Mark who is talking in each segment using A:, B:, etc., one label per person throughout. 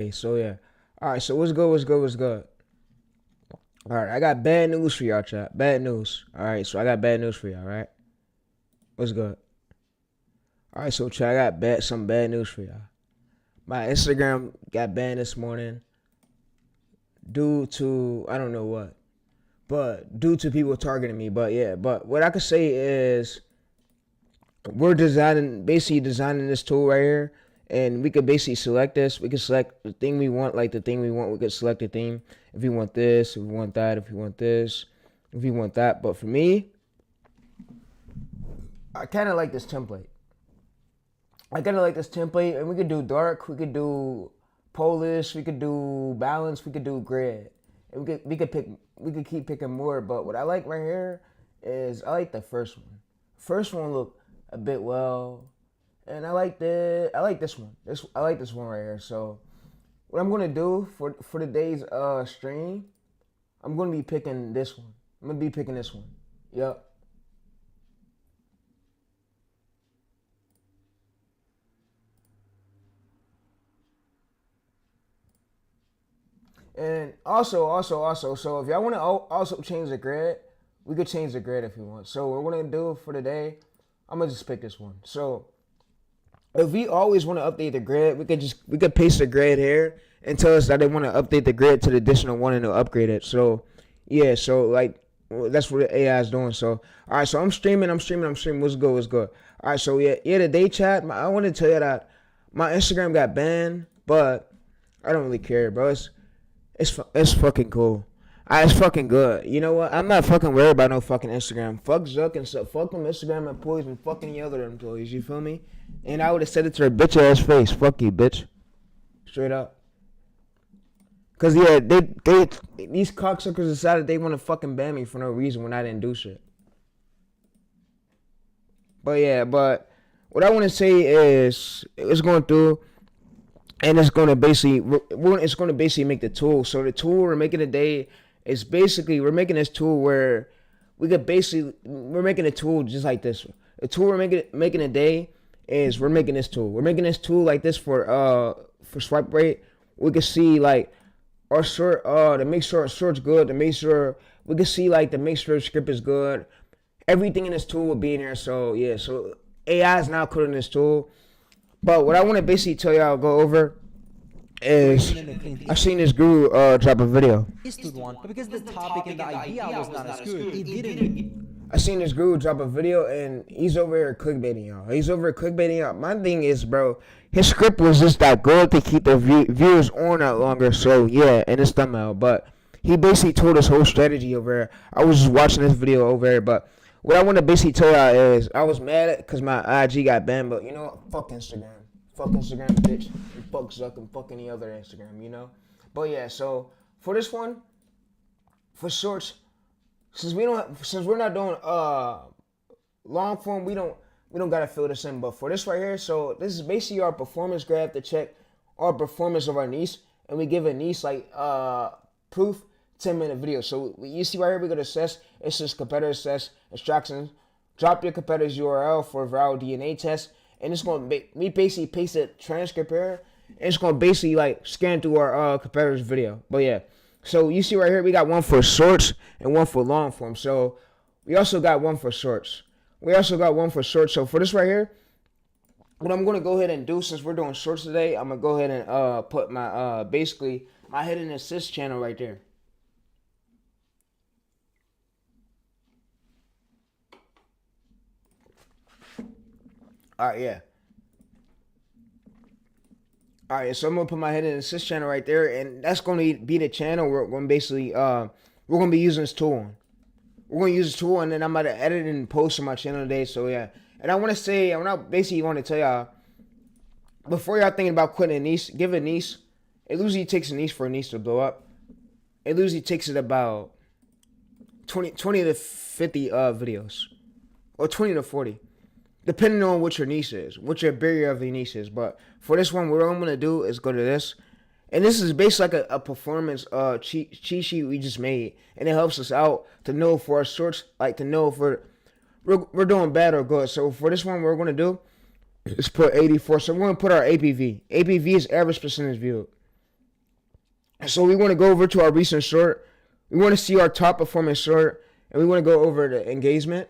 A: Okay, so yeah. Alright, so what's good, what's good, what's good? Alright, I got bad news for y'all, chat. Bad news. Alright, so I got bad news for y'all, right? What's good? Alright, so chat, I got some bad news for y'all. My Instagram got banned this morning due to I don't know what. But due to people targeting me. But yeah, but what I could say is we're basically designing this tool right here, and we could basically select this. We could select the thing we want, like the thing we want. We could select the theme if you want this, if you want that, if you want this, if you want that. But for me, I kind of like this template. And we could do dark, we could do Polish, we could do balance, we could do grid, and we could keep picking more. But what I like right here is I like the first one. First one look a bit well, and I like this one. I like this one right here. So what I'm gonna do for today's stream, I'm gonna be picking this one. I'm gonna be picking this one. Yep. And also, so if y'all want to also change the grid, we could change the grid if you want. So what we're gonna do for today, I'm gonna just pick this one. So if we always want to update the grid, we could paste the grid here and tell us that they want to update the grid to the additional one and they'll upgrade it. So yeah, so like that's what the AI is doing. So all right, so I'm streaming. What's good? What's good? All right, so yeah, today chat. I want to tell you that my Instagram got banned, but I don't really care, bro. It's fucking cool. It's fucking good. You know what? I'm not fucking worried about no fucking Instagram. Fuck Zuck and stuff. Fuck them Instagram employees and fucking the other employees. You feel me? And I would have said it to her bitch ass face. Fuck you, bitch. Straight up. Cause yeah, they these cocksuckers decided they want to fucking ban me for no reason when I didn't do shit. But yeah, but what I want to say is it's going through. And it's gonna basically make the tool. So the tool we're making today is basically we're making this tool where we're making a tool just like this. The tool we're making today is we're making this tool. We're making this tool like this for swipe rate. We can see like our sort to make sure our sort's good. To make sure we can see like to make sure the script is good. Everything in this tool will be in there. So yeah, so AI is now coding this tool. But what I want to basically tell y'all go over is I seen this guru drop a video.
B: But because the topic and the idea was not as good, it didn't.
A: I seen this guru drop a video and he's over here clickbaiting y'all. My thing is, bro, his script was just that good to keep the viewers on that longer. So yeah, and it's thumbnail. But he basically told his whole strategy over there. I was just watching this video over there, but what I want to basically tell y'all is I was mad at because my IG got banned, but you know what? Fuck Instagram. Fuck Instagram, bitch. And fuck Zuck and fuck any other Instagram, you know? But yeah, so for this one, for shorts, since we're not doing long form, we don't gotta fill this in. But for this right here, so this is basically our performance graph to check our performance of our niche, and we give a niche like proof 10-minute video. So you see right here, we go to assess. It says competitor assess instructions. Drop your competitor's URL for a viral DNA test, and it's going to we basically paste a transcript here, and it's going to basically like scan through our competitor's video. But yeah, so you see right here, we got one for shorts and one for long form. So we also got one for shorts. So for this right here, what I'm going to go ahead and do, since we're doing shorts today, I'm going to go ahead and put my basically my hidden assist channel right there. Alright, yeah. Alright, so I'm gonna put my hidden assist channel right there, and that's gonna be the channel we're gonna basically we're gonna be using this tool on. We're gonna use this tool, and then I'm gonna edit and post on my channel today. So yeah, and I basically want to tell y'all before y'all thinking about quitting a niche, give a niche. It usually takes a niche for a niche to blow up. It usually takes it about 20 to 50 videos, or 20 to 40. Depending on what your niche is, what your barrier of the niche is. But for this one, what I'm going to do is go to this. And this is basically like a performance cheat sheet we just made. And it helps us out to know for our sorts, like to know if we're doing bad or good. So for this one, what we're going to do is put 84. So we're going to put our APV. APV is average percentage viewed. So we want to go over to our recent short. We want to see our top performing short, and we want to go over the engagement.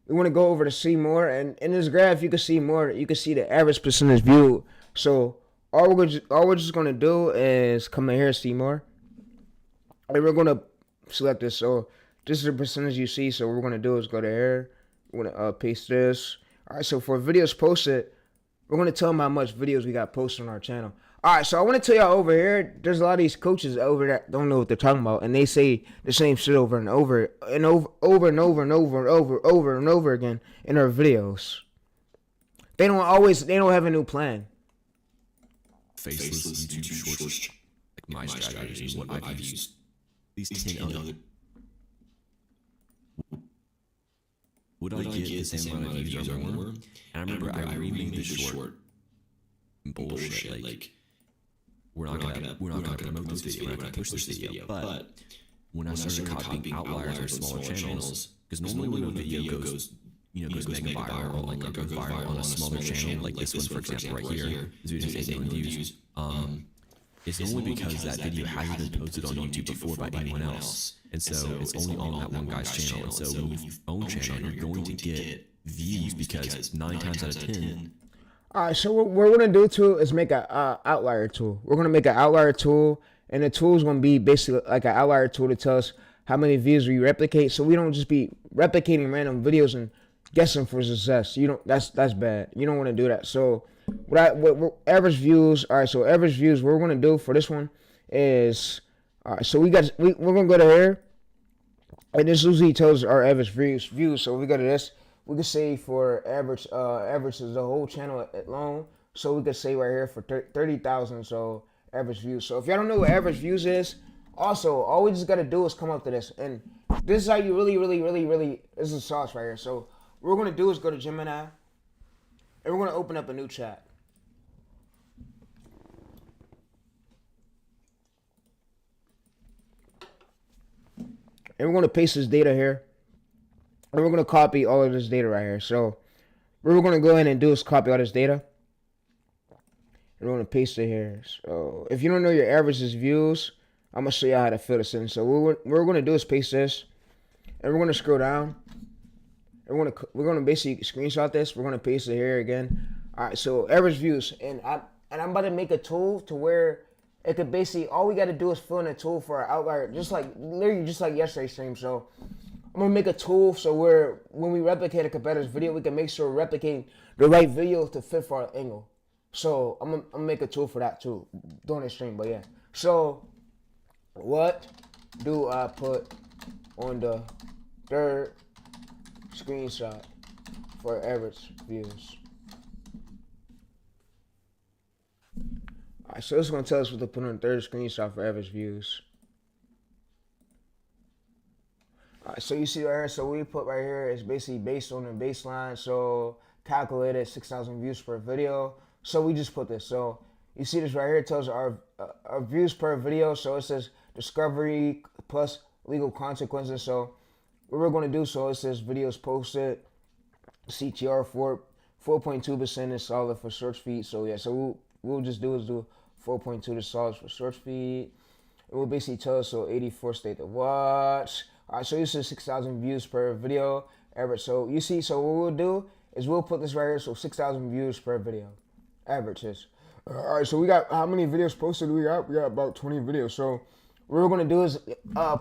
A: We want to go over to see more, and in this graph you can see more. You can see the average percentage viewed. So all we're just gonna do is come in here and see more, and we're gonna select this. So this is the percentage you see. So what we're gonna do is go to here. We're gonna paste this. All right. So for videos posted, we're gonna tell them how much videos we got posted on our channel. All right, so I want to tell y'all over here, there's a lot of these coaches over that don't know what they're talking about, and they say the same shit over and over and over and over and over and over and over again in their videos. They don't have a new plan.
C: Faceless YouTube shorts, like my strategy is what I've used. These 10 other. Would I get the same amount of views or more? And I remember I remade this short. Bullshit, like. We're not gonna promote this video. We're not gonna push this video. But when I started copying outliers or smaller channels, because normally when a video goes mega viral, like it goes viral on a smaller channel, like this one for example right here, this video has 8 million views. It's only because that video hasn't been posted on YouTube before by anyone else, and so it's only on that one guy's channel. And so when you own channel, you're going to get views because 9 times out of 10.
A: All right, so what we're going to do, too, is make an outlier tool. We're going to make an outlier tool, and the tool is going to be basically like an outlier tool to tell us how many views we replicate, so we don't just be replicating random videos and guessing for success. That's bad. You don't want to do that. So what average views, all right, so average views, what we're going to do for this one is, all right, so we're going to go to here, and this usually tells our average views. So we go to this. We could say for average is the whole channel alone. So we could say right here for 30,000, so average views. So if y'all don't know what average views is, also, all we just got to do is come up to this. And this is how you really, this is sauce right here. So what we're going to do is go to Gemini, and we're going to open up a new chat. And we're going to paste this data here. And we're going to copy all of this data right here. So what we're going to go ahead and do is copy all this data. And we're going to paste it here. So if you don't know your averages views, I'm going to show you how to fill this in. So what we're going to do is paste this. And we're going to scroll down. And we're going to basically screenshot this. We're going to paste it here again. All right, so average views. And I'm about to make a tool to where it could basically, all we got to do is fill in a tool for our outlier. Literally just like yesterday's stream. So I'm going to make a tool so when we replicate a competitor's video, we can make sure we're replicating the right video to fit for our angle. So I'm going to make a tool for that too during the stream, but yeah. So what do I put on the third screenshot for average views? Alright, so it's going to tell us what to put on the third screenshot for average views. Alright, so you see right here, so what we put right here is basically based on the baseline, so calculated 6,000 views per video. So we just put this. So you see this right here, it tells our views per video. So it says discovery plus legal consequences. So what we're going to do, so it says videos posted, CTR 4.2% is solid for search feed. So yeah, so we'll just do 4.2 to solid for search feed. It will basically tell us, so 84 state to watch. All right, so this is 6,000 views per video average. So you see, so what we'll do is we'll put this right here, so 6,000 views per video averages. All right, so we got how many videos posted? We got about 20 videos. So what we're gonna do is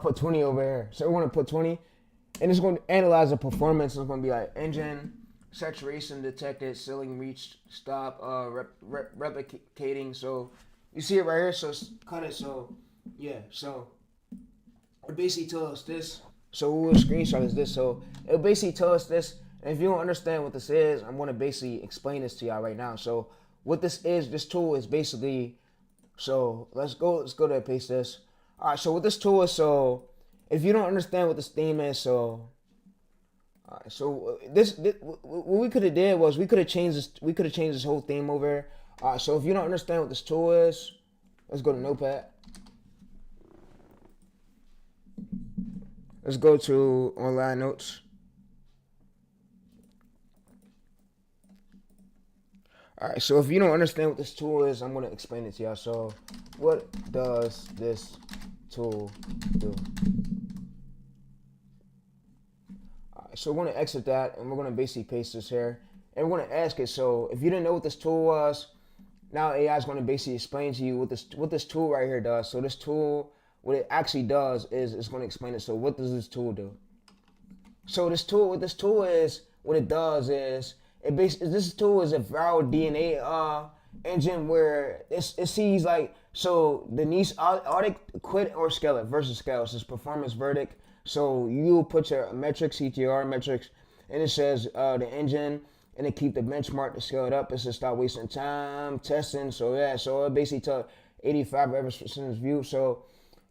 A: put 20 over here. So we're gonna put 20, and it's gonna analyze the performance. It's gonna be like engine saturation detected, ceiling reached, stop, replicating. So you see it right here. So cut it. So yeah. So it basically tells us this. So we'll screenshot is this. So it'll basically tell us this. And if you don't understand what this is, I'm gonna basically explain this to y'all right now. So what this is, this tool is basically, so let's go to paste this. All right, so what this tool is, so if you don't understand what this theme is, so all right, so what we could have did was we could have changed this whole theme over here. All right, so if you don't understand what this tool is, let's go to Notepad. Let's go to online notes. All right, so if you don't understand what this tool is, I'm gonna explain it to y'all. So, what does this tool do? All right, so we're gonna exit that, and we're gonna basically paste this here, and we're gonna ask it. So, if you didn't know what this tool was, now AI is gonna basically explain to you what this tool right here does. So, this tool, what it actually does is it's gonna explain it. So, what does this tool do? So, what this tool is, what it does is this tool is a viral DNA engine where it sees like, so the niche audit quit or scale it versus scale. It's performance verdict. So you put your metrics, CTR metrics, and it says the engine, and it keep the benchmark to scale it up. It says stop wasting time testing. So yeah, so it basically tell 85 average percentage view. So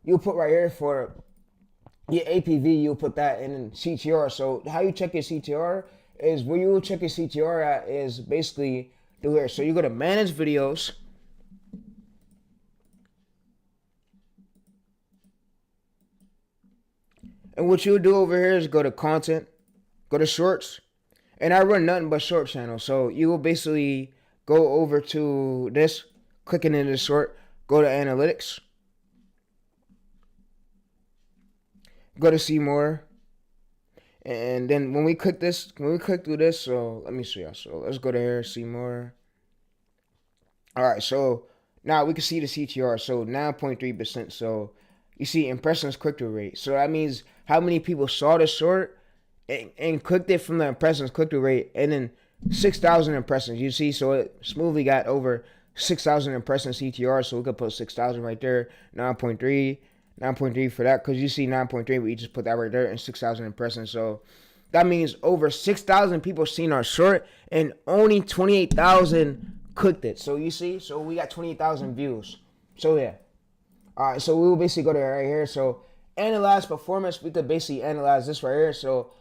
A: you put right here for your APV, you'll put that in CTR. So how you check your CTR is where you will check your CTR at is basically do here. So you go to manage videos. And what you'll do over here is go to content, go to shorts. And I run nothing but short channels. So you will basically go over to this, clicking into the short, go to analytics. Go to see more. And then when we click through this, so let me show y'all. So let's go to here, see more. All right, so now we can see the CTR. So 9.3%. So you see impressions click-through rate. So that means how many people saw the short and clicked it from the impressions click-through rate, and then 6,000 impressions. You see, so it smoothly got over 6,000 impressions CTR. So we could put 6,000 right there, 9.3 for that, because you see 9.3, we just put that right there, and 6,000 impressions. So that means over 6,000 people seen our short, and only 28,000 clicked it. So you see, so we got 28,000 views. So yeah. All right, so we will basically go to right here. So analyze performance, we could basically analyze this right here. So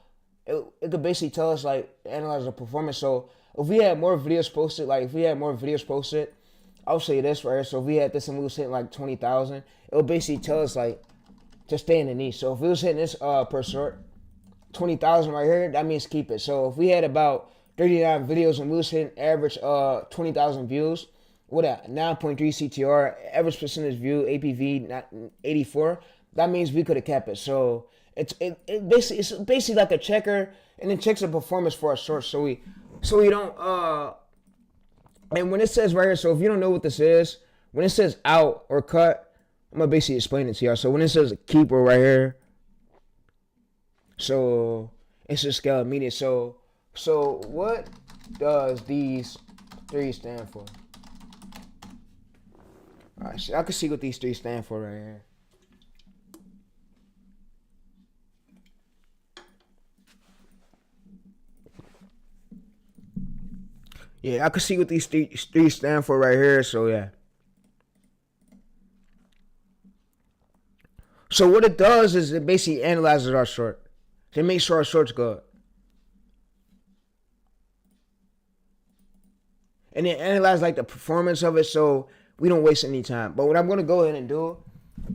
A: it could basically tell us, like, analyze the performance. So if we had more videos posted, I'll say this right here. So if we had this and we was hitting like 20,000, it would basically tell us like to stay in the niche. So if we was hitting this per short 20,000 right here, that means keep it. So if we had about 39 videos and we was hitting average 20,000 views, what at 9.3 CTR, average percentage view, APV 84, that means we could have kept it. So it's basically like a checker, and it checks the performance for our short. So we don't and when it says right here, so if you don't know what this is, when it says out or cut, I'm gonna basically explain it to y'all. So when it says keeper right here, so it's just scale immediate. So what does these three stand for? All right, so I can see what these three stand for right here. Yeah, I can see what these three stand for right here. So yeah. So what it does is it basically analyzes our short to make sure our short's good, and then analyze like the performance of it, so we don't waste any time. But what I'm gonna go ahead and do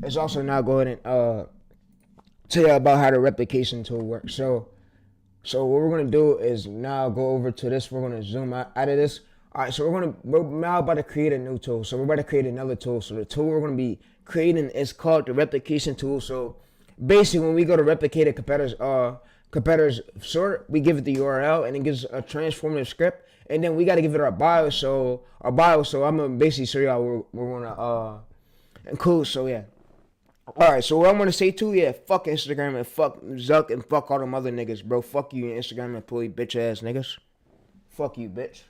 A: is also now go ahead and tell you about how the replication tool works. So what we're gonna do is now go over to this. We're gonna zoom out of this. All right, so we're now about to create a new tool. So we're about to create another tool. So the tool we're gonna be creating is called the replication tool. So basically, when we go to replicate a competitor's short, we give it the URL, and it gives a transformative script, and then we got to give it our bio. So I'm gonna basically show y'all where we're gonna include. So yeah. All right, so what I'm gonna say too, yeah, fuck Instagram and fuck Zuck and fuck all them other niggas, bro. Fuck you, Instagram employee, bitch ass niggas. Fuck you, bitch.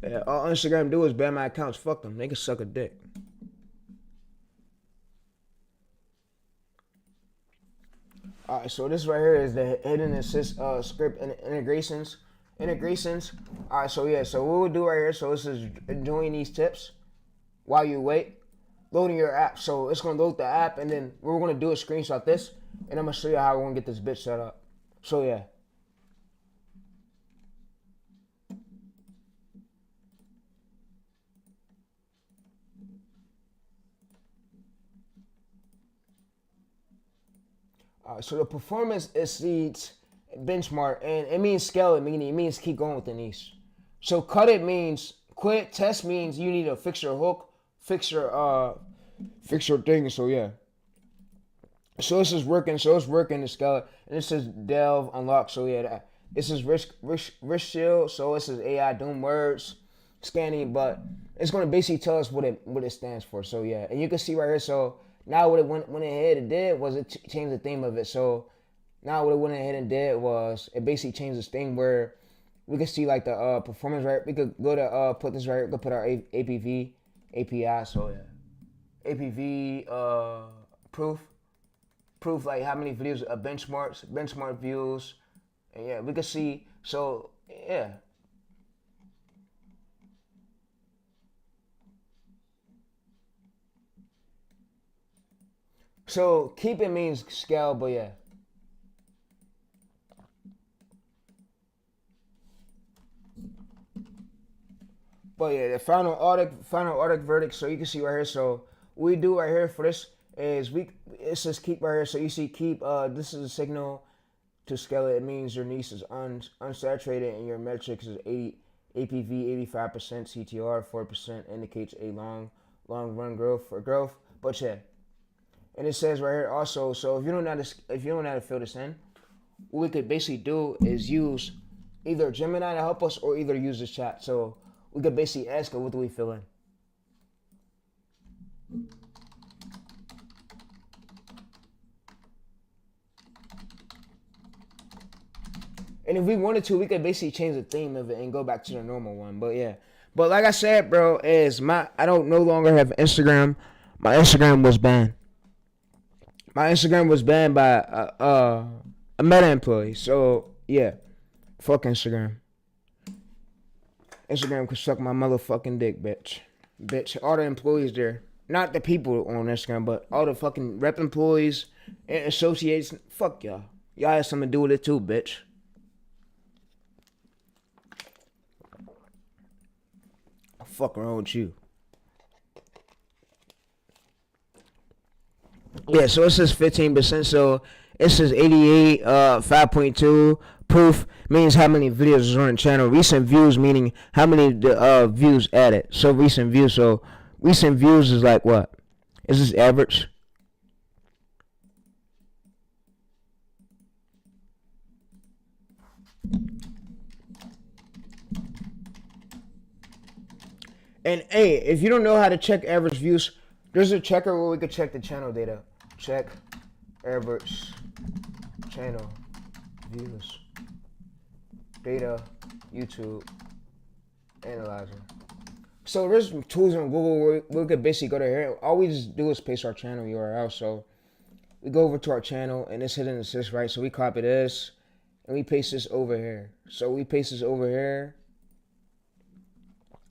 A: Yeah, all Instagram do is ban my accounts. Fuck them. They can suck a dick. All right, so this right here is the hidden assist script and integrations. All right, so yeah, so what we'll do right here, so this is enjoying these tips while you wait, loading your app. So it's gonna load the app, and then we're gonna do a screenshot this, and I'm gonna show you how we're gonna get this bitch set up. So yeah. So the performance exceeds benchmark, and it means scale. It means keep going with the niche. So cut it means quit. Test means you need to fix your hook, fix your thing. So yeah. So this is working. So it's working to scale it, and this is delve unlock. So yeah, this is risk shield. So this is AI doom words scanning, but it's gonna basically tell us what it stands for. So yeah, and you can see right here. So now what it went ahead and did was it changed the theme of it. So now what it went ahead and did was it basically changed this thing where we can see like the performance right. We could go to put this right. We could put our APV API. So yeah, APV proof like how many videos benchmark views, and yeah, we can see. So yeah. So keep it means scale, but yeah. But yeah, the final audit verdict. So you can see right here. So what we do right here for this is it says keep right here. So you see keep. This is a signal to scale it. It means your niche is unsaturated and your metrics is 80 APV 85% CTR 4% indicates a long run growth for growth. But yeah, and it says right here also. So if you don't know how to fill this in, what we could basically do is use either Gemini to help us or either use this chat. So we could basically ask her, what do we fill in? And if we wanted to, we could basically change the theme of it and go back to the normal one. But yeah. But like I said, bro, I don't no longer have Instagram. My Instagram was banned. My Instagram was banned by a Meta employee. So yeah. Fuck Instagram. Instagram could suck my motherfucking dick, bitch. Bitch. All the employees there. Not the people on Instagram, but all the fucking rep employees and associates. Fuck y'all. Y'all have something to do with it too, bitch. Fuck wrong with you? Yeah, so it says 15%. So it says 88, 5.2. Proof means how many videos is on the channel. Recent views meaning how many views added. So recent views. So recent views is like what? Is this average? And hey, if you don't know how to check average views, there's a checker where we could check the channel data. Check average channel views. Data, YouTube, Analyzer. So there's tools on Google where we could basically go to here. All we just do is paste our channel URL. So we go over to our channel and it's hidden assist, right? So we copy this and we paste this over here. So we paste this over here.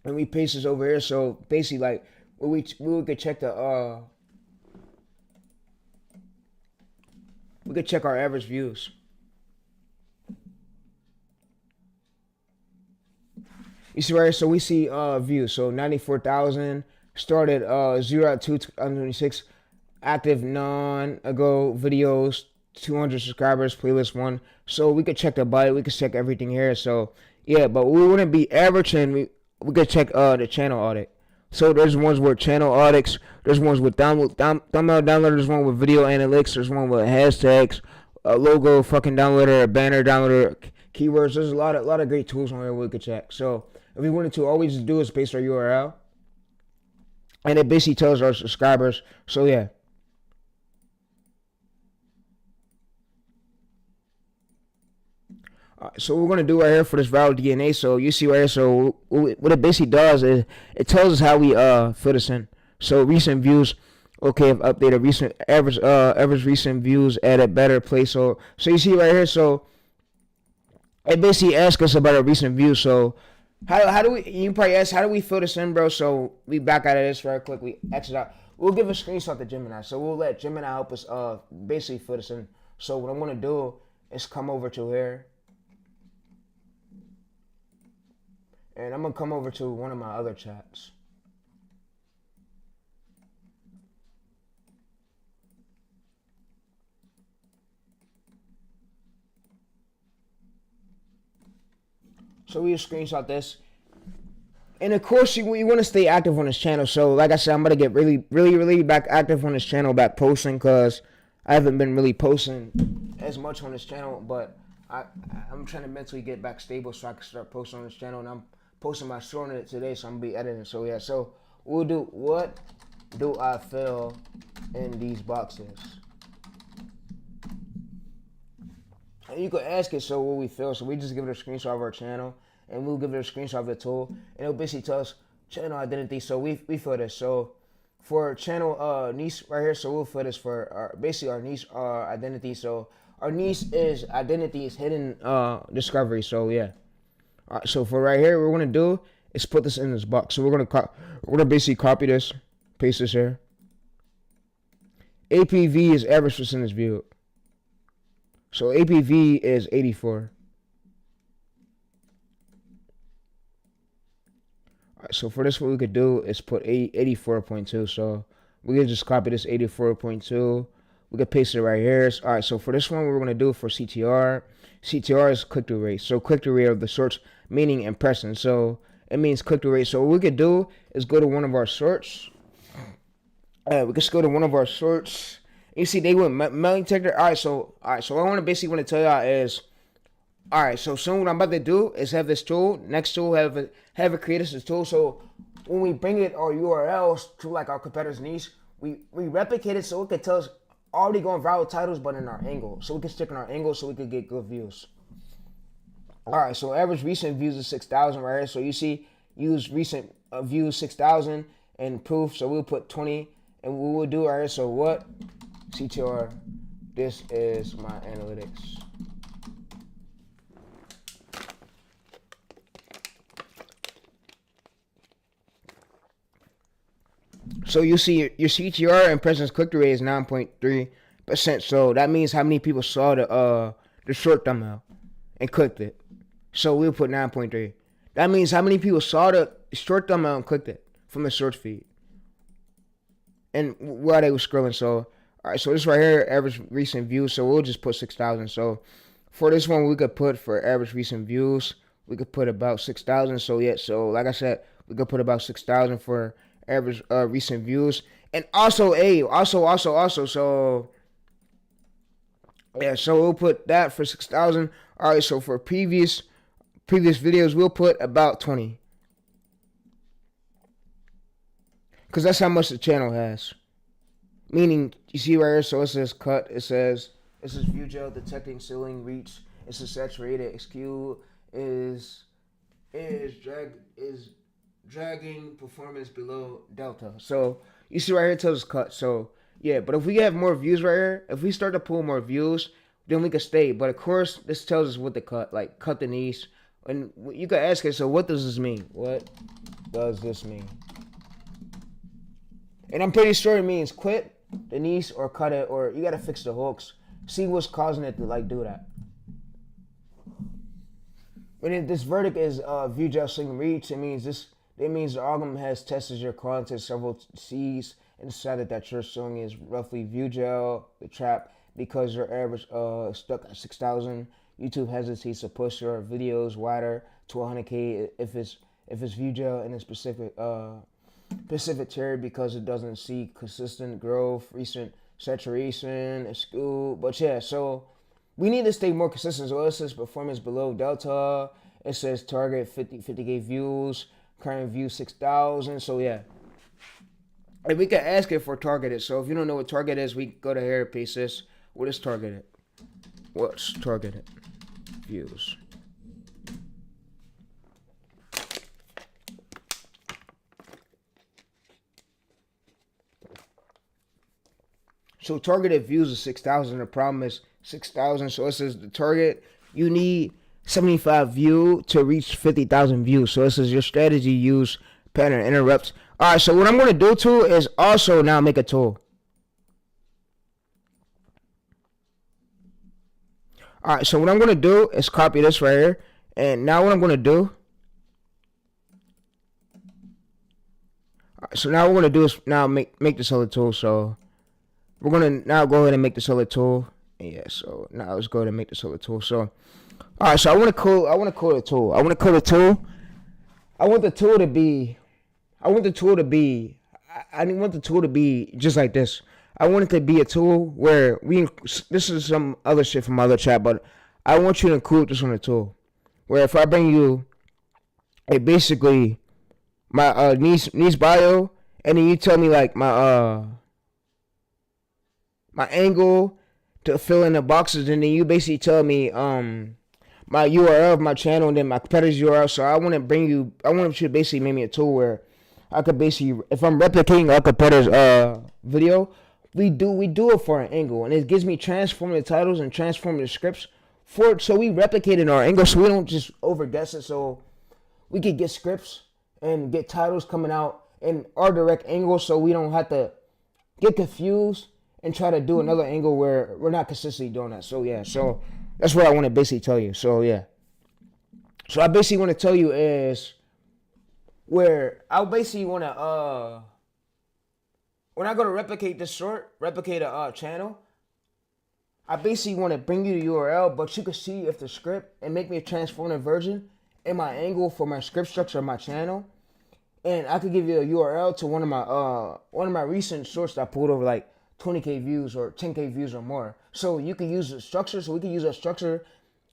A: And we paste this over here. So basically like we could check the we could check our average views. You see right here, so we see views. So 94,000 started 0 at 226 active non-ago videos, 200 subscribers, playlist 1. So we could check the body, we could check everything here. So yeah, but we wouldn't be averaging. We could check the channel audit. So there's ones with channel audits, there's ones with thumbnail downloader, there's one with video analytics, there's one with hashtags, a logo fucking downloader, a banner downloader, keywords. There's a lot of great tools on there we could check. So if we wanted to, all we just do is paste our URL, and it basically tells our subscribers. So yeah. So what we're gonna do right here for this viral DNA. So you see right here. So what it basically does is it tells us how we fill this in. So recent views. Okay, I've updated recent average recent views at a better place. So you see right here. So it basically asks us about our recent views. So how do we? You probably ask, how do we fill this in, bro? So we back out of this very quick. We exit out. We'll give a screenshot to Gemini. So we'll let Gemini help us basically fill this in. So what I'm gonna do is come over to here. And I'm going to come over to one of my other chats. So we just screenshot this. And of course, we want to stay active on this channel. So like I said, I'm going to get really back active on this channel, back posting, because I haven't been really posting as much on this channel. But I'm trying to mentally get back stable so I can start posting on this channel. And I'm posting my short on it today, so I'm going to be editing. So yeah, so we'll do, what do I fill in these boxes? And you could ask it, so what we fill. So we just give it a screenshot of our channel, and we'll give it a screenshot of the tool, and it'll basically tell us channel identity. So we fill this. So for channel niche right here, so we'll fill this for basically our niche identity. So our niche is identity is hidden discovery. So yeah. All right, so for right here, what we're gonna do is put this in this box. So we're gonna basically copy this, paste this here. APV is average percentage viewed. So APV is 84. Alright, so for this, what we could do is put 84.2. So we could just copy this 84.2. We could paste it right here. Alright, so for this one, what we're gonna do for CTR is click-through rate. So click-through rate of the search, meaning impression. So it means click-through rate. So what we could do is go to one of our search. We could just go to one of our search. You see, they went mailing detector. All right. So I want to basically tell y'all is, all right. So soon what I'm about to do is have this tool. Next tool have it create us this tool. So when we bring it our URLs to like our competitor's niche, we replicate it so it could tell us already going viral titles, but in our angle. So we can stick in our angle so we could get good views. All right. So average recent views is 6,000 right here. So you see, use recent views 6,000 and proof. So we'll put 20, and we will do right here. So what? CTR, this is my analytics. So you see your CTR impressions click-through rate is 9.3%. So that means how many people saw the short thumbnail and clicked it. So we'll put 9.3. That means how many people saw the short thumbnail and clicked it from the search feed. And while they were scrolling, so all right, so this right here, average recent views. So we'll just put 6,000. So for this one, we could put for average recent views, we could put about 6,000. So yeah, so like I said, we could put about 6,000 for average recent views. And also, so yeah, so we'll put that for 6,000. All right, so for previous videos, we'll put about 20, because that's how much the channel has. Meaning, you see right here, so it says cut, it says view gel detecting ceiling reach, it says saturated, XQ is dragging performance below delta. So you see right here, it tells us cut. So yeah, but if we have more views right here, if we start to pull more views, then we can stay. But of course, this tells us what to cut, like cut the niche. And you can ask it, so what does this mean? What does this mean? And I'm pretty sure it means quit the niche or cut it, or you gotta fix the hooks. See what's causing it to like do that. When this verdict is view just reach, it means the algorithm has tested your content several C's and decided that your song is roughly view gel the trap because your average stuck at 6,000. YouTube hesitates to push your videos wider to 100K if it's view gel in a specific tier because it doesn't see consistent growth, recent saturation, and school. But yeah, so we need to stay more consistent. So it says performance below delta. It says target 50K views, current view 6,000. So yeah, and we can ask it for targeted. So if you don't know what target is, we go to here, paste this. What is targeted? What's targeted views? So targeted views is 6,000. The problem is 6,000. So it says the target, you need 75 view to reach 50,000 views. So it says your strategy use pattern interrupts. All right, so what I'm going to do too is also now make a tool. All right, so what I'm going to do is copy this right here. And now what I'm going to do. All right, so now what we're going to do is now make this other tool. So we're going to now go ahead and make this other tool. Yeah, so now let's go ahead and make this other tool. So All right, so I want to code a tool. I want to code a tool. I want the tool to be. I want the tool to be. I want the tool to be just like this. I want it to be a tool where we. This is some other shit from my other chat, but I want you to include this on the tool. Where if I bring you, basically, my niece bio, and then you tell me like my angle to fill in the boxes, and then you basically tell me my URL of my channel and then my competitor's URL. So I want you to basically make me a tool where I could basically, if I'm replicating a competitor's video, we do it for an angle, and it gives me transformative titles and transformative scripts for it. So we replicate in our angle, so we don't just over guess it. So we could get scripts and get titles coming out in our direct angle, so we don't have to get confused and try to do another angle where we're not consistently doing that. So yeah, so that's what I want to basically tell you. So yeah, so I basically want to tell you is where I basically want to when I go to replicate a channel, I basically want to bring you the URL, but you can see if the script and make me a transformative version in my angle for my script structure of my channel. And I could give you a URL to one of my recent shorts that I pulled over like 20K views or 10K views or more. So you can use the structure, so we can use that structure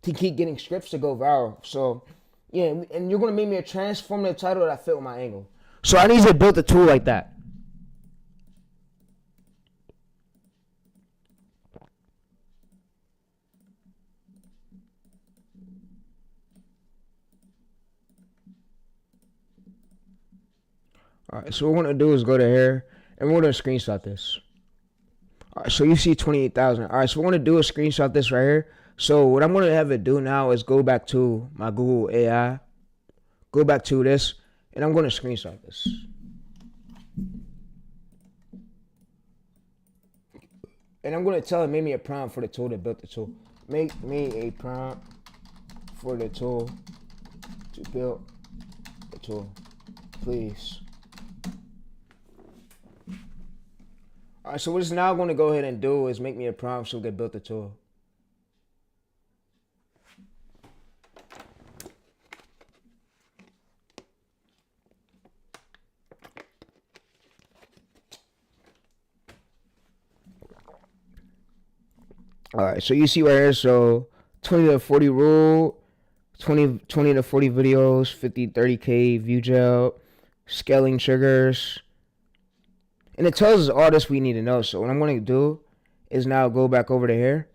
A: to keep getting scripts to go viral. So yeah, and you're gonna make me a transformative title that fit with my angle. So I need to build a tool like that. All right, so what we're gonna do is go to here and we're gonna screenshot this. All right, so you see 28,000. All right, so we're gonna do is screenshot this right here. So what I'm gonna have it do now is go back to my Google AI, go back to this, and I'm gonna screenshot this. And I'm gonna tell it make me a prompt for the tool that built the tool. Make me a prompt for the tool to build the tool, please. Alright, so what it's now going to go ahead and do is make me a prompt so we can build the tool. Alright, so you see right here, so 20 to 40 rule, 20 to 40 videos, 30K view gel, scaling triggers. And it tells us all this we need to know. So what I'm going to do is now go back over to here.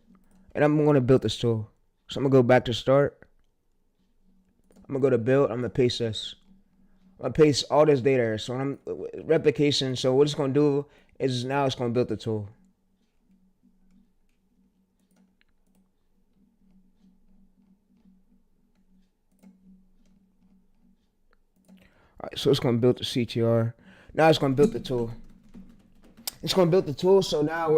A: And I'm going to build this tool. So I'm going to go back to start. I'm going to go to build. I'm going to paste this. I'm going to paste all this data here. So when I'm replication. So what it's going to do is now it's going to build the tool. All right, so it's going to build the CTR. Now it's going to build the tool. It's going to build the tool. So now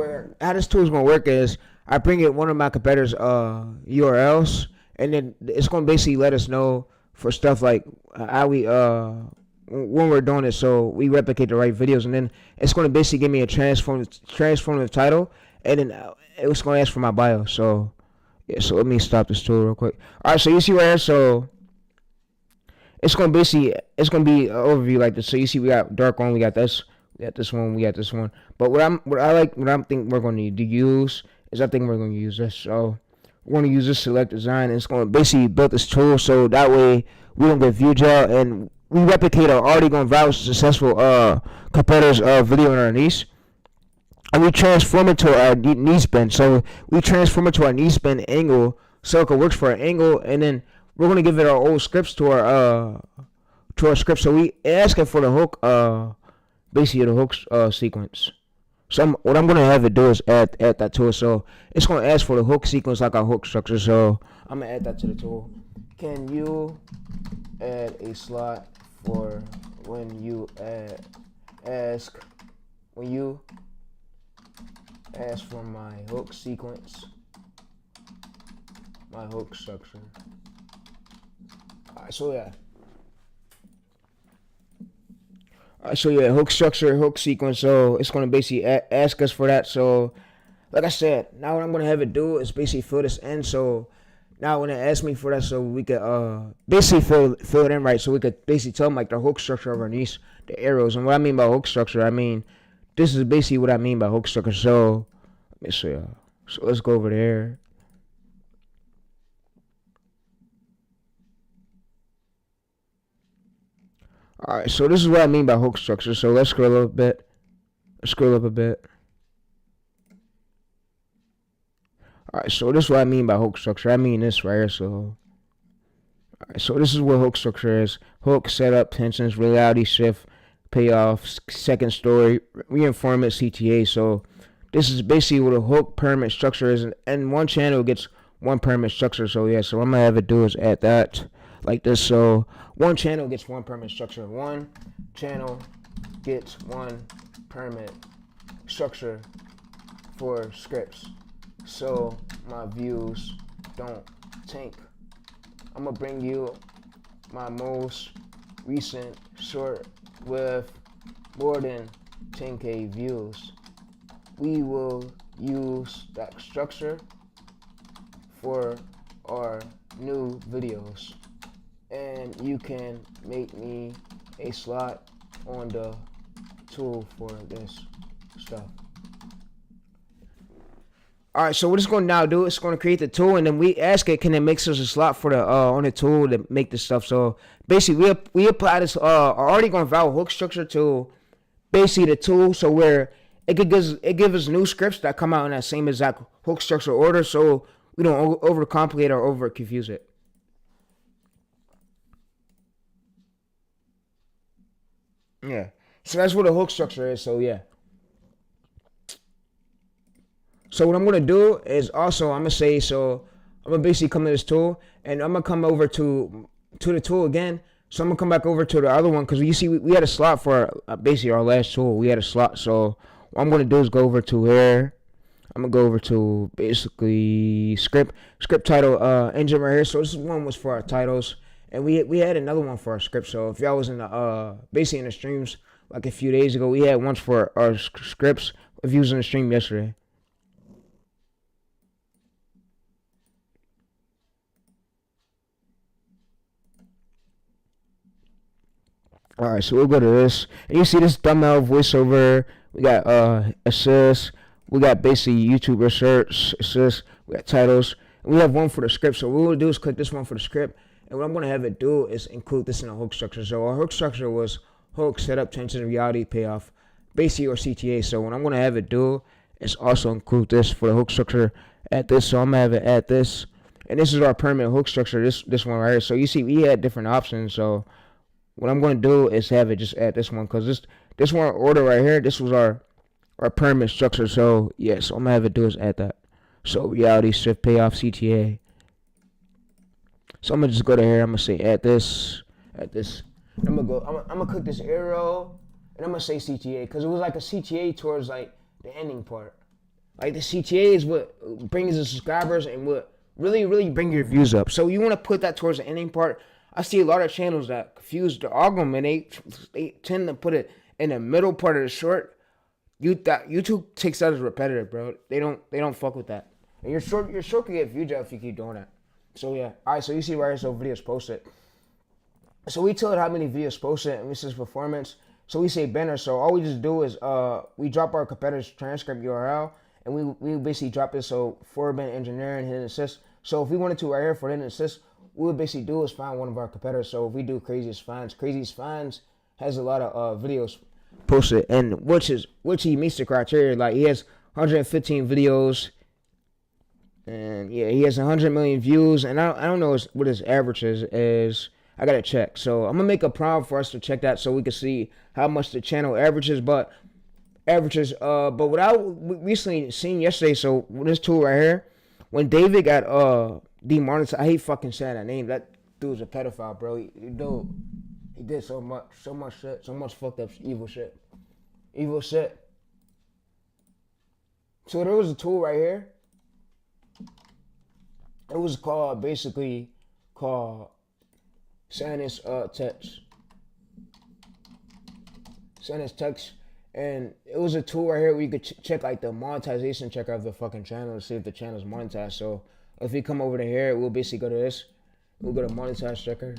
A: how this tool is going to work is I bring in one of my competitors' URLs, and then it's going to basically let us know for stuff like how we when we're doing it, so we replicate the right videos, and then it's going to basically give me a transformative title, and then it's going to ask for my bio. So yeah, so let me stop this tool real quick. All right, so you see right here, so it's going to be an overview like this. So you see we got dark one, we got this. We got this one, we got this one. But what I think we're going to need to use is I think we're going to use this. So we're going to use this select design, and it's going to basically build this tool so that way we don't get view gel and we replicate our already going viral successful competitors video in our niche. And we transform it to our niche bend. So we transform it to our niche bend angle so it works for our angle, and then we're going to give it our old scripts to our script. So we asking for the hook basically the hook sequence. So what I'm going to have it do is add that to it. So it's going to ask for the hook sequence like our hook structure. So I'm going to add that to the tool. Can you add a slot for when you ask for my hook sequence, my hook structure. Alright, so yeah. So yeah, hook structure, hook sequence. So it's going to basically ask us for that. So like I said, now what I'm going to have it do is basically fill this in. So Now when it asked me for that, so we could basically fill it in right, so we could basically tell them like the hook structure underneath the arrows. And what I mean by hook structure, I mean this is basically what I mean by hook structure. So let me show y'all. So let's go over there. All right, so this is what I mean by hook structure. So let's scroll a little bit. Let's scroll up a bit. All right, so this is what I mean by hook structure. I mean this right here. So, all right, so this is what hook structure is: hook, setup, tensions, reality shift, payoff, second story, reinforcement, CTA. So this is basically what a hook permanent structure is, and one channel gets one permanent structure. So yeah, so what I'm gonna have it do is add that like this. So one channel gets one permanent structure. One channel gets one permanent structure for scripts, so my views don't tank. I'm gonna bring you my most recent short with more than 10K views. We will use that structure for our new videos, and you can make me a slot on the tool for this stuff. All right, so what it's going to now do, it's going to create the tool, and then we ask it, can it make us a slot for the on the tool to make this stuff. So basically, we apply this already going to value hook structure to basically the tool, so where it give us new scripts that come out in that same exact hook structure order, so we don't overcomplicate or over confuse it. Yeah, so that's what a hook structure is. So yeah. So what I'm gonna do is also I'm gonna say, so I'm gonna basically come to this tool, and I'm gonna come over to the tool again. So I'm gonna come back over to the other one, because you see we had a slot for basically our last tool. We had a slot. So what I'm gonna do is go over to here. I'm gonna go over to basically script title engine right here. So this one was for our titles, and we had another one for our script. So if y'all was in the basically in the streams like a few days ago, we had one for our scripts. If you was in the stream yesterday. All right, so we'll go to this, and you see this thumbnail voiceover. We got assist. We got basically YouTube research assist. We got titles. And we have one for the script. So what we'll do is click this one for the script, and what I'm gonna have it do is include this in a hook structure. So our hook structure was hook, setup, tension, reality, payoff, basically or CTA. So what I'm gonna have it do is also include this for the hook structure. Add this. So I'm gonna have it add this, and this is our permanent hook structure. This one right here. So you see we had different options. So what I'm going to do is have it just add this one, because this one order right here, this was our permanent structure. So yeah, so I'm going to have it do is add that. So reality, shift, payoff, CTA. So I'm going to just go to here. I'm going to say add this. I'm going to click this arrow, and I'm going to say CTA, because it was like a CTA towards like the ending part. Like the CTA is what brings the subscribers and what really bring your views up. So you want to put that towards the ending part. I see a lot of channels that confuse the argument. They tend to put it in the middle part of the short. YouTube takes that as repetitive, bro. They don't fuck with that. And your short can get viewed if you keep doing that. So yeah. Alright, so you see right here, so videos posted. So we tell it how many videos posted, and this is performance. So we say banner. So all we just do is we drop our competitor's transcript URL, and we basically drop this. So forward engineering, hidden assist. So if we wanted to right here for hidden assist, what we basically do is find one of our competitors. So if we do Craziest Finds has a lot of videos posted, and which he meets the criteria. Like he has 115 videos, and yeah, he has 100 million views, and I don't know what his average is. I gotta check. So I'm gonna make a prompt for us to check that, so we can see how much the channel averages. But what I recently seen yesterday. So this tool right here, when David got demonetized, I hate fucking saying that name. That dude's a pedophile, bro. He did so much shit, so much fucked up evil shit. So there was a tool right here. It was basically called Sanus text, and it was a tool right here where you could check like the monetization checker of the fucking channel to see if the channel's monetized. So If we come over to here, we'll basically go to this. We'll go to monetize checker.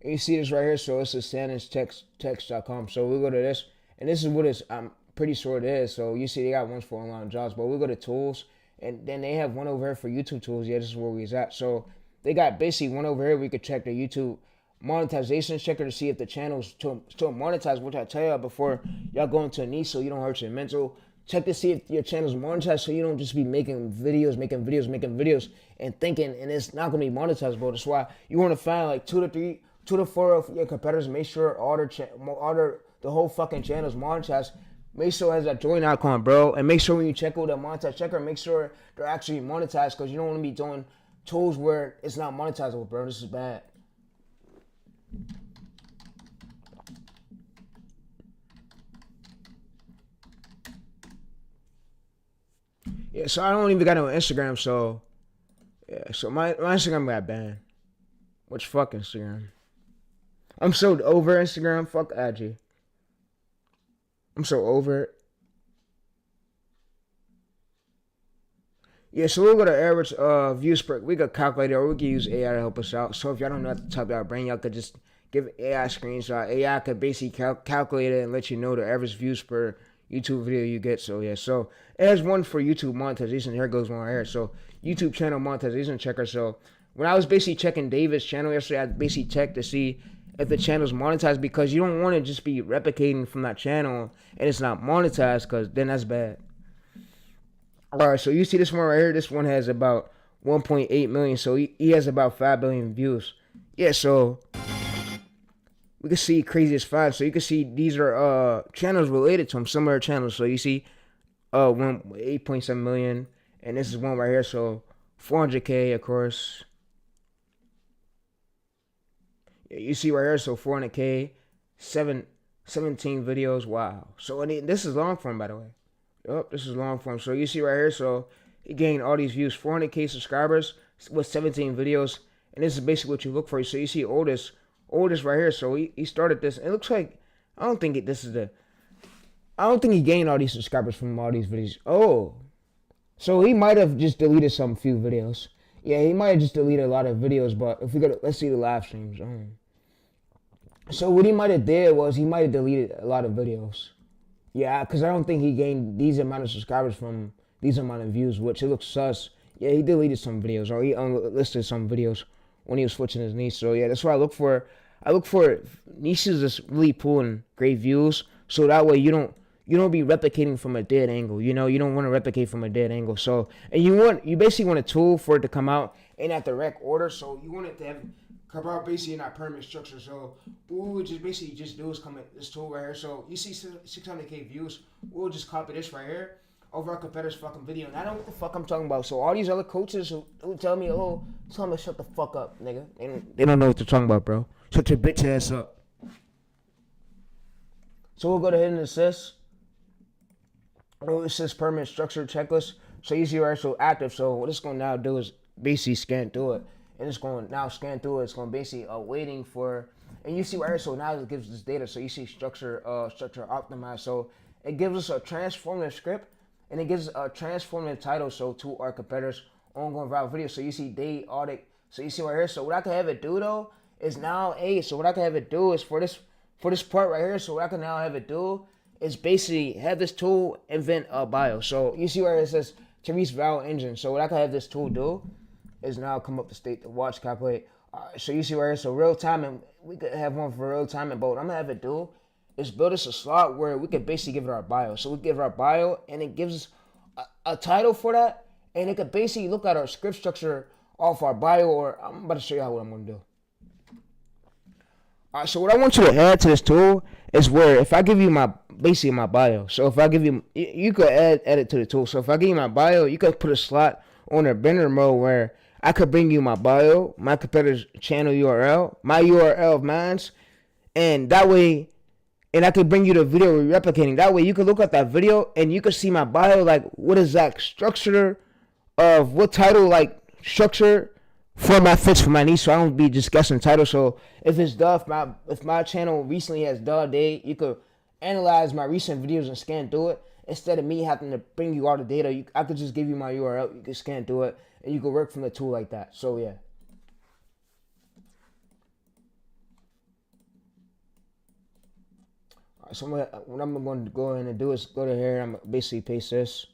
A: And you see this right here, so it's a SanishText.com. So we'll go to this, and this is what it's, I'm pretty sure it is. So you see they got ones for online jobs, but we'll go to tools, and then they have one over here for YouTube tools. Yeah, this is where we's at. So they got basically one over here. We could check the YouTube monetization checker to see if the channel's still monetized, which I tell y'all before y'all go into a niche so you don't hurt your mental. Check to see if your channel's monetized so you don't just be making videos, and thinking, and it's not going to be monetized, bro. That's why you want to find like 2 to 4 of your competitors. Make sure the whole fucking channel's monetized. Make sure it has that join icon, bro. And make sure when you check out that monetize checker, make sure they're actually monetized, because you don't want to be doing tools where it's not monetizable, bro. This is bad. Yeah, so I don't even got no Instagram, so yeah, so my Instagram got banned. Which fuck Instagram? I'm so over Instagram. Fuck IG. I'm so over it. Yeah, so we'll go to average views per. We could calculate it, or we could use AI to help us out. So if y'all don't know how to type out brain, y'all could just give AI a screenshot. AI could basically calculate it and let you know the average views per YouTube video you get. So yeah, so it has one for YouTube monetization. Here goes one right here. So YouTube channel monetization checker. So when I was basically checking David's channel yesterday, I basically checked to see if the channel's monetized, because you don't want to just be replicating from that channel and it's not monetized, because then that's bad. Alright, so you see this one right here. This one has about 1.8 million. So he has about 5 billion views. Yeah, so we can see craziest 5. So you can see these are channels related to him, similar channels. So you see 8.7 million, and this is one right here. So 400K, of course. Yeah, you see right here. So 400K, 17 videos. Wow. So this is long form, by the way. Yup, this is long form. So you see right here. So he gained all these views, 400K subscribers with 17 videos, and this is basically what you look for. So you see oldest right here. So he started this. It looks like, I don't think he gained all these subscribers from all these videos. Oh, so he might have just deleted some few videos. Yeah, he might have just deleted a lot of videos. But if we go to, let's see the live streams. So what he might have did was he might have deleted a lot of videos. Yeah, because I don't think he gained these amount of subscribers from these amount of views, which it looks sus. Yeah, he deleted some videos, or he unlisted some videos when he was switching his niche. So yeah, that's what I look for. I look for niches that's really pulling great views, so that way you don't be replicating from a dead angle. You don't want to replicate from a dead angle. So, and you basically want a tool for it to come out in at the rec order. So you want it to have come out basically in that pyramid structure. So what we would just basically do is come at this tool right here. So you see 600K views. We'll just copy this right here over our competitor's fucking video. And I don't know what the fuck I'm talking about. So all these other coaches who tell me, shut the fuck up, nigga. They don't know what they're talking about, bro. Shut your bitch ass up. So we'll go ahead and assist. It says permanent structure checklist. So you see right, so active. So what it's going to now do is basically scan through it. And it's going to now scan through it. It's going to basically waiting for, and you see right here, so now it gives this data. So you see structure optimized. So it gives us a transformative script, and it gives a transformative title. So to our competitors' ongoing viral video. So you see day audit. So you see right here. So what I can have it do though is now so what I can have it do is for this part right here. So what I can now have it do is basically have this tool invent a bio. So you see where it says to reach viral engine. So what I can have this tool do is now come up to state the watch calculate. So you see right here, so real time, and we could have one for real time. And but what I'm gonna have it do is build us a slot where we could basically give it our bio. So we give it our bio, and it gives us a title for that, and it could basically look at our script structure off our bio. Or I'm about to show you what I'm gonna do. All right, so what I want you to add to this tool is where if I give you basically my bio. So if I give you could add it to the tool. So if I give you my bio, you could put a slot on a banner mode where I could bring you my bio, my competitor's channel URL, my URL of mine, and that way, and I could bring you the video we're replicating. That way you could look at that video and you could see my bio, like what exact structure of what title, like structure format fits for my niche, so I don't be just guessing titles. So if it's duh, if my channel recently has duh date, you could analyze my recent videos and scan through it instead of me having to bring you all the data. I could just give you my URL, you can scan through it, and you can work from the tool like that. So yeah. So what I'm going to go ahead and do is go to here. I'm basically paste this,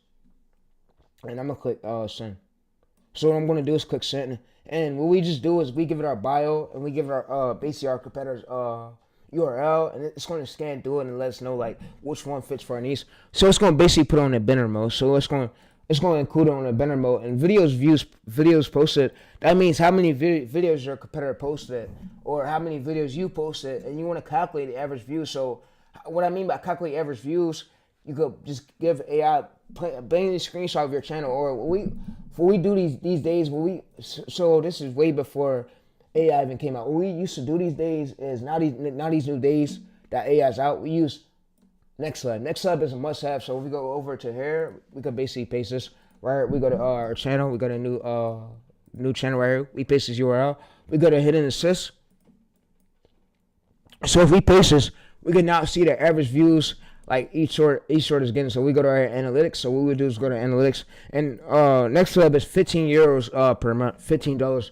A: and I'm gonna click send. So what I'm going to do is click send, and what we just do is we give it our bio, and we give it our basically our competitor's URL, and it's going to scan through it and let us know like which one fits for our niche. So it's going to basically put on the banner mode. So it's going to include it on the banner mode, and videos posted. That means how many videos your competitor posted, or how many videos you posted, and you want to calculate the average views. So what I mean by calculate average views, you could just give AI bring the screenshot of your channel, or what we do these days. So this is way before AI even came out. What we used to do these days is now these new days that AI's out. We use NextLab. NextLab is a must-have. So if we go over to here, we could basically paste this right here. We go to our channel. We got a new channel right here. We paste this URL. We go to hidden assist. So if we paste this, we can now see the average views like each short is getting. So we go to our analytics. So what we would do is go to analytics, and NextLab is €15 per month, $15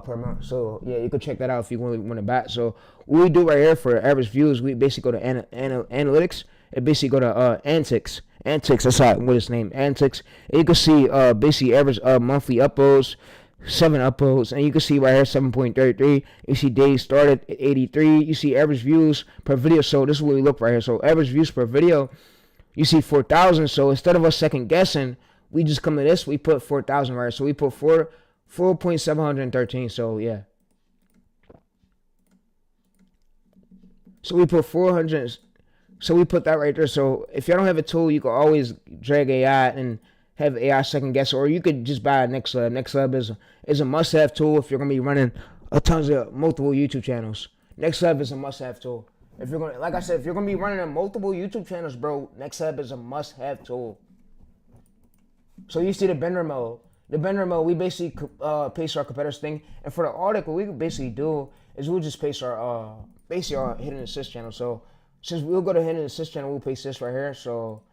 A: per month. So yeah, you can check that out if you really want to bat. So what we do right here for average views, we basically go to analytics, and basically go to antics. Antics, that's what it's named, antics. And you can see basically average monthly uploads, 7 uploads, and you can see right here 7.33. You see days started at 83. You see average views per video. So this is what we look right here. So average views per video, you see 4,000. So instead of us second guessing, we just come to this. We put 4,000 right here. So we put 4.713. So yeah. So we put 400. So we put that right there. So if you don't have a tool, you can always drag AI and have AI second guess, or you could just buy a NextLab. NextLab is a must-have tool if you're gonna be running tons of multiple YouTube channels. NextLab is a must-have tool. If you're gonna, like I said, if you're gonna be running multiple YouTube channels, bro, NextLab is a must-have tool. So you see the banner mode. The banner mode, we basically paste our competitor's thing, and for the article, what we could basically do is we'll just paste our basically our hidden assist channel. So since we'll go to hidden assist channel, we'll paste this right here. So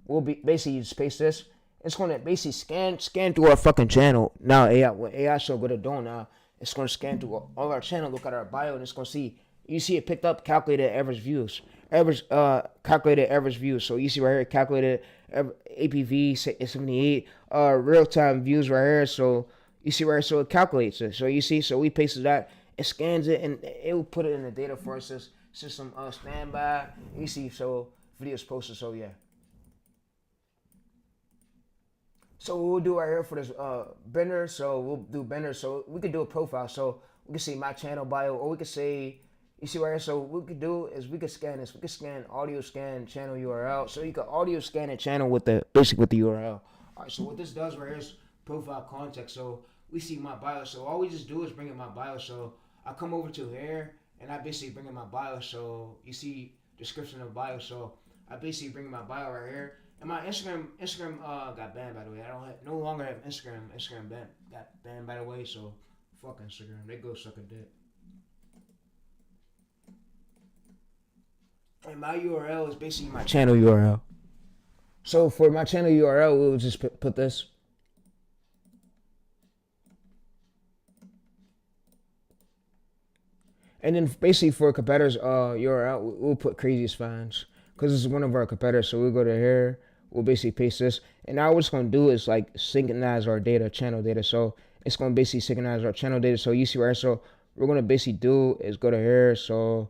A: we'll be basically just paste this. It's going to basically scan through our fucking channel. Now, what AI so good at doing now, it's going to scan through all our channel, look at our bio, and it's going to see, you see it picked up calculated average views. Calculated average views. So you see right here, calculated APV 78, real-time views right here. So you see right here, so it calculates it. So you see, so we pasted that, it scans it, and it will put it in the data for us. System standby. You see, so videos posted, so yeah. So what we'll do right here for this banner, so we'll do banner, so we could do a profile, so we can see my channel bio, or we could say, you see right here, so what we could do is we could scan this, we could scan audio scan channel URL, so you can audio scan a channel with the URL. Alright, so what this does right here is profile context, so we see my bio, so all we just do is bring in my bio, so I come over to here, and I basically bring in my bio, so you see description of bio, so I basically bring in my bio right here. And my Instagram got banned, by the way. No longer have Instagram. Instagram got banned, by the way. So fuck Instagram. They go suck a dick. And my URL is basically my channel URL. So for my channel URL, we'll just put this. And then basically for competitors' URL, we'll put craziest finds, because this is one of our competitors. So we'll go to here. We'll basically paste this, and now what it's going to do is like synchronize our data, channel data. So it's going to basically synchronize our channel data. So you see right, so we're going to basically do is go to here. So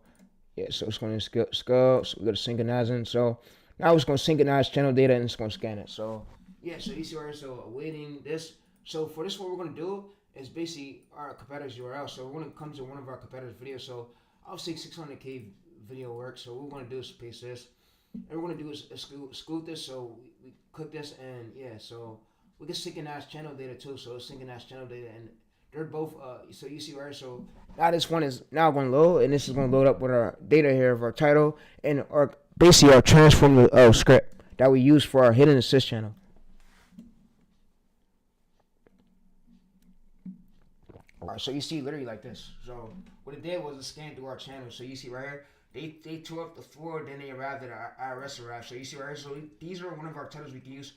A: yeah, so it's going to scale. So we go to synchronizing. So now it's going to synchronize channel data, and it's going to scan it. So yeah, so you see right, so awaiting this. So for this, what we're going to do is basically our competitor's URL. So we're going to come to one of our competitors' videos. So I'll say 600K video work. So what we're going to do is paste this. And we're going to do is exclude this, so we click this, and yeah, so we can synchronize channel data too, so it's synchronize channel data, and they're both, so you see right, so now this one is now going to load, and this is going to load up with our data here of our title, and our basically our transform script that we use for our hidden assist channel. Alright, so you see literally like this. So what it did was it scanned through our channel. So you see right here, they tore up the floor, then they arrived at our IRS arrived. So you see right here, so these are one of our titles we can use.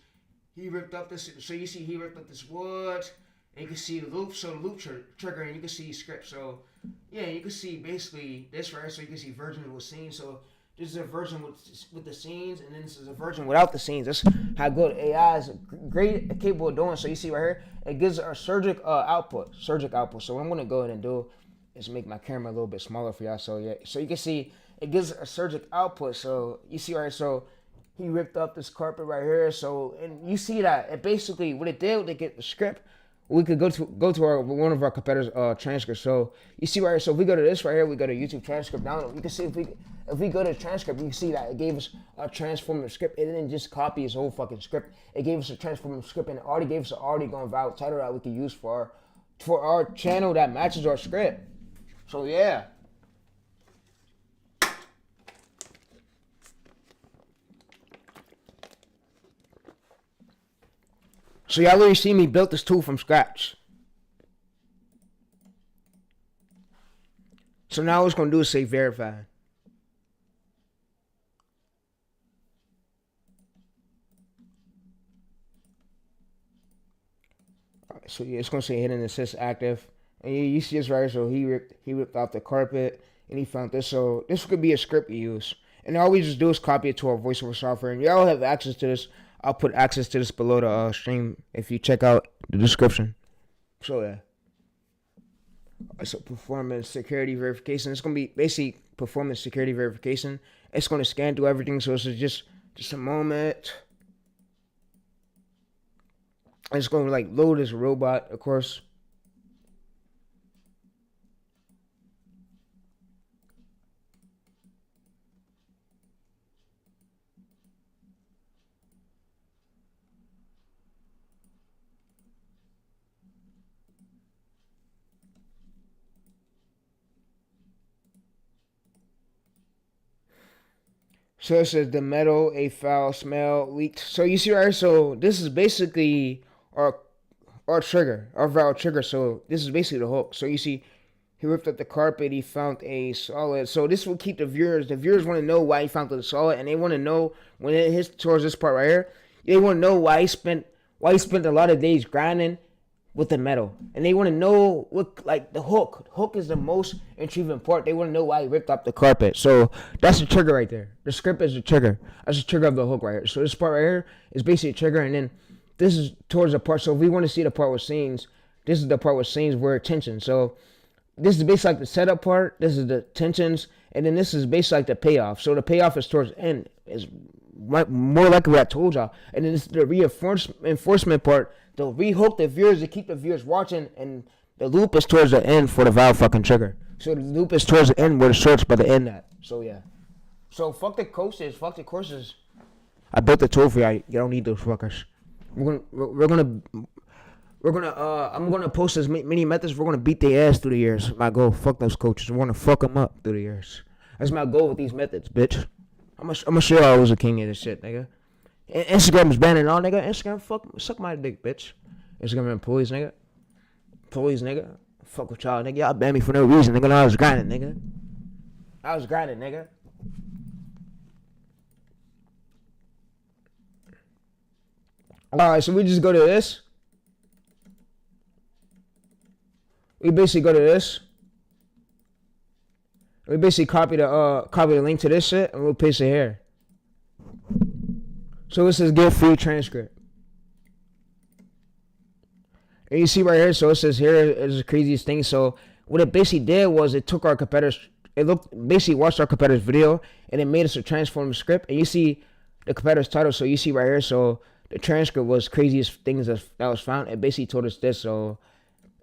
A: He ripped up this, so you see he ripped up this wood, and you can see the loop, so the loop trigger, and you can see script. So yeah, you can see basically this right here, so you can see version with scenes. So this is a version with the scenes, and then this is a version without the scenes. That's how good AI is great, capable of doing. So you see right here, it gives our surgic output. So what I'm gonna go ahead and do is make my camera a little bit smaller for y'all. So yeah, so you can see it gives a surgic output. So you see right here, so he ripped up this carpet right here. So and you see that it basically what it did to get the script. We could go to our one of our competitors' transcripts. So you see right here. So if we go to this right here, we go to YouTube transcript down. You can see if we go to transcript, you can see that it gave us a transformative script. It didn't just copy his whole fucking script. It gave us a transformative script and it already gave us an already going viral title that we could use for our channel that matches our script. So yeah. So y'all already see me built this tool from scratch. So now what it's gonna do is say verify. Alright, so yeah, it's gonna say hidden assist active. And you see this right, so he ripped out the carpet and he found this. So this could be a script you use. And all we just do is copy it to our voiceover software. And y'all have access to this. I'll put access to this below the stream if you check out the description. So yeah. So performance security verification. It's gonna be basically performance security verification. It's gonna scan through everything. So it's just a moment. It's gonna like load this robot, of course. So it says the metal, a foul smell leaked. So you see right here, so this is basically our trigger, our valve trigger. So this is basically the hook. So you see, he ripped up the carpet, he found a solid. So this will keep the viewers want to know why he found the solid, and they want to know when it hits towards this part right here, they want to know why he spent a lot of days grinding with the metal. And they want to know what, like, the hook. Hook is the most intriguing part. They want to know why he ripped up the carpet. So that's the trigger right there. The script is the trigger. That's the trigger of the hook right here. So this part right here is basically a trigger, and then this is towards the part. So if we want to see the part with scenes, this is the part with scenes where tension. So this is basically like the setup part. This is the tensions, and then this is basically like the payoff. So the payoff is towards the end. Is more likely what I told y'all. And then this is the reinforcement part. They'll rehook the viewers to keep the viewers watching, and the loop is towards the end for the valve fucking trigger. So the loop is towards the end where the shorts by the end at. So yeah. So fuck the courses. I built the tool for y'all. You don't need those fuckers. I'm gonna post as many methods. We're gonna beat their ass through the years. My goal. Fuck those coaches. We're gonna fuck them up through the years. That's my goal with these methods, bitch. I'm gonna show y'all I was a king of this shit, nigga. Instagram is banning all, nigga. Instagram, suck my dick, bitch. Instagram employees, nigga. Fuck with y'all, nigga. Y'all ban me for no reason, nigga. I was grinding, nigga. Alright, so we just go to this. We basically go to this. We basically copy the link to this shit and we'll paste it here. So this is get free transcript. And you see right here, so it says here is the craziest thing. So what it basically did was it took our competitors, basically watched our competitors' video and it made us a transform script. And you see the competitor's title. So you see right here, so the transcript was craziest things that was found. It basically told us this. So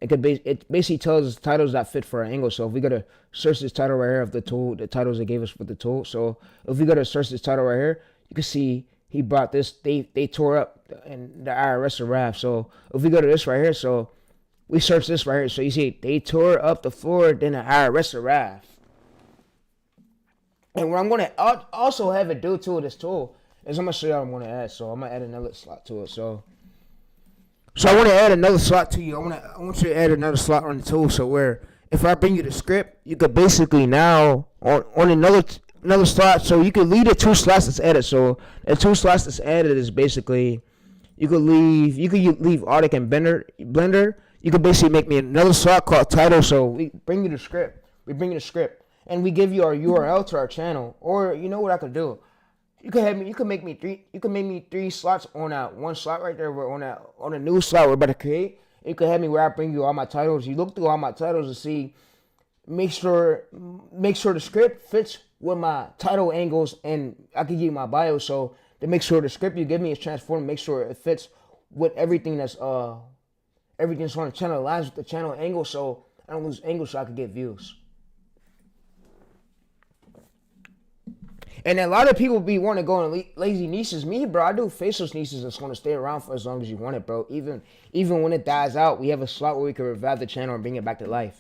A: it basically tells us titles that fit for our angle. So if we go to search this title right here of the tool, the titles it gave us for the tool. So if we go to search this title right here, you can see he brought this. They tore up and the IRS arrived. So if we go to this right here, so we search this right here. So you see they tore up the floor, then the IRS arrived. And what I'm gonna also have it do to this tool is I'm gonna show y'all what I'm gonna add. So I'm gonna add another slot to it. So So I want to add another slot to you. I want you to add another slot on the tool. So where if I bring you the script, you could basically now on another slot. So you could leave the 2 slots that's added. So the 2 slots that's added is basically you could leave Arctic and Blender. You could basically make me another slot called title. So we bring you the script. And we give you our URL to our channel. Or you know what I could do? You could make me 3 slots on that one slot right there. We're on a new slot we're about to create. You could have me where I bring you all my titles. You look through all my titles to see, make sure the script fits with my title angles, and I can give you my bio. So to make sure the script you give me is transformed, make sure it fits with everything that's on the channel, aligns with the channel angle, so I don't lose angle, so I can get views. And a lot of people be wanting to go on lazy niches. Me, bro, I do faceless niches that's going to stay around for as long as you want it, bro. Even when it dies out, we have a slot where we can revive the channel and bring it back to life.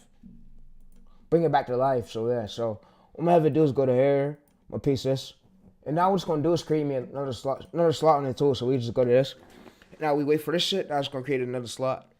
A: So, yeah. So, what I'm going to have to do is go to here, my piece this. And now what it's going to do is create me another slot on the tool. So, we just go to this. Now, we wait for this shit. Now, it's going to create another slot.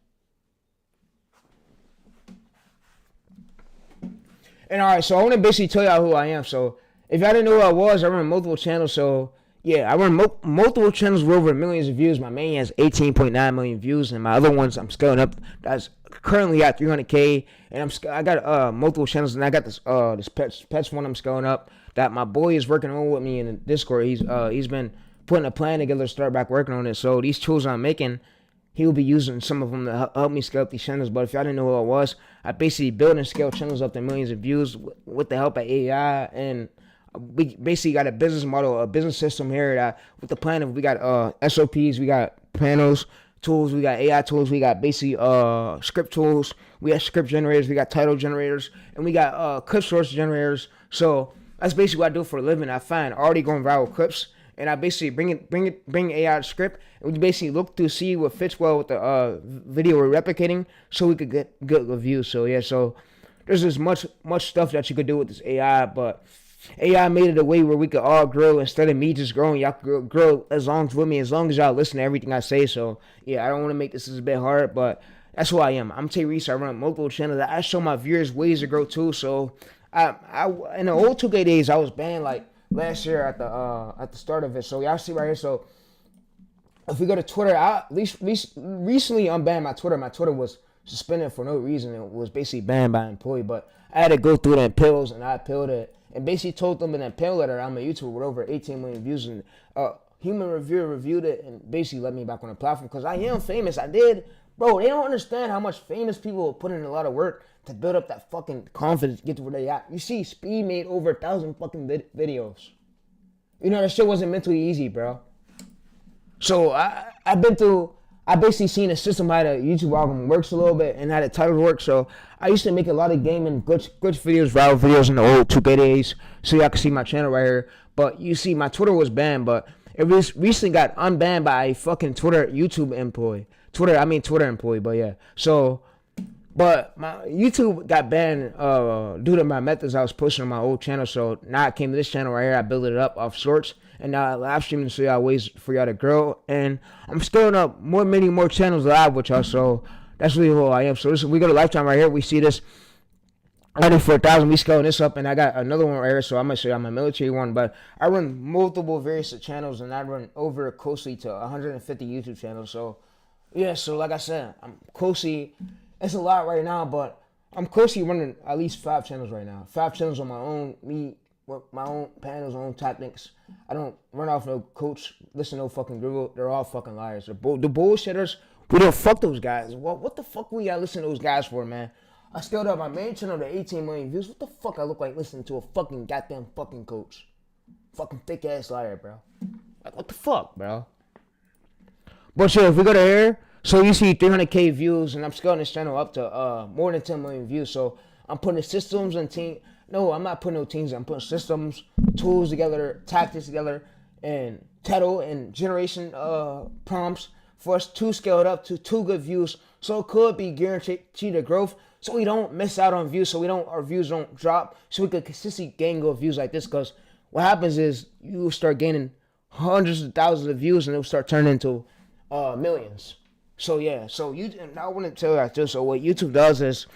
A: And, all right, so I want to basically tell y'all who I am. So, if y'all didn't know who I was, I run multiple channels. So, yeah, I run multiple channels with over millions of views. My main has 18.9 million views, and my other ones I'm scaling up. That's currently at 300K, and I got multiple channels, and I got this pets one I'm scaling up. That my boy is working on with me in the Discord. He's been putting a plan together to start back working on it. So these tools I'm making, he'll be using some of them to help me scale up these channels. But if y'all didn't know who I was, I basically build and scale channels up to millions of views with the help of AI. And we basically got a business model, a business system here that with the plan of we got SOPs, we got panels, tools, we got AI tools, we got basically script tools, we got script generators, we got title generators, and we got clip source generators. So that's basically what I do for a living. I find already going viral clips, and I basically bring AI to script, and we basically look to see what fits well with the video we're replicating, so we could get good reviews. So yeah, so there's just much stuff that you could do with this AI, but AI made it a way where we could all grow instead of me just growing. Y'all could grow as long as y'all listen to everything I say. So yeah, I don't want to make this a bit hard, but that's who I am. I'm Tay Reese. I run multiple channels. I show my viewers ways to grow too. So I in the old 2K days, I was banned like last year at the start of it. So y'all see right here. So if we go to Twitter, at least recently unbanned my Twitter. My Twitter was suspended for no reason. It was basically banned by an employee, but I had to go through the appeals, and I appealed it. And basically told them in that appeal letter I'm a YouTuber with over 18 million views, and human reviewer reviewed it and basically let me back on the platform because I am famous. Bro, they don't understand how much famous people put in a lot of work to build up that fucking confidence to get to where they at. You see, Speed made over 1,000 fucking videos. You know, that shit wasn't mentally easy, bro. So I basically seen a system how the YouTube algorithm works a little bit and how the titles work. So I used to make a lot of gaming glitch videos, viral videos in the old 2K days. So y'all can see my channel right here. But you see, my Twitter was banned, but it recently got unbanned by a fucking Twitter employee, but yeah. So, but my YouTube got banned due to my methods I was posting on my old channel. So now I came to this channel right here. I built it up off sorts. And now I live streaming to show y'all ways for y'all to grow. And I'm scaling up many more channels live with y'all. So that's really who I am. So we go to Lifetime right here. We see this 94,000. We scaling this up. And I got another one right here. So I'm going to show y'all my military one. But I run multiple various channels. And I run over closely to 150 YouTube channels. So yeah, so like I said, I'm closely. It's a lot right now. But I'm closely running at least 5 channels right now. 5 channels on my own. With my own panels, my own tactics. I don't run off no coach, listen to no fucking Google. They're all fucking liars. The bullshitters, we don't fuck those guys. What the fuck we gotta listen to those guys for, man? I scaled up my main channel to 18 million views. What the fuck I look like listening to a fucking goddamn fucking coach? Fucking thick ass liar, bro. Like, what the fuck, bro? But sure, if we go to here, so you see 300K views, and I'm scaling this channel up to more than 10 million views. So I'm putting systems and team. No, I'm not putting no teams. I'm putting systems, tools together, tactics together, and title and generation prompts for us to scale it up to 2 good views. So it could be guaranteed to growth. So we don't miss out on views. So our views don't drop. So we could consistently gain good views like this. Because what happens is you start gaining hundreds of thousands of views, and it'll start turning into millions. So yeah, so you. I want to tell you this. So what YouTube does is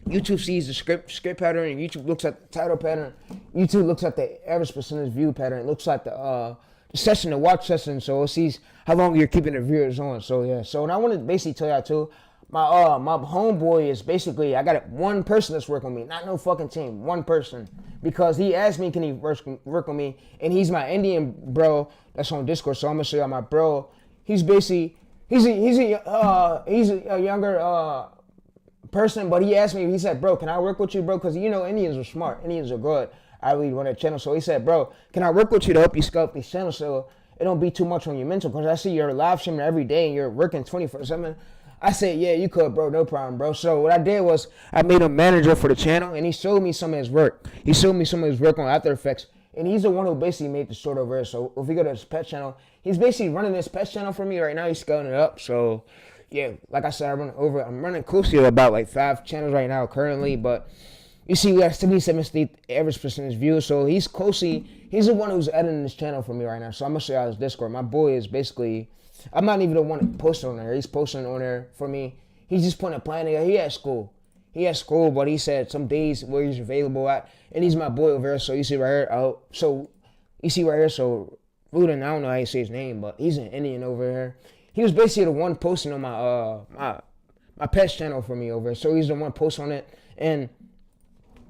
A: YouTube sees the script pattern, and YouTube looks at the title pattern. YouTube looks at the average percentage view pattern. It looks like the session, the watch session. So it sees how long you're keeping the viewers on. So yeah. So and I want to basically tell y'all too. My homeboy is basically, I got one person that's working with me, not no fucking team, one person, because he asked me can he work with me, and he's my Indian bro that's on Discord. So I'm gonna show y'all my bro. He's basically he's a younger person, but he asked me, he said, bro, can I work with you, bro? Because you know Indians are smart, Indians are good. I really run a channel, so he said, bro, can I work with you to help you scale up these channels so it don't be too much on your mental? Because I see you're live streaming every day and you're working 24/7. I said, yeah, you could, bro, no problem, bro. So what I did was I made him manager for the channel, and he showed me some of his work. He showed me some of his work on After Effects, and he's the one who basically made the short over here. So if we go to his pet channel, he's basically running this pet channel for me right now. He's scaling it up. So yeah, like I said, I'm running close to about like 5 channels right now currently, but you see we got 77 average percentage views. So he's the one who's editing this channel for me right now. So I'm gonna show you his Discord. My boy is basically, I'm not even the one posting on there. He's posting on there for me. He's just putting a plan together. He at school. But he said some days where he's available at, and he's my boy over here. So you see right here. So Rudin, I don't know how you say his name, but he's an Indian over here. He was basically the one posting on my pets channel for me over here. So he's the one posting on it. And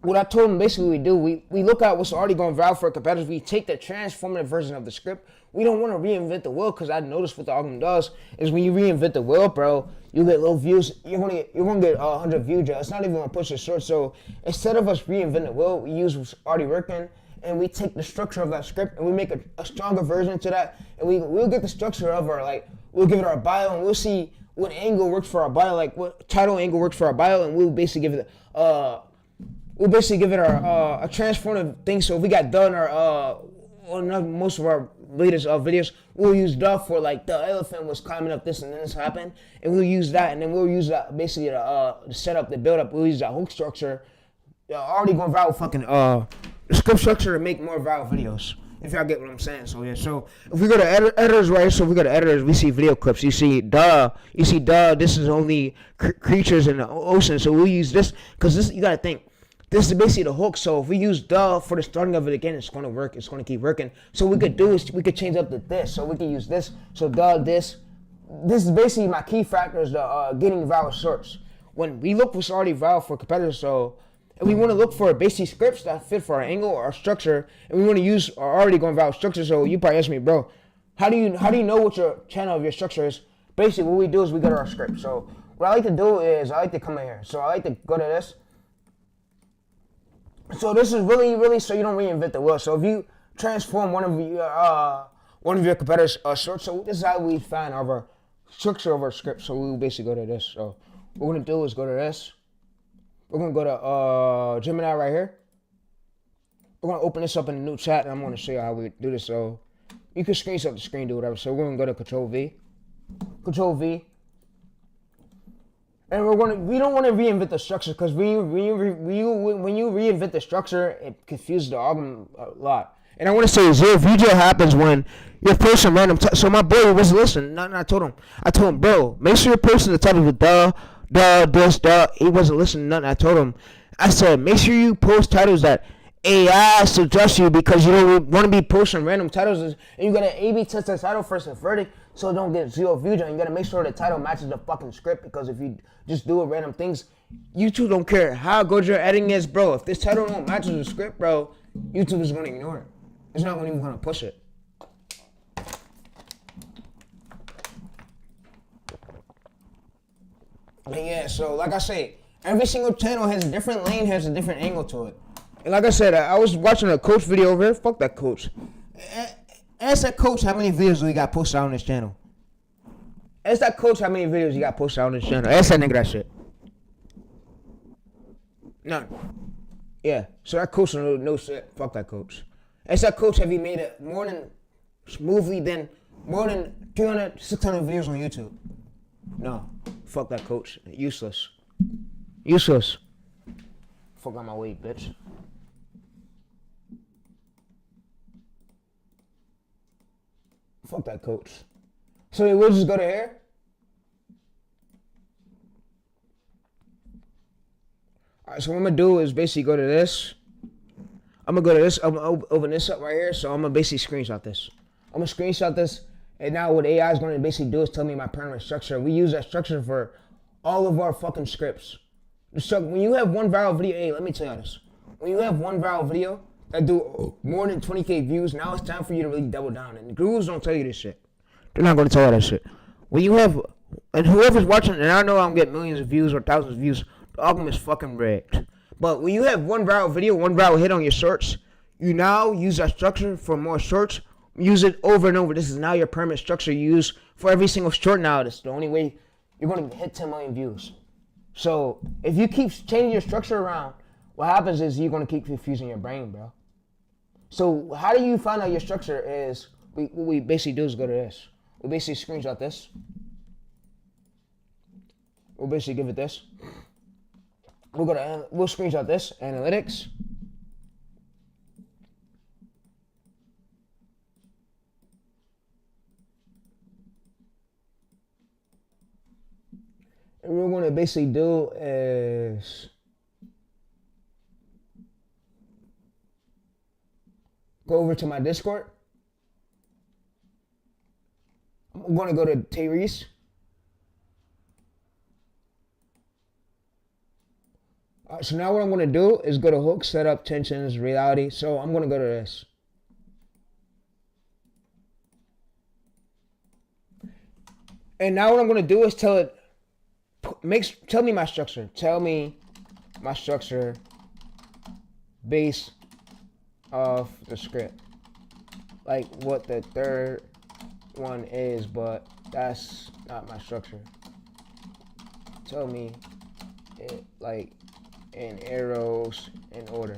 A: what I told him basically we do, we look at what's already going viral for competitors. We take the transformative version of the script. We don't want to reinvent the wheel, because I noticed what the algorithm does is when you reinvent the wheel, bro, you get low views. You're gonna get 100 views. It's not even gonna push it short. So instead of us reinventing the wheel, we use what's already working, and we take the structure of that script and we make a stronger version to that, and we'll get the structure of our, we'll give it our bio, and we'll see what angle works for our bio, like what title angle works for our bio, and we'll basically give it a transformative thing. So if we got done most of our latest videos, we'll use duh for like the elephant was climbing up this and then this happened, and we'll use that, and then we'll use that basically to set up the build up. We'll use that hook structure, already going viral fucking the script structure to make more viral videos. If y'all get what I'm saying. So yeah, so if we go to editors, right? So if we go to editors, we see video clips. You see duh, this is only creatures in the ocean. So we'll use this, because this, you gotta think, this is basically the hook. So if we use duh for the starting of it again, it's gonna work. It's gonna keep working. So what we could do is we could change up the this. So we can use this. So duh, this is basically my key factors to getting viral shorts. When we look what's already viral for competitors, so and we want to look for basic scripts that fit for our angle or our structure, and we want to use our already going viral structure. So you probably ask me, bro, how do you know what your channel of your structure is? Basically, what we do is we go to our script. So what I like to do is I like to come in here. So I like to go to this. So this is really so you don't reinvent the wheel. So if you transform one of your competitors' shorts, so this is how we find our structure of our script. So we will basically go to this. So what we're gonna do is go to this. We're gonna go to Gemini right here. We're gonna open this up in a new chat, and I'm gonna show you how we do this. So you can screenshot the screen, do whatever. So we're gonna go to Control V, and we don't want to reinvent the structure, because when you reinvent the structure, it confuses the algorithm a lot. And I want to say zero view happens when you're posting random. So my boy was listening. I told him, bro, make sure you're posting the title with duh. He wasn't listening to nothing. I told him, I said, make sure you post titles that AI suggests you, because you don't want to be posting random titles, and you gotta A/B test the title first and verdict, so it don't get zero views. And you gotta make sure the title matches the fucking script, because if you just do random things, YouTube don't care how good your editing is, bro. If this title don't match the script, bro, YouTube is gonna ignore it. It's not even gonna push it. But yeah, so like I say, every single channel has a different lane, has a different angle to it. And like I said, I was watching a coach video over here. Fuck that coach. Ask that coach how many videos we got posted on this channel. Ask that coach how many videos he got posted on this channel. Ask that nigga that shit. None. Yeah, so that coach no shit. Fuck that coach. Ask that coach, have he made it more than 300, 600 videos on YouTube? No. Fuck that coach. Useless. Fuck out my way, bitch. Fuck that coach. So we'll just go to here. Alright, so what I'm gonna do is basically go to this. I'm gonna go to this. I'm gonna open this up right here. So I'm gonna basically screenshot this. I'm gonna screenshot this, and now what AI is gonna basically do is tell me my permanent structure. We use that structure for all of our fucking scripts. So when you have one viral video, hey, let me tell you this. When you have one viral video that do more than 20K views, now it's time for you to really double down. And the gurus don't tell you this shit. They're not gonna tell you that shit. When you have, and whoever's watching, and I know I'm getting millions of views or thousands of views, the algorithm is fucking rigged. But when you have one viral video, one viral hit on your shorts, you now use that structure for more shorts. Use it over and over. This is now your permanent structure you use for every single short now. This is the only way you're going to hit 10 million views. So if you keep changing your structure around, what happens is you're going to keep confusing your brain, bro. So how do you find out your structure is, what we basically do is go to this. We basically screenshot this. We'll basically give it this. We'll screenshot this, analytics. And what we're going to basically do is go over to my Discord. I'm going to go to Tyrese. So now what I'm going to do is go to hook, setup, tensions, reality. So I'm going to go to this. And now what I'm going to do is tell it, tell me my structure. Tell me my structure based off the script. Like what the third one is, but that's not my structure. Tell me it like in arrows in order.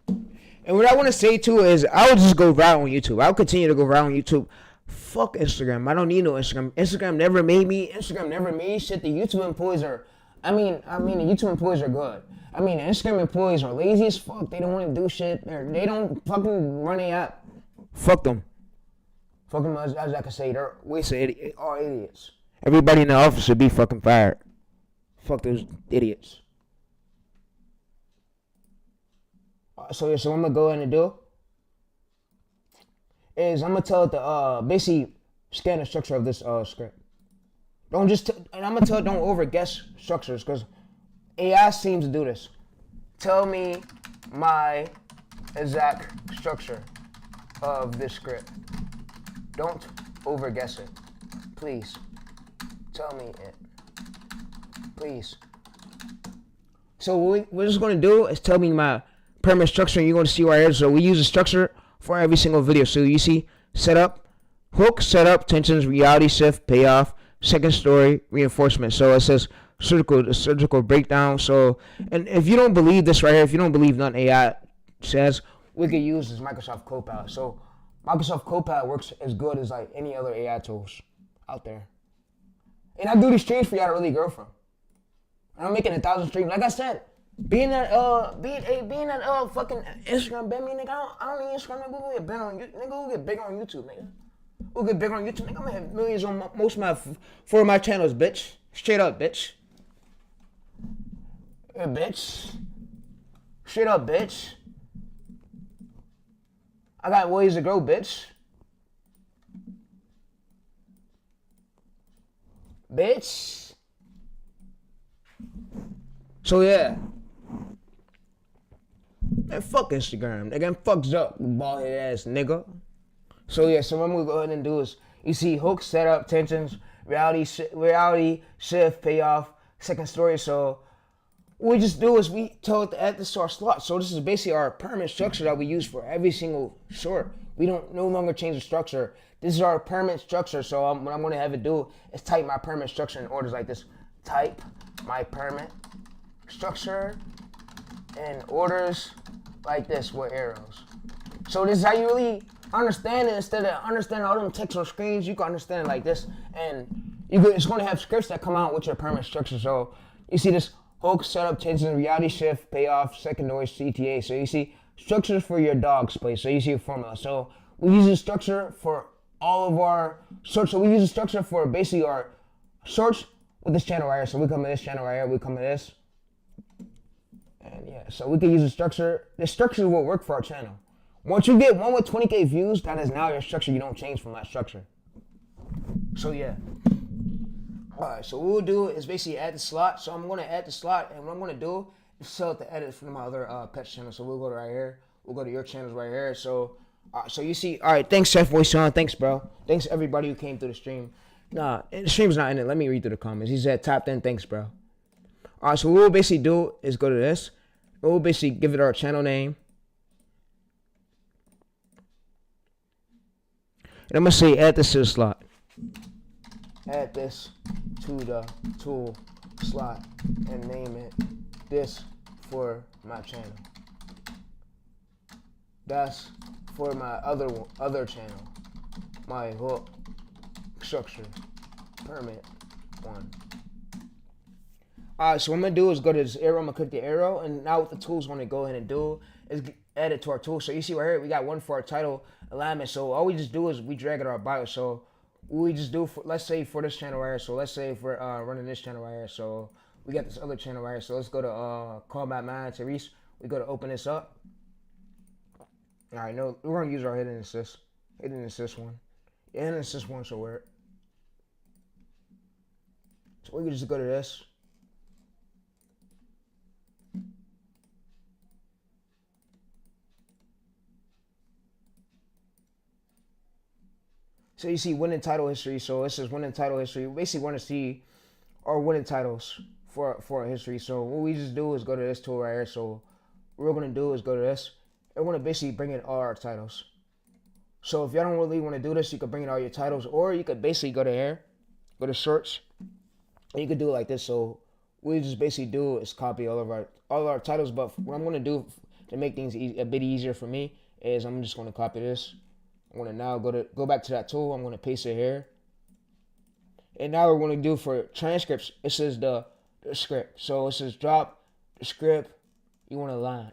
A: And what I want to say too is I would just go viral on YouTube. I'll continue to go viral on YouTube. Fuck Instagram. I don't need no Instagram. Instagram never made me. Instagram never made shit. The YouTube employees are, I mean the YouTube employees are good. I mean the Instagram employees are lazy as fuck. They don't want to do shit. They don't fucking run the app. Fuck them. Fuck them as I can say. They're wasted all idiots. Everybody in the office should be fucking fired. Fuck those idiots. So what I'm gonna go ahead and do is I'm gonna tell it to basically scan the structure of this script. Don't just and I'm gonna tell it don't over guess structures because AI seems to do this. Tell me my exact structure of this script. Don't over guess it. Please tell me it. Please. So what we're just going to do is tell me my permanent structure, and you're going to see right here. So we use a structure for every single video. So you see setup, hook, setup, tensions, reality shift, payoff, second story, reinforcement. So it says surgical breakdown. So, and if you don't believe this right here, if you don't believe nothing AI says, we could use this Microsoft Copilot. So Microsoft Copilot works as good as like any other AI tools out there. And I do these streams for y'all to really grow from. I'm making 1,000 streams. Like I said, being that fucking Instagram bad me, nigga. I don't need Instagram. Nigga, we'll get bigger on YouTube. Nigga, we'll get bigger on YouTube, nigga. We'll get bigger on YouTube, nigga. I'm gonna have millions on most of my channels, bitch. Straight up, bitch. Yeah, bitch. Straight up, bitch. I got ways to grow, bitch. Bitch. So yeah. Man, fuck Instagram. Nigga, fuck Zuck, bald head ass nigga. So yeah, so what I'm gonna go ahead and do is you see hook, setup, tensions, reality shift, payoff, second story. So what we just do is we tell it to add this to our slot. So this is basically our permanent structure that we use for every single short. We don't no longer change the structure. This is our permanent structure. So what I'm gonna have it do is type my permanent structure in orders like this. Type my permanent structure in orders like this with arrows. So this is how you really understand it. Instead of understanding all them text on screens, you can understand it like this. And it's going to have scripts that come out with your permanent structure. So you see this hook, setup, tension, reality shift, payoff, secondary, CTA. So you see structures for your dog's place. So you see a formula. So we use a structure for all of our shorts. So we use a structure for basically our shorts with this channel right here. So we come to this channel right here. We come to this. And yeah, so we can use the structure. The structure will work for our channel. Once you get one with 20K views, that is now your structure. You don't change from that structure. So yeah. Alright, so what we'll do is basically add the slot. So I'm going to add the slot, and what I'm going to do is sell it to edit from my other pet channel. So we'll go to right here. We'll go to your channels right here. So so you see, alright, thanks Chef Voice Sean. Thanks, bro. Thanks everybody who came through the stream. Nah, the stream's not in it. Let me read through the comments. He said, tapped in, thanks, bro. Alright, so what we'll basically do is go to this. We'll basically give it our channel name. And I'm going to say add this to the slot. Add this to the tool slot and name it this for my channel. That's for my other channel. My hook structure permit one. Alright, so what I'm gonna do is go to this arrow. I'm gonna click the arrow, and now what the tool's gonna go ahead and do is add it to our tool. So you see right here, we got one for our title alignment. So all we just do is we drag it our bio. So what we just do for, let's say for this channel right here. So let's say if we're running this channel right here. So we got this other channel right here. So let's go to Combat Man Therese. We go to open this up. All right, no, we're gonna use our hidden assist one. Yeah, hidden assist one should work. So we can just go to this. So you see winning title history. So this is winning title history. We basically want to see our winning titles for our history. So what we just do is go to this tool right here. So what we're going to do is go to this. And we're going to basically bring in all our titles. So if y'all don't really want to do this, you could bring in all your titles. Or you could basically go to here. Go to search. And you could do it like this. So what we just basically do is copy all of our titles. But what I'm going to do to make things a bit easier for me is I'm just going to copy this. I'm going to now go back to that tool. I'm going to paste it here. And now we're going to do for transcripts, it says the script. So it says drop the script. You want to line.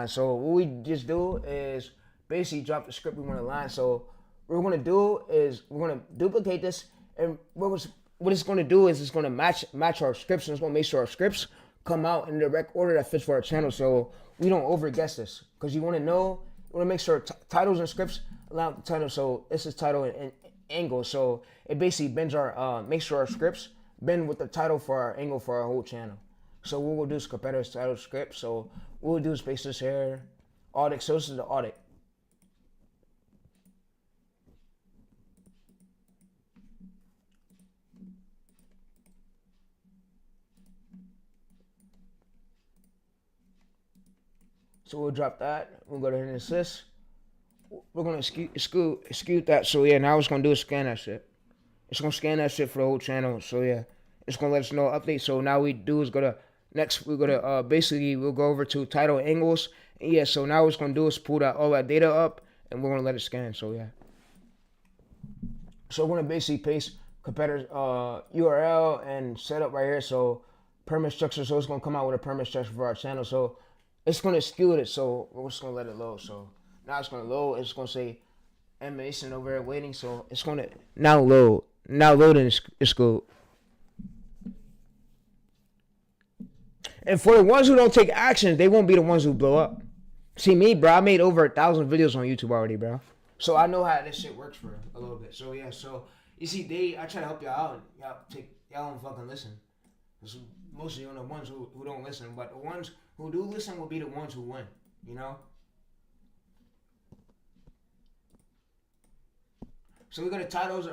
A: So what we just do is basically drop the script we want to line. So what we're going to do is we're going to duplicate this. And what it's going to do is it's going to match our scripts. And it's going to make sure our scripts come out in the direct order that fits for our channel. So we don't overguess this. Because you want to make sure titles and scripts allow the title. So this is title and angle. So it basically bends our makes sure our scripts bend with the title for our angle for our whole channel. So what we'll do is compare this title script. So what we'll do is paste this here. Audit. So this is the audit. So we'll drop that. We'll go to hidden assist. We're gonna skew that. So yeah, now it's gonna do is scan that shit. It's gonna scan that shit for the whole channel. So yeah, it's gonna let us know update. So now we do is go to next. We're gonna basically we'll go over to title angles. And yeah, so now what it's gonna do is pull all that data up, and we're gonna let it scan. So yeah. So we're gonna basically paste competitor's URL and setup right here. So permit structure. So it's gonna come out with a permit structure for our channel. So it's gonna skew it. So we're just gonna let it load. So now it's gonna load. It's gonna say animation over there waiting. So it's gonna now load. Now loading is good. And for the ones who don't take actions, they won't be the ones who blow up. See me, bro. I made over 1,000 videos on YouTube already, bro. So I know how this shit works for a little bit. So yeah. So you see, I try to help y'all out. Y'all don't fucking listen. Mostly on the ones who don't listen, but the ones who do listen will be the ones who win. You know. So we go to titles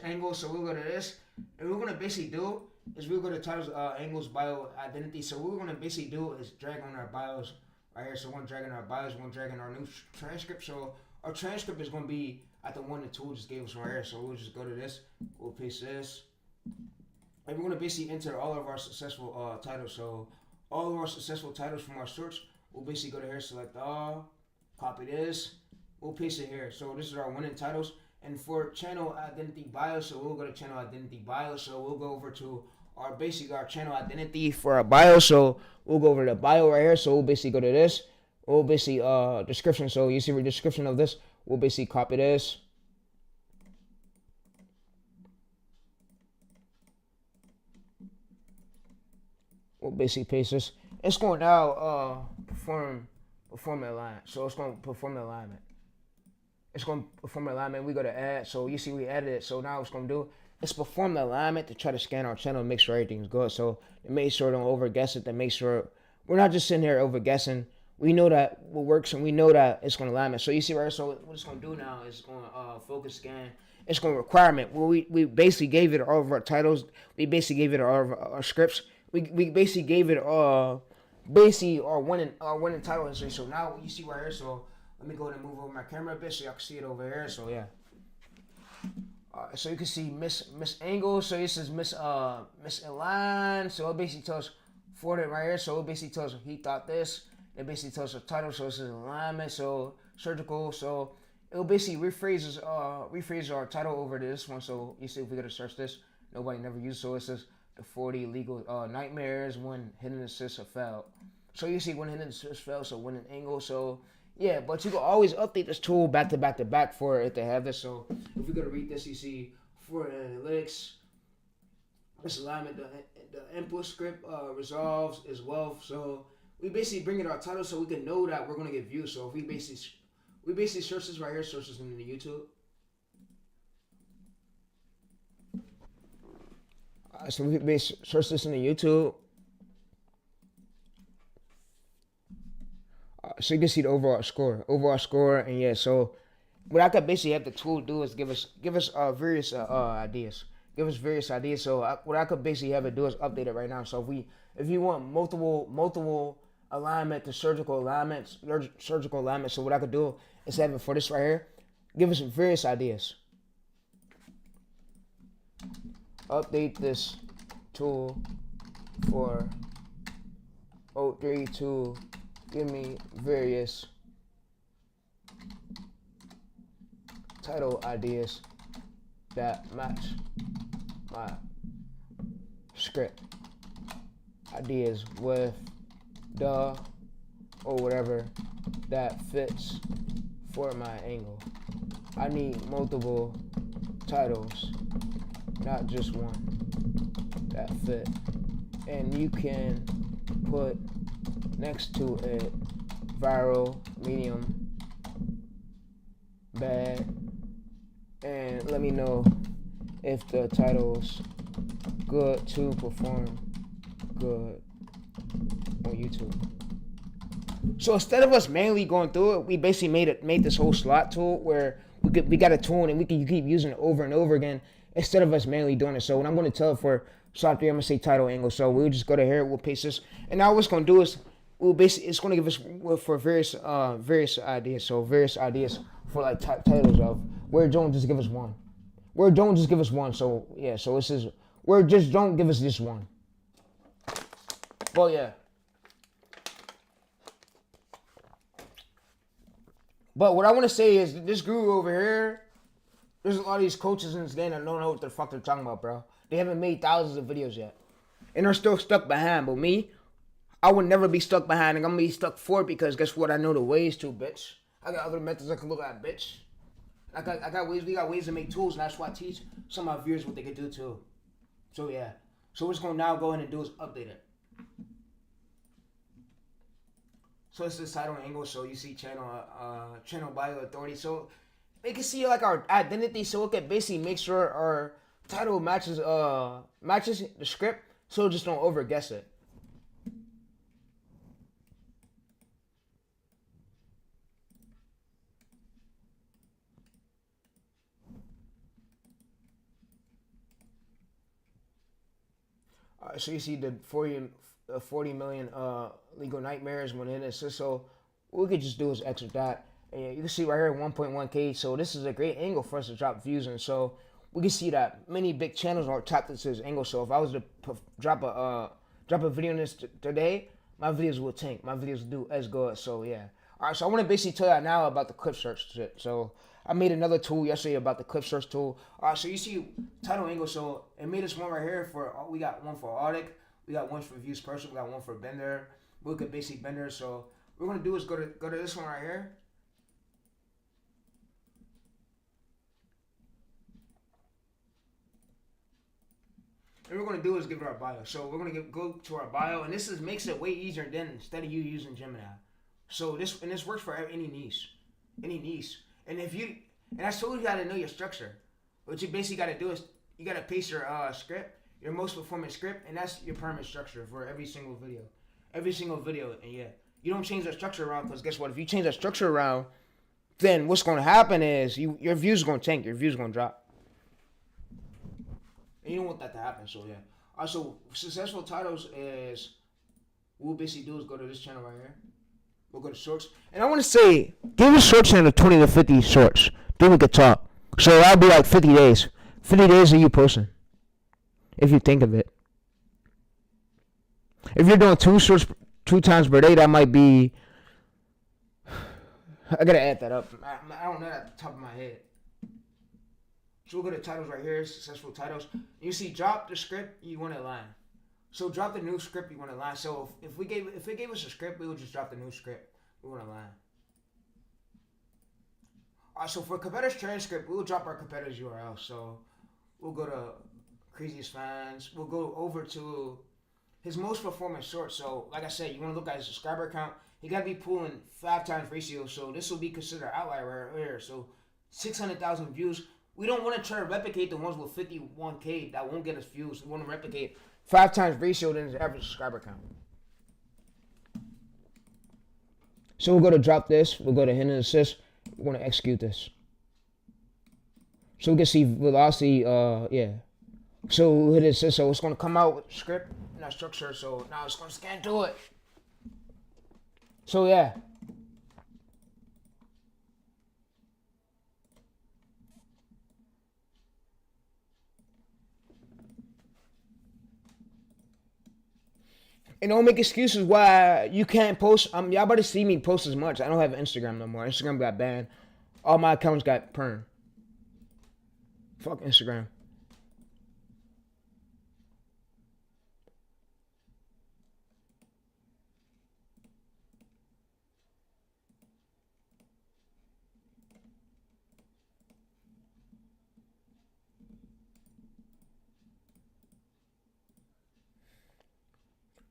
A: angles. So we'll go to this, and what we're gonna basically do is we'll go to titles angles bio identity. So what we're gonna basically do is drag on our bios right here. So we're gonna drag in our bios. We're gonna drag in our new transcript. So our transcript is gonna be at the one the tool just gave us right here. So we'll just go to this. We'll paste this, and we're gonna basically enter all of our successful titles. So all of our successful titles from our search, we'll basically go to here, select all, copy this. We'll paste it here. So this is our winning titles. And for channel identity bio, so we'll go to channel identity bio. So we'll go over to our channel identity for our bio. So we'll go over to bio right here. So we'll basically go to this. We'll basically description. So you see the description of this. We'll basically copy this. We'll basically paste this. It's going to now perform the alignment. So it's going to perform the alignment. It's going to perform the alignment. We go to add. So you see we added it. So now it's going to do it's perform the alignment to try to scan our channel and make sure everything's good. So to make sure don't over guess it. To make sure we're not just sitting here over guessing. We know that what works and we know that it's going to alignment. So you see right. So what it's going to do now is going to focus scan. It's going to requirement. Well, we basically gave it all of our titles. We basically gave it all of our scripts. We basically gave it basically our winning title history. So now you see right here. So let me go ahead and move over my camera a bit so y'all can see it over here. So yeah. So you can see Miss Angle. So this is Miss Align. So it basically tells for it right here. So it basically tells he thought this. It basically tells the title. So this is alignment. So surgical. So it'll basically rephrase our title over to this one. So you see if we go to search this, nobody never used. So it says the 40 legal nightmares when hidden assists have failed. So you see when hidden assists failed. So when an angle. So yeah, but you can always update this tool back to back for it to have this. So if we go to read this, you see for analytics, this alignment, the input script resolves as well. So we basically bring it our title so we can know that we're gonna get views. So if we basically search this right here, search this in the YouTube. So we basically search this in the YouTube. So you can see the overall score, and yeah. So what I could basically have the tool do is give us various ideas, So what I could basically have it do is update it right now. So if you want multiple alignment to surgical alignment. So what I could do is have it for this right here. Give us various ideas. Update this tool for 03 to give me various title ideas that match my script ideas with the or whatever that fits for my angle. I need multiple titles, not just one that fit. And you can put next to it viral, medium, bad, and let me know if the title's good to perform good on YouTube. So instead of us manually going through it, we basically made this whole slot tool where we got a tool and you keep using it over and over again instead of us manually doing it. So when I'm going to tell it for slot 3, I'm going to say title angle. So we'll just go to here, we'll paste this, and now what's going to do is it's going to give us for various ideas. So various ideas for like titles of where don't just give us one. Where don't just give us one. So yeah, so this is where just don't give us just one. Well, yeah. But what I want to say is this guru over here, there's a lot of these coaches in this game that don't know what the fuck they're talking about, bro. They haven't made thousands of videos yet. And they're still stuck behind. But me, I would never be stuck behind. And I'm going to be stuck forward because guess what? I know the ways to, bitch. I got other methods I can look at, bitch. I got ways. We got ways to make tools, and that's why I teach some of my viewers what they can do too. So yeah. So we're just going to now go ahead and do is update it. So it's this title angle. So you see channel bio authority. So they can see like our identity. So it can basically make sure our title matches the script. So just don't over guess it. So you see the 40 million legal nightmares when it is. So what we could just do is exit that. And you can see right here 1.1K. So this is a great angle for us to drop views in. So we can see that many big channels are tapped into this angle. So if I was to drop a video on this today, my videos will tank. My videos will do as good. So yeah. All right. So I want to basically tell you now about the clip search shit. So I made another tool yesterday about the clip search tool. All right. So you see title angle. So it made this one right here for we got one for Audic. We got one for views person. We got one for Bender. We could basically Bender. So what we're gonna do is go to this one right here. And we're we're gonna do is give it our bio. So we're gonna go to our bio, and this makes it way easier than instead of you using Gemini. So this works for any niche. And I told you how to know your structure. What you basically got to do is you got to paste your script, your most performant script, and that's your permanent structure for every single video. And yeah, you don't change the structure around, because guess what? If you change the structure around, then what's going to happen is your views are going to tank. Your views are going to drop. And you don't want that to happen. So yeah. Also, successful titles is what we'll basically do is go to this channel right here. We'll go to shorts. And I want to say, give a short channel 20 to 50 shorts. Then we could talk. So that'll be like 50 days. 50 days of you posting. If you think of it. If you're doing 2 shorts 2 times per day, that might be... I gotta add that up. I don't know that at the top of my head. So we'll go to titles right here. Successful titles. You see drop the script you want to line. So drop the new script you want to line. So if it gave us a script, we would just drop the new script we want to line. Alright, so for competitor's transcript, we'll drop our competitor's URL. So we'll go to Craziest Fans. We'll go over to his most performant short. So like I said, you want to look at his subscriber count. He got to be pulling 5 times ratio. So this will be considered outlier right here. So 600,000 views. We don't want to try to replicate the ones with 51K that won't get us views. We want to replicate 5 times ratio than his average subscriber count. So we'll go to drop this. We'll go to hidden assist. We're going to execute this. So we can see velocity, yeah. So we'll hit assist. So it's going to come out with script and that structure. So now it's going to scan through it. So yeah. And don't make excuses why you can't post. Y'all about to see me post as much. I don't have Instagram no more. Instagram got banned. All my accounts got permed. Fuck Instagram.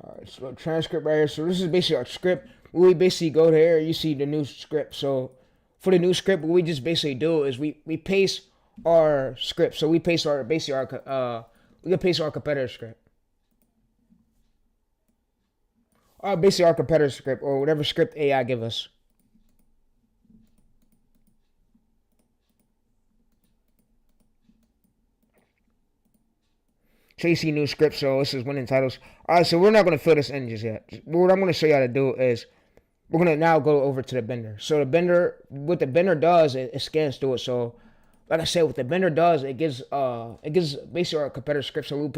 A: Alright, so transcript right here. So this is basically our script. We basically go there, you see the new script. So for the new script, what we just basically do is we paste our script. So we paste our we can paste our competitor script. Or basically our competitor script or whatever script AI give us. So you see new script, so this is winning titles. Alright, so we're not going to fill this in just yet. What I'm going to show you how to do is, we're going to now go over to the bender. So the bender, what the bender does, it scans through it. So, like I said, what the bender does, it gives basically our competitor script. So we'll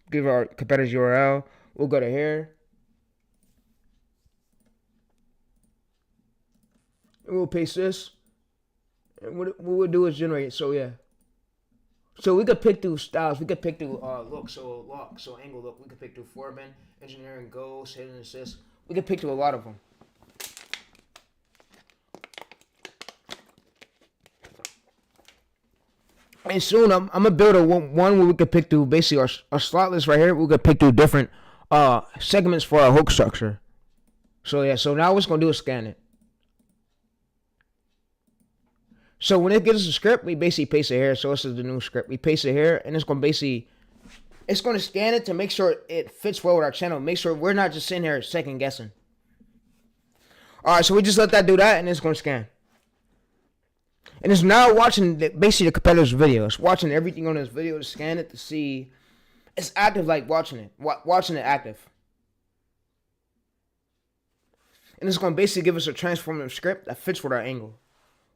A: give our competitor's URL. We'll go to here. And we'll paste this. And what we'll do is generate, so yeah. So we could pick through styles. We could pick through look, so angle look. We could pick through foreman, engineering, goals, hidden assist. We could pick through a lot of them. And soon I'm gonna build a one where we could pick through basically our slot list right here. We could pick through different segments for our hook structure. So yeah, so now what it's gonna do is scan it. So when it gives us a script, we basically paste it here. So this is the new script. We paste it here, and it's going to scan it to make sure it fits well with our channel. Make sure we're not just sitting here second guessing. All right, so we just let that do that, and it's going to scan. And it's now watching basically the competitor's video. It's watching everything on this video to scan it to see. It's active like watching it. Watching it active. And it's going to basically give us a transformative script that fits with our angle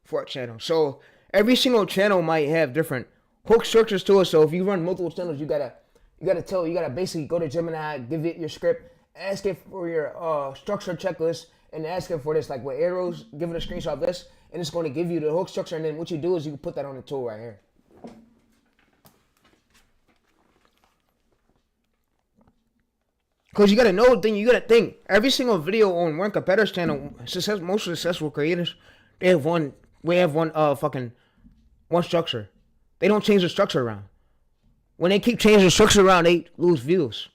A: for our channel. So every single channel might have different hook structures to it. So if you run multiple channels, you gotta basically go to Gemini, give it your script, ask it for your structure checklist, and ask it for this, like with arrows, give it a screenshot of this, and it's going to give you the hook structure. And then what you do is you can put that on the tool right here. Because you gotta know, then you gotta think. Every single video on one competitor's channel, most successful creators, they have one. We have one structure. They don't change the structure around. When they keep changing the structure around, they lose views.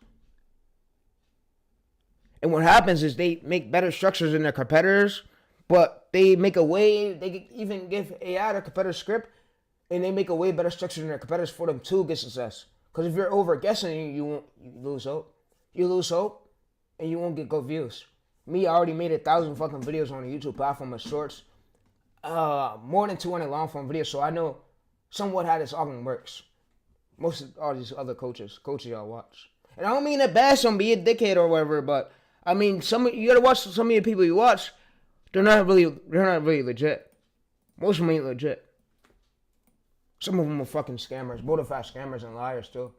A: And what happens is they make better structures than their competitors, but they make a way, they can even give AI their competitor script, and they make a way better structure than their competitors for them to get success. Because if you're over guessing, you lose hope. You lose hope, and you won't get good views. Me, I already made 1,000 fucking videos on the YouTube platform of shorts. More than 200 long form videos, so I know somewhat how this all works. Most of all these other coaches y'all watch. And I don't mean to bash them, be a dickhead or whatever, but I mean, you gotta watch some of the people you watch. They're not really legit. Most of them ain't legit. Some of them are fucking scammers, bonafide scammers and liars too.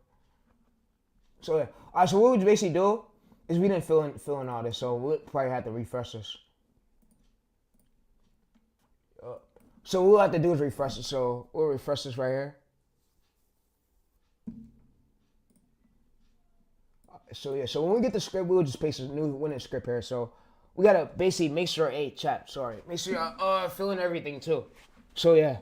A: So yeah, alright. So what we basically do is we didn't fill in all this, so we'll probably have to refresh this. So what we'll have to do is refresh it. So we'll refresh this right here. So yeah, so when we get the script, we'll just paste a new winning script here. So we gotta basically make sure, make sure y'all fill in everything too. So yeah.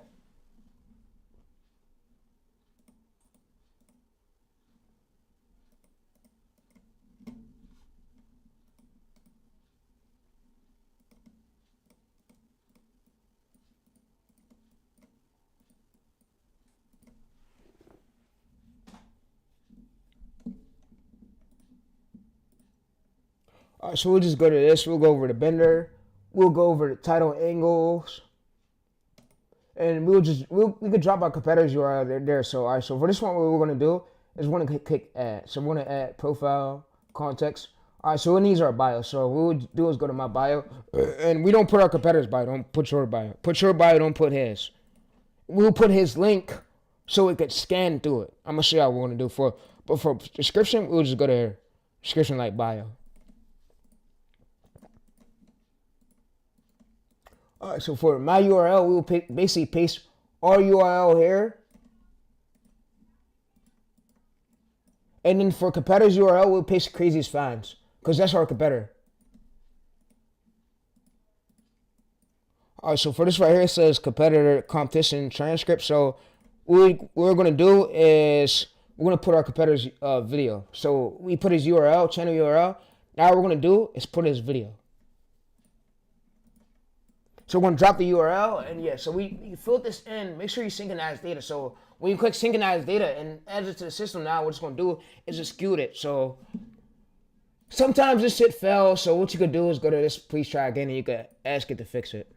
A: Alright, so we'll just go to this. We'll go over the bender. We'll go over the title angles. And we could drop our competitors URL there. So alright, so for this one, what we're gonna do is we're gonna click add. So we're gonna add profile, context. Alright, so it needs our bio. So what we'll do is go to my bio. And we don't put our competitors' bio. Don't put your bio. Put your bio, don't put his. We'll put his link so it could scan through it. I'm gonna show y'all what we're gonna do but for description, we'll just go to description like bio. Alright, so for my URL, we will basically paste our URL here. And then for competitor's URL, we'll paste Craziest Fans, because that's our competitor. Alright, so for this right here, it says competitor competition transcript. So what we're going to do is we're going to put our competitor's video. So we put his URL, channel URL. Now what we're going to do is put his video. So we're going to drop the URL, and yeah, so you fill this in. Make sure you synchronize data. So when you click synchronize data and add it to the system, now what it's going to do is just skew it. So sometimes this shit fell, so what you could do is go to this, please try again, and you could ask it to fix it.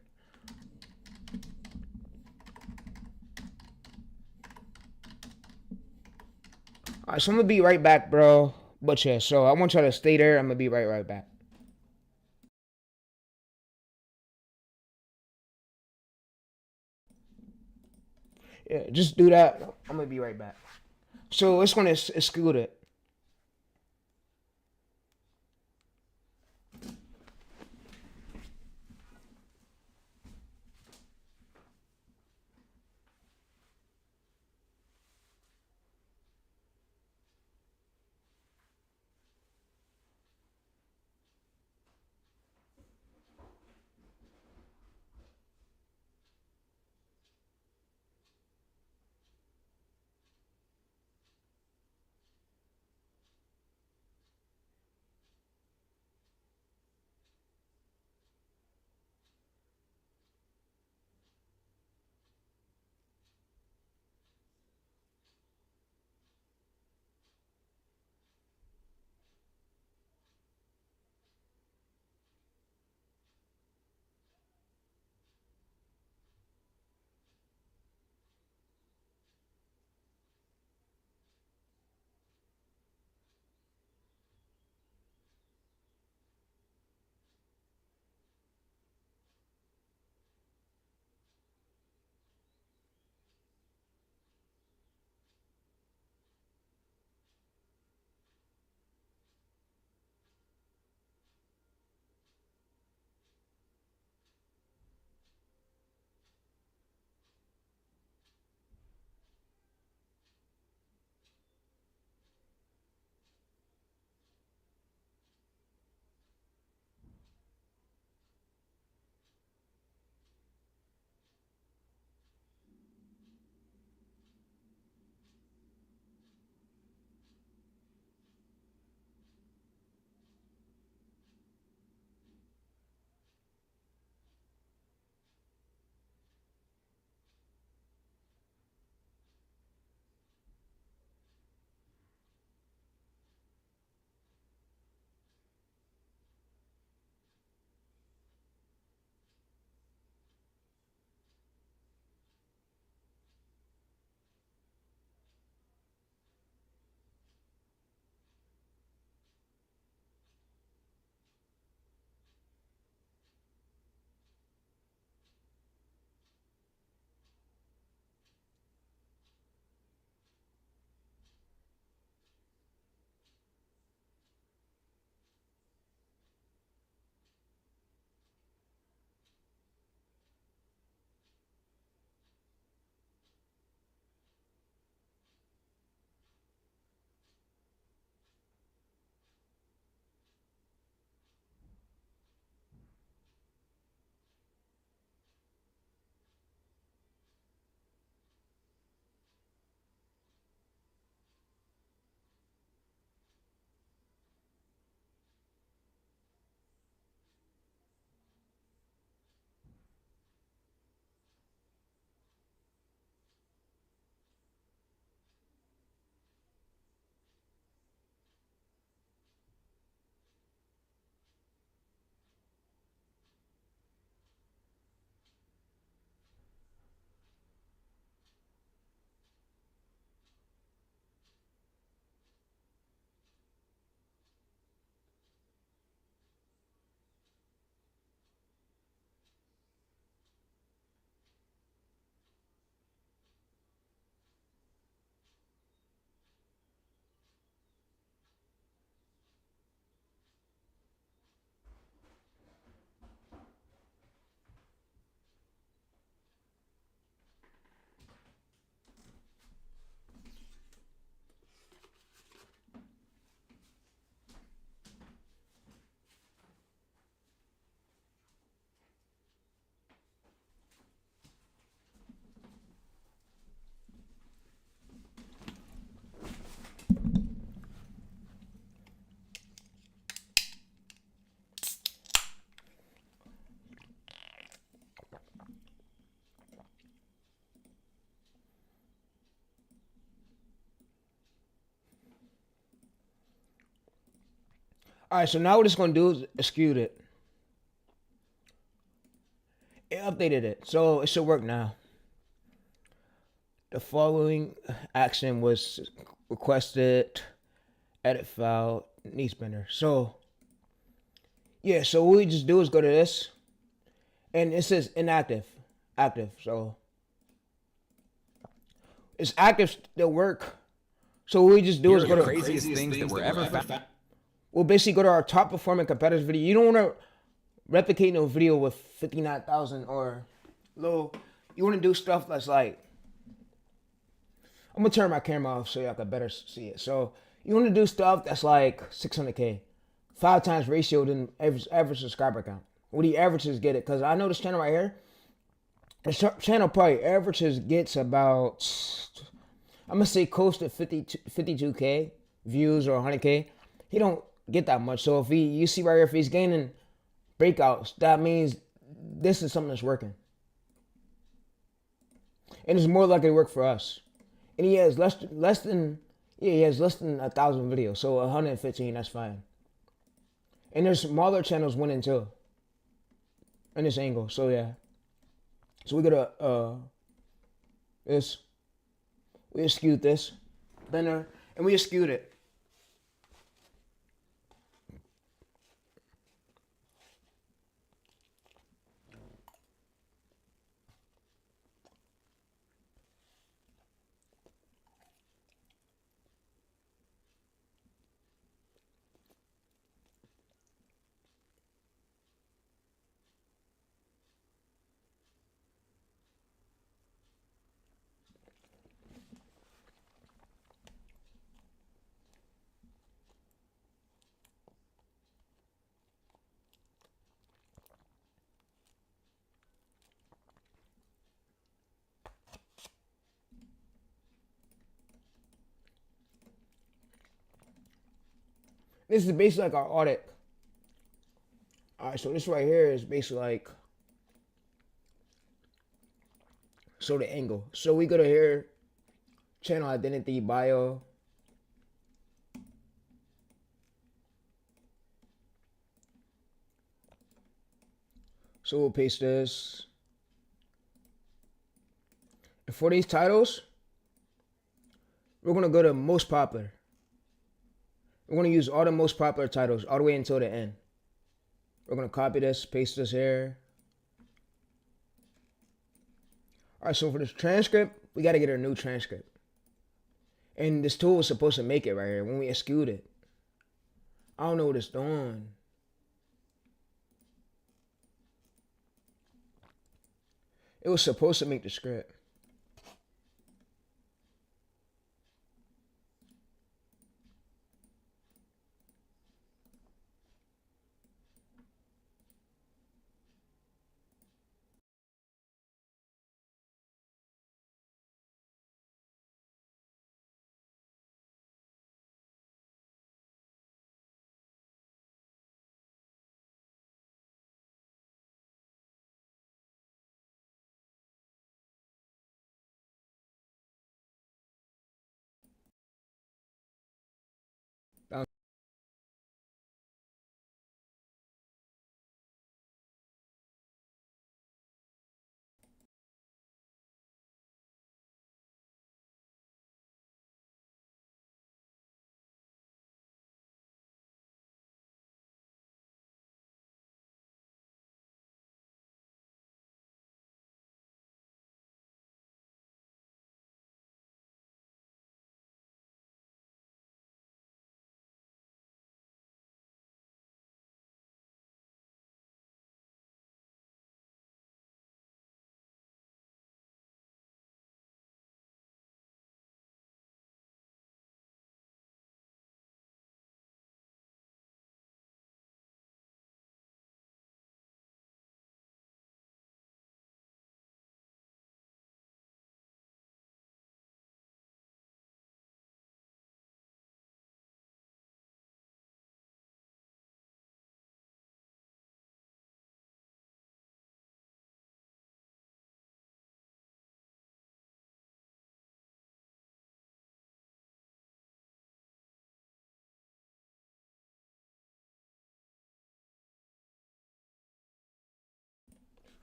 A: Alright, so I'm going to be right back, bro. But yeah, so I want y'all to stay there. I'm going to be right back. Yeah, just do that. I'm going to be right back. So it's going to exclude it. All right, so now what it's gonna do is skewed it. It updated it, so it should work now. The following action was requested. Edit file needs spinner. So yeah, so what we just do is go to this, and it says inactive, active. So it's active still work. So what we just do is go to
B: craziest things that were ever found.
A: we'll basically go to our top performing competitors video. You don't want to replicate no video with 59,000 or low. You want to do stuff that's like, I'm gonna turn my camera off so y'all can better see it. So you want to do stuff that's like 600K, 5 times ratio than average subscriber count. What the averages get it? Because I know this channel right here, this channel probably averages gets about, I'm gonna say close to 52K views or 100K. He don't get that much. So if you see right here, if he's gaining breakouts, that means this is something that's working. And it's more likely to work for us. And he has less than 1,000 videos. So 115, that's fine. And there's smaller channels winning too. In this angle. So yeah. So we gotta this. We skewed this. Then and we skewed it. This is basically like our audit. Alright, so this right here is basically like, so the angle. So we go to here, channel identity, bio. So we'll paste this. And for these titles, we're gonna go to most popular. We're gonna use all the most popular titles all the way until the end. We're gonna copy this, paste this here. All right, so for this transcript, we gotta get a new transcript. And this tool was supposed to make it right here when we skewed it. I don't know what it's doing. It was supposed to make the script.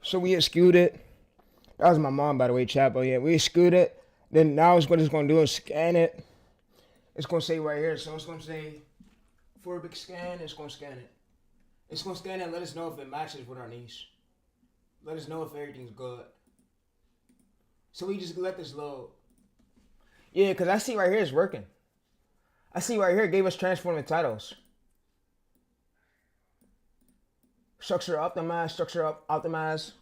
A: So we skewed it. That was my mom, by the way, chat. But yeah, we skewed it. Then now what it's gonna do is scan it. It's gonna say right here. So it's gonna say for a big scan. It's gonna scan it. It's gonna scan it and let us know if it matches with our niche. Let us know if everything's good. So we just let this load. Yeah, because I see right here it's working. I see right here it gave us transforming titles. Structure optimize, optimize.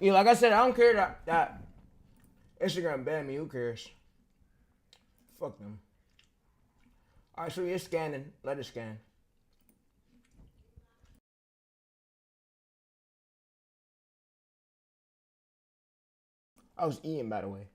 A: Yeah, like I said, I don't care that Instagram banned me. Who cares? Fuck them. Alright, so it's scanning. Let it scan. I was eating, by the way.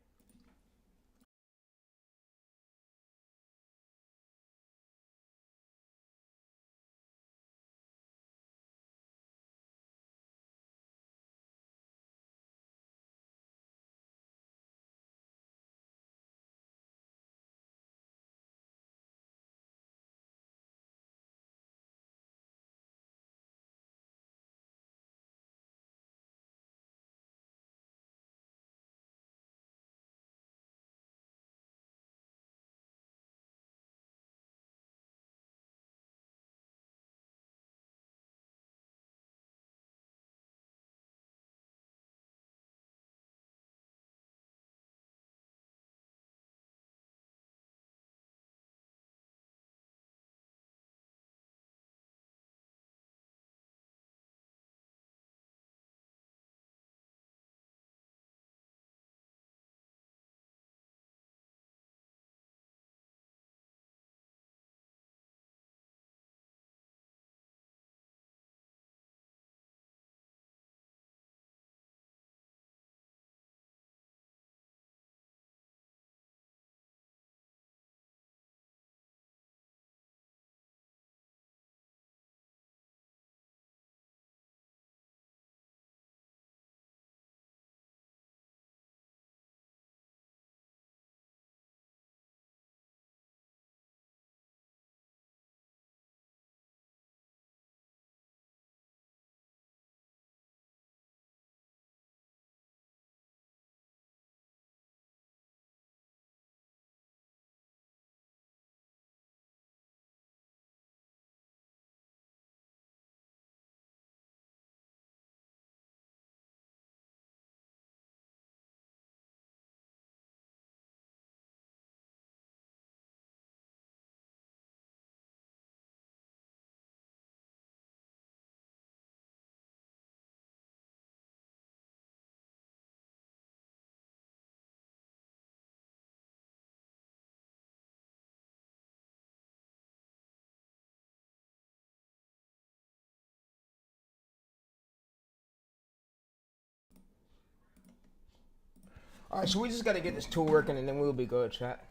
A: Alright, so we just gotta get this tool working and then we'll be good, chat.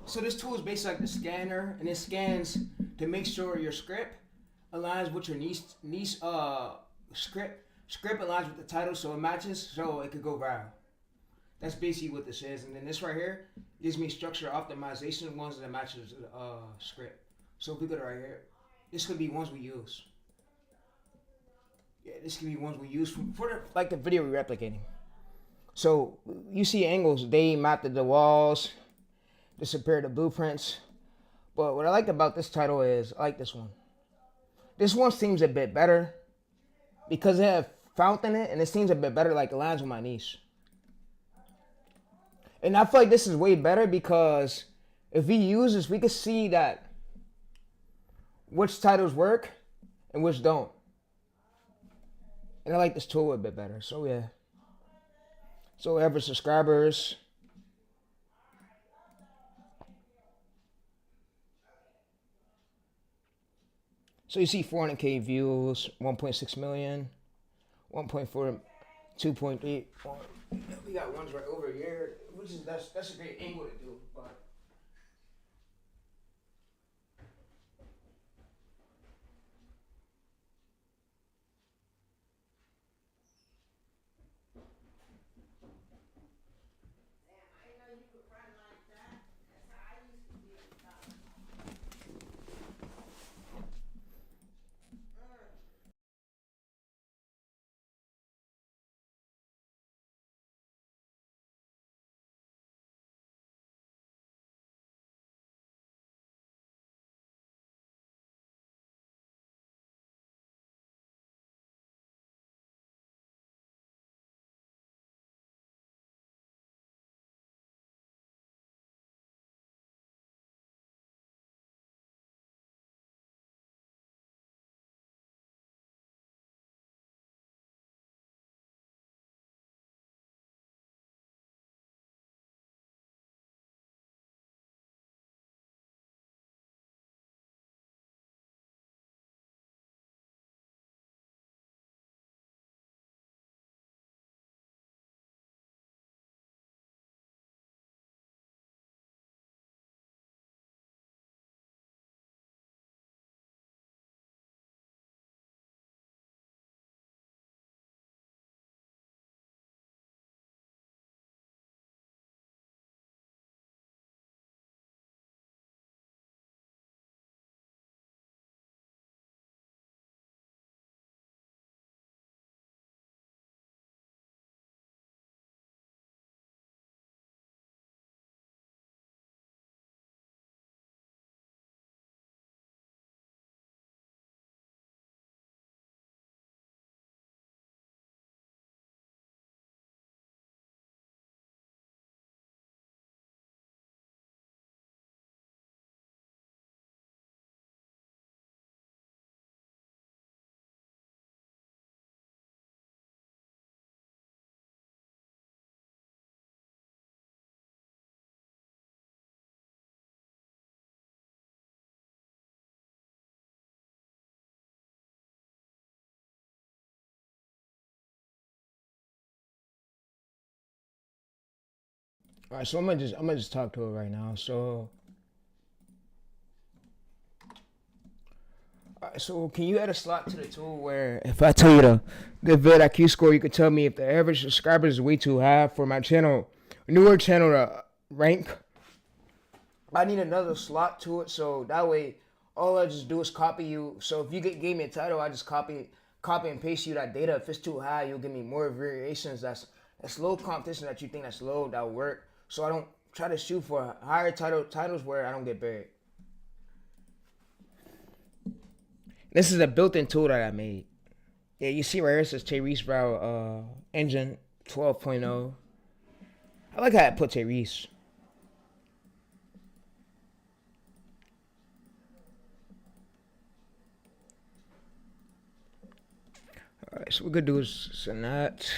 A: So this tool is basically like the scanner, and it scans to make sure your script aligns with your niche script aligns with the title so it matches, so it could go viral. That's basically what this is. And then this right here gives me structure optimization, ones that matches the script. So if we go to right here, this could be ones we use. Yeah, this could be ones we use for like the video we're replicating. So you see angles, they mapped the walls, disappear the blueprints. But what I like about this title is, I like this one. This one seems a bit better because it has fount in it, and it seems a bit better, like it aligns with my niche. And I feel like this is way better because if we use this, we can see that which titles work and which don't. And I like this tool a bit better. So yeah. So whatever subscribers. So you see 400K views, 1.6 million, 1.4, 2.8. We got ones right over here, which is that's a great angle to do, but. All right, so I'm gonna just talk to it right now. So, all right, so can you add a slot to the tool where if I tell you the vidIQ score, you could tell me if the average subscribers is way too high for my channel, newer channel to rank. I need another slot to it, so that way all I just do is copy you. So if you gave me a title, I just copy and paste you that data. If it's too high, you'll give me more variations. That's low competition that you think that's low, that'll work. So I don't try to shoot for higher titles where I don't get buried. This is a built-in tool that I made. Yeah, you see right here it says Tyrese Brown engine 12.0. I like how I put Tyrese. Alright, so what we're gonna do is send that.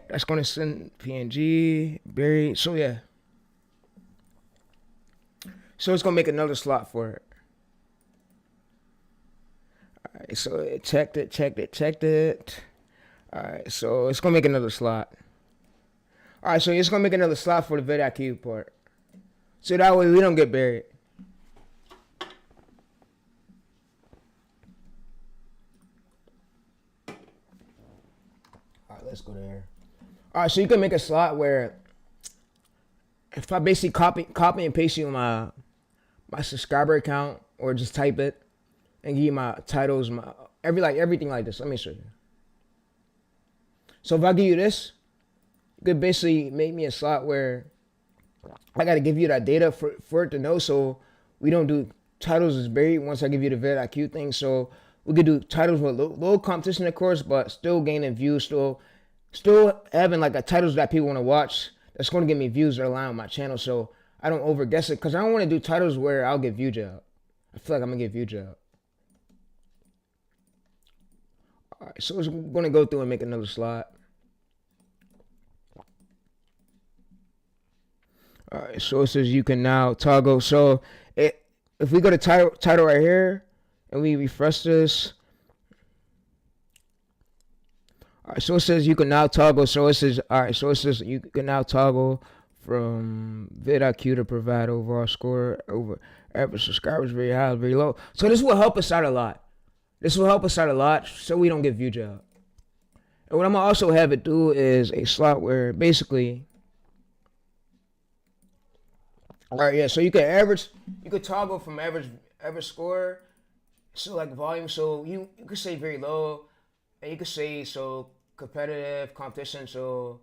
A: That's gonna send PNG, Barry. So yeah. So it's gonna make another slot for it. Alright, so it checked it. Alright, so it's gonna make another slot. Alright, so it's gonna make another slot for the vidIQ part. So that way we don't get buried. Alright, let's go there. Alright, so you can make a slot where if I basically copy and paste you my subscriber count or just type it and give you my titles, everything like this. Let me show you. So if I give you this, you could basically make me a slot where I gotta give you that data for it to know, so we don't do titles is buried once I give you the vidIQ thing. So we could do titles with low competition, of course, but still gaining views, still having like a titles that people want to watch. That's going to get me views that align with my channel, so I don't overguess it, because I don't want to do titles where I'll get view job. I feel like I'm gonna get view job. Alright, so I'm gonna go through and make another slide. Alright, so it says you can now toggle. So if we go to title right here and we refresh this. Alright, so it says you can now toggle. So it says you can now toggle from vidIQ to provide overall score over average subscribers, very high, very low. So this will help us out a lot. So we don't get view jail. And what I'm gonna also have it do is a slot where basically, alright, yeah. So you could toggle from average score. So like volume. So you could say very low, and you could say so competitive competition. So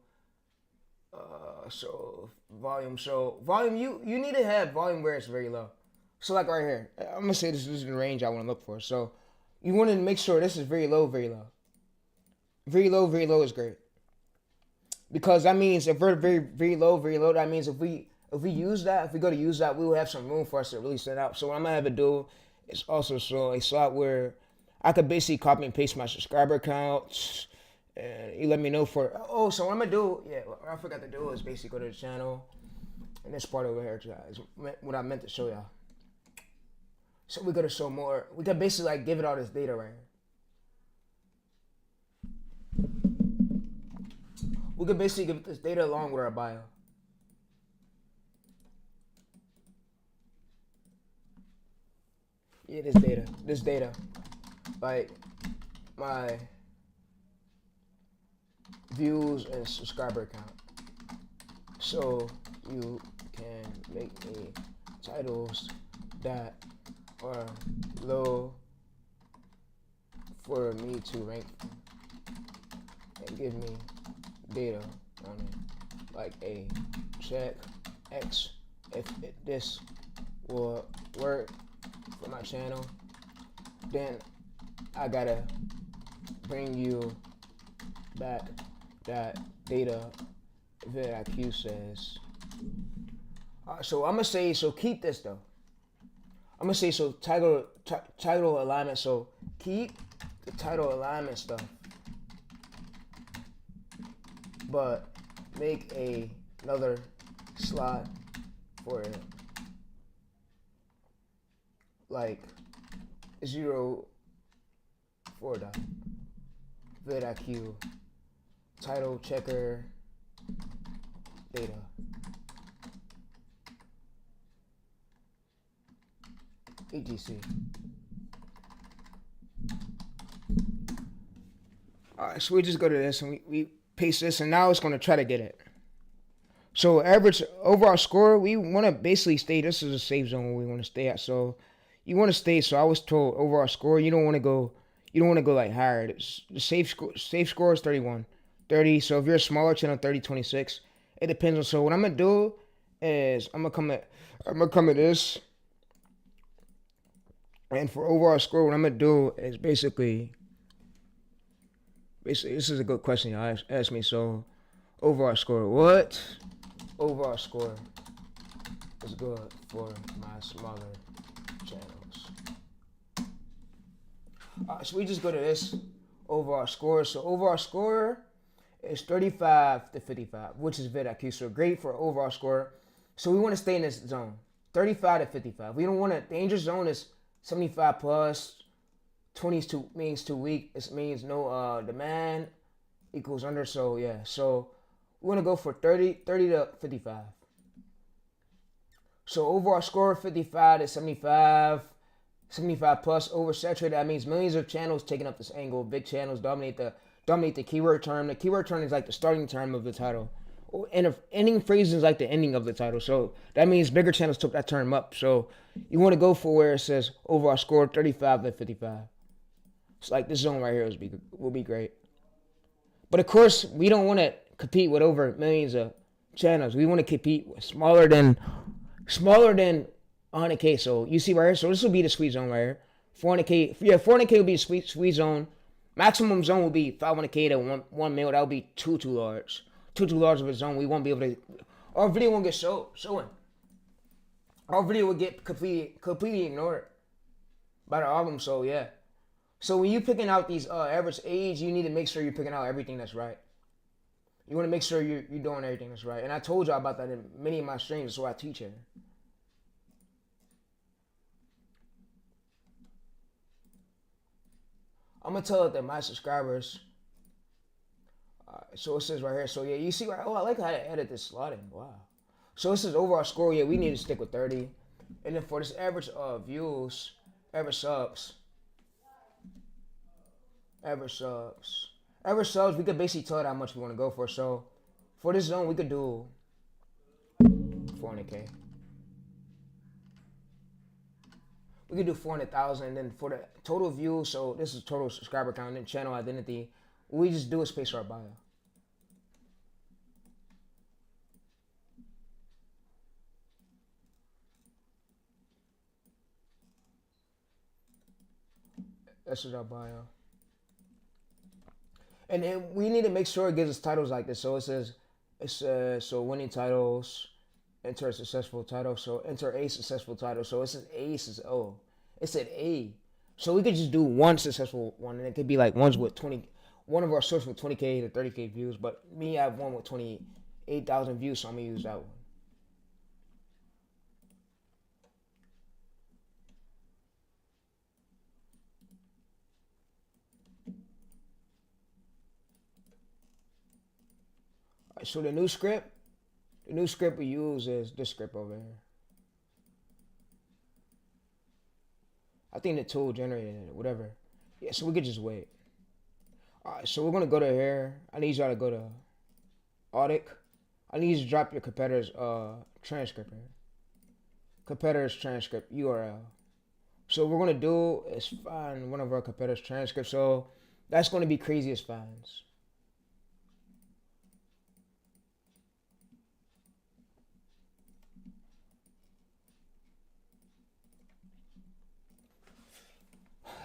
A: volume. So volume. You need to have volume where it's very low. So like right here, I'm gonna say this is the range I want to look for. So you want to make sure this is very low, very low. Very low, very low is great. Because that means if we're very low, that means if we use that, if we go to use that, we will have some room for us to really stand out. So what I'm gonna have it do is also show a slot where I could basically copy and paste my subscriber counts, and you let me know for. Oh, so what I'm gonna do? Yeah, what I forgot to do is basically go to the channel, and this part over here is what I meant to show y'all. So we gotta show more. We can basically like give it all this data right here. We could basically give this data along with our bio. Yeah, this data, like my views and subscriber count. So you can make me titles that are low for me to rank and give me data on it, like a check X if this will work for my channel. Then I gotta bring you back that data vidIQ says. So I'm gonna say, so keep this though. I'm gonna say, so title alignment. So keep the title alignment stuff, but make another slot for it, like 0 for the vidIQ title checker data. etc. Alright, so we just go to this and we paste this, and now it's going to try to get it. So average overall score, we want to basically stay. This is a safe zone where we want to stay at. So you want to stay. So I was told overall score. You don't want to go. You don't want to go like higher. The safe score is 31, 30. So if you're a smaller channel, 30, 26. It depends on. So what I'm gonna do is I'm gonna come at this. And for overall score, what I'm gonna do is basically this is a good question y'all asked me. So overall score, what overall score is good for my smaller channels? So we just go to this overall score. So overall score is 35 to 55, which is vidIQ. So great for overall score. So we want to stay in this zone, 35 to 55. We don't want to. Danger zone is 75 plus. 20 means too weak. It means no demand equals under. So yeah. So we want to go for 30 to 55. So overall score 55 to 75. 75 plus oversaturated. That means millions of channels taking up this angle. Big channels dominate the keyword term. The keyword term is like the starting term of the title. And if ending phrase is like the ending of the title. So that means bigger channels took that term up. So you want to go for where it says overall score 35 to 55. It's like this zone right here will be great. But of course, we don't want to compete with over millions of channels. We want to compete with smaller than 100K. So you see right here. So this will be the sweet zone right here. 400K. Yeah, 400K will be the sweet zone. Maximum zone will be 500K to 1 mil. That will be too large. Too large of a zone. We won't be able to. Our video won't get showing. Our video will get completely ignored by the album. So yeah. So when you picking out these average age, you need to make sure you're picking out everything that's right. You want to make sure you're doing everything that's right. And I told y'all about that in many of my streams, so I teach it. I'm gonna tell it that my subscribers. So it says right here. So yeah, you see right. Oh, I like how I added this slotting. Wow. So this is overall score. Yeah, we need to stick with 30. And then for this average views, average subs, average subs, average subs, we could basically tell it how much we want to go for. So for this zone, we could do 400K. We could do 400,000. And then for the total views, so this is total subscriber count and then channel identity. What we just do is space our bio. This is our bio. And then we need to make sure it gives us titles like this. So it says, so winning titles, enter a successful title. So enter a successful title. So it says A, says O. It said A. So we could just do one successful one. And it could be like ones with 20, one of our sources with 20K to 30K views. But me, I have one with 28,000 views. So I'm going to use that one. So the new script we use is this script over here. I think the tool generated it, whatever. Yeah, so we could just wait. Alright, so we're gonna go to here. I need y'all to go to audit. I need you to drop your competitor's transcript here. Competitor's transcript URL. So what we're gonna do is find one of our competitor's transcripts. So that's gonna be craziest finds.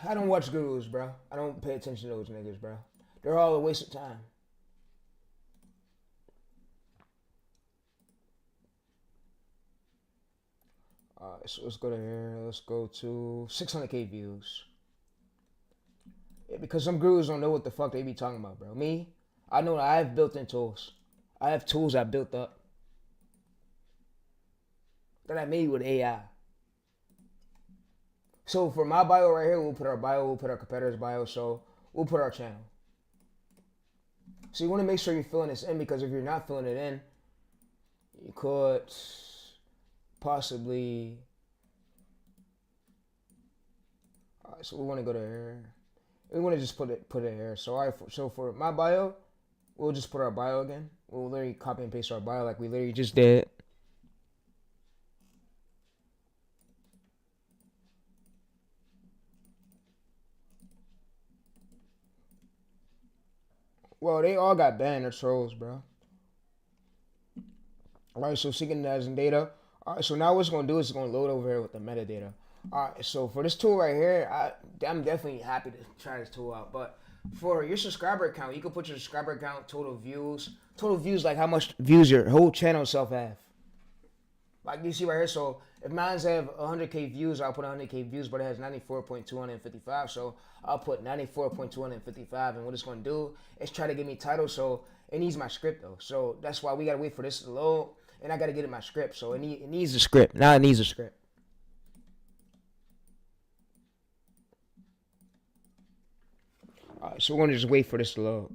A: I don't watch gurus, bro. I don't pay attention to those niggas, bro. They're all a waste of time. Alright, so let's go to here. Let's go to 600K views. Yeah, because some gurus don't know what the fuck they be talking about, bro. Me, I know that I have built-in tools. I have tools I built up that I made with AI. So for my bio right here, we'll put our bio, we'll put our competitor's bio, so we'll put our channel. So you want to make sure you're filling this in, because if you're not filling it in, you could possibly... Alright, so we want to go to here. We want to just put it here. So alright, so for my bio, we'll just put our bio again. We'll literally copy and paste our bio like we literally just did. Well, they all got banned. They're trolls, bro. Alright, so seeking as in data. Alright, so now what it's going to do is it's going to load over here with the metadata. Alright, so for this tool right here, I'm definitely happy to try this tool out. But for your subscriber count, you can put your subscriber count, total views, like how much views your whole channel itself have. Like you see right here, so if mine's have 100K views, I'll put 100K views, but it has 94.255, so I'll put 94.255, and what it's going to do is try to give me titles, so it needs my script, though. So that's why we got to wait for this to load, and I got to get it my script, so it needs a script. Now it needs a script. Alright, so we're going to just wait for this to load.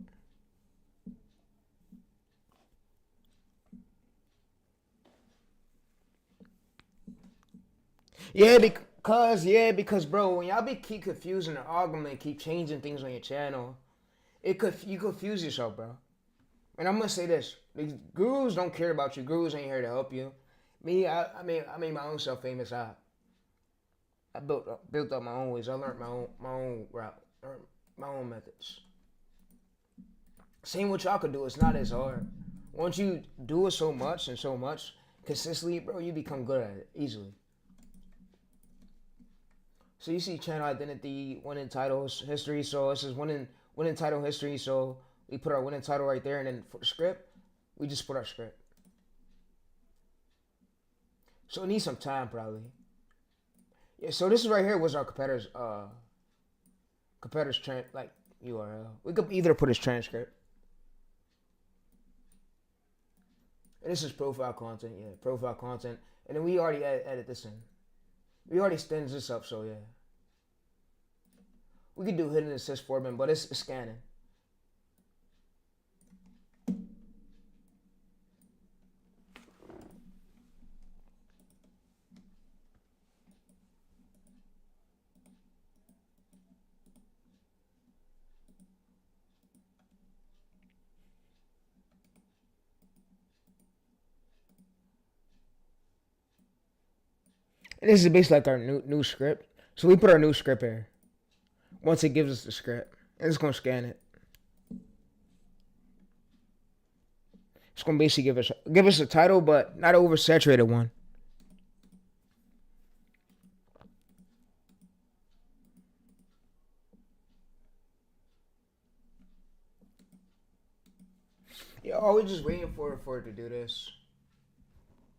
A: Yeah, because bro, when y'all keep confusing the argument, keep changing things on your channel, you confuse yourself, bro. And I'm gonna say this: these gurus don't care about you. Gurus ain't here to help you. Me, I made my own self famous. I built up my own ways. I learned my own route, my own methods. Same what y'all could do. It's not as hard. Once you do it so much consistently, bro, you become good at it easily. So you see channel identity, winning titles, history. So this is winning title history. So we put our winning title right there, and then for the script, we just put our script. So it needs some time probably. Yeah. So this is right here was our competitors. Competitors like URL. We could either put his transcript. And this is profile content, yeah, profile content. And then we already edit this in. We already stand this up, so yeah. We could do hidden assist format, but it's scanning. And this is basically like our new script. So we put our new script here. Once it gives us the script, and it's gonna scan it. It's gonna basically give us a title, but not an oversaturated one. Yeah, we're just waiting for it to do this.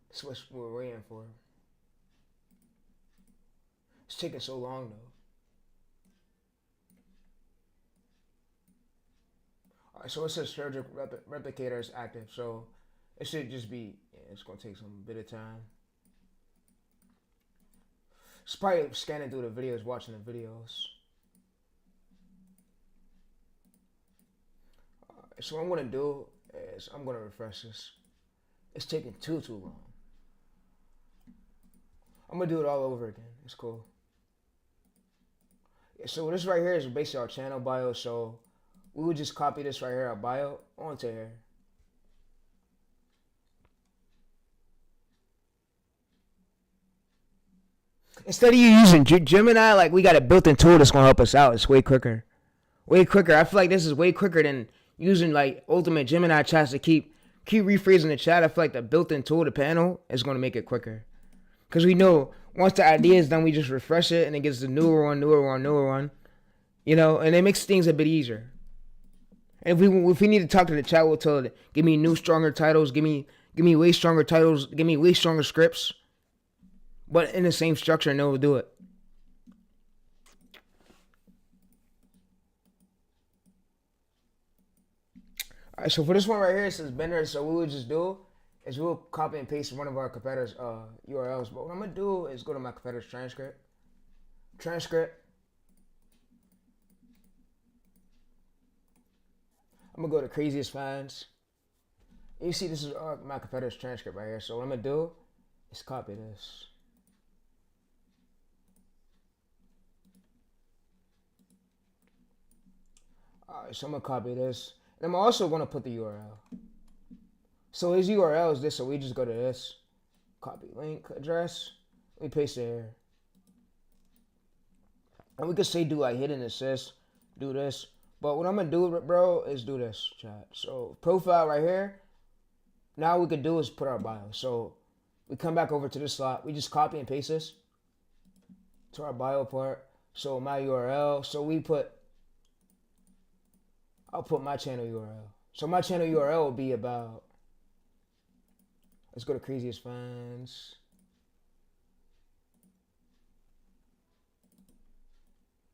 A: That's what we're waiting for. It's taking so long though. Alright, so it says surgical replicator is active, so it should just be. Yeah, it's gonna take some bit of time. It's probably scanning through the videos, watching the videos. So what I'm gonna do is I'm gonna refresh this. It's taking too long. I'm gonna do it all over again. It's cool. Yeah, so this right here is basically our channel bio. So we would just copy this right here, our bio, onto here. Instead of you using Gemini, like we got a built-in tool that's gonna help us out. It's way quicker. Way quicker. I feel like this is way quicker than using like Ultimate Gemini chats to keep rephrasing the chat. I feel like the built-in tool, the panel, is gonna make it quicker. Cause we know once the idea is done, we just refresh it and it gets the newer one. You know, and it makes things a bit easier. And if we need to talk to the chat, we'll tell it, give me new stronger titles, give me way stronger titles, give me way stronger scripts. But in the same structure, and it'll do it. Alright, so for this one right here, it says Bender. So what we'll just do is we'll copy and paste one of our competitors' URLs. But what I'm gonna do is go to my competitor's transcript. I'm gonna go to craziest finds. You see, this is my competitor's transcript right here. So what I'm gonna do is copy this. Alright, so I'm gonna copy this. And I'm also gonna put the URL. So his URL is this, so we just go to this. Copy link address. We paste it here. And we could say do like hidden assist, do this. But what I'm gonna do, bro, is do this, chat. So profile right here. Now what we could do is put our bio. So we come back over to this slot. We just copy and paste this to our bio part. So my URL. So I'll put my channel URL. So my channel URL will be about. Let's go to craziest finds.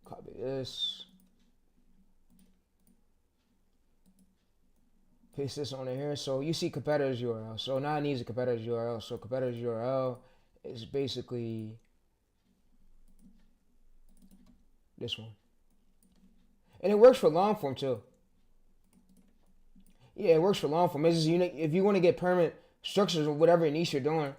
A: Copy this. Paste this on here. So you see competitor's URL. So now it needs a competitor's URL. So competitor's URL is basically this one. And it works for long form too. Yeah, it works for long form. It's just unique. If you want to get permanent structures or whatever niche you're doing,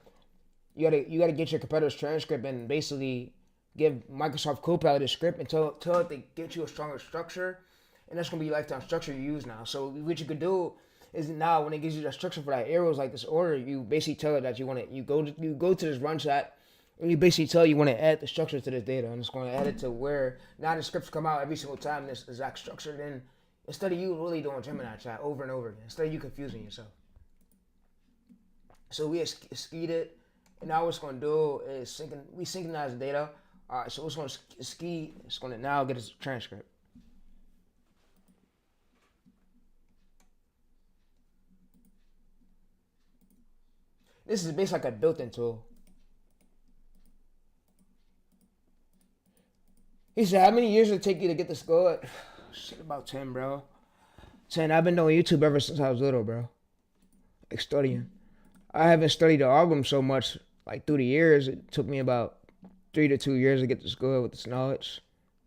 A: you gotta get your competitor's transcript and basically give Microsoft Copilot a script and tell it to get you a stronger structure, and that's gonna be lifetime structure you use now. So what you could do is now when it gives you that structure for that arrows like this order, you basically tell it that you want it. You go to this run chat and you basically tell you want to add the structure to this data, and it's going to add it to where now the scripts come out every single time in this exact structure. Then instead of you really doing Gemini chat over and over again, instead of you confusing yourself. So we skied it, and now what it's going to do is we synchronize the data. All right, so it's going to ski. It's going to now get its transcript. This is basically like a built-in tool. He said, how many years did it take you to get this good? Shit, about 10, bro. 10. I've been doing YouTube ever since I was little, bro. Like studying. I haven't studied the album so much, like through the years. It took me about 3 to 2 years to get this good with this knowledge.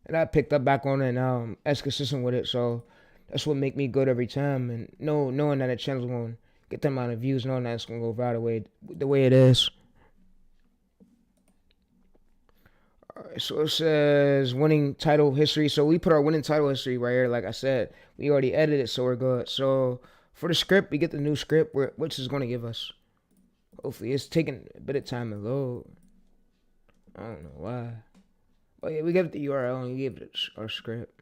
A: And I picked up back on it and now I'm as consistent with it. So that's what make me good every time. And knowing that the channel's going to get the amount of views, knowing that it's going to go viral the way it is. Alright, so it says winning title history. So we put our winning title history right here. Like I said, we already edited it, so we're good. So for the script, we get the new script, which is going to give us. Hopefully, it's taking a bit of time to load. I don't know why. But yeah, we gave it the URL and we gave it our script.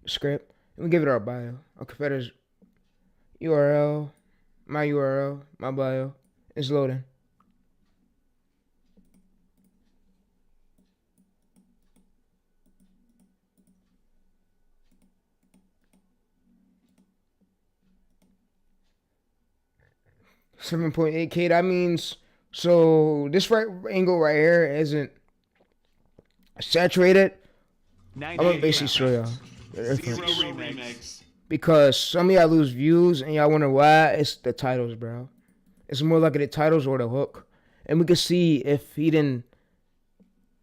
A: The script. And we gave it our bio. Our competitor's URL. My bio. It's loading. $7.8K. That means so this right angle right here isn't saturated. I'm gonna basically show y'all the difference. Because some of y'all lose views and y'all wonder why. It's the titles, bro. It's more like the titles or the hook. And we can see if he didn't.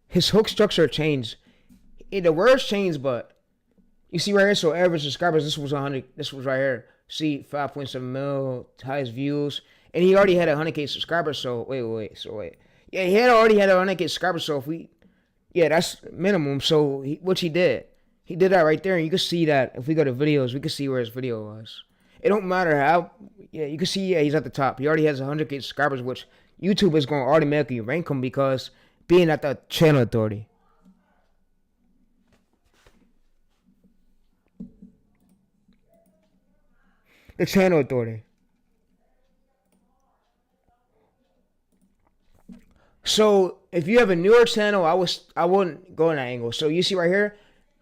A: His hook structure changed. The words changed, but you see right here. So average subscribers. This was 100. This was right here. See 5.7 mil highest views. And he already had 100K subscribers, so wait. Yeah, he already had 100K subscribers, so that's minimum. So what he did that right there, and you can see that if we go to videos, we can see where his video was. It don't matter how, you can see, he's at the top. He already has 100K subscribers, which YouTube is going to automatically rank him because being at the channel authority. The channel authority. So if you have a newer channel, I wouldn't go in that angle. So you see right here,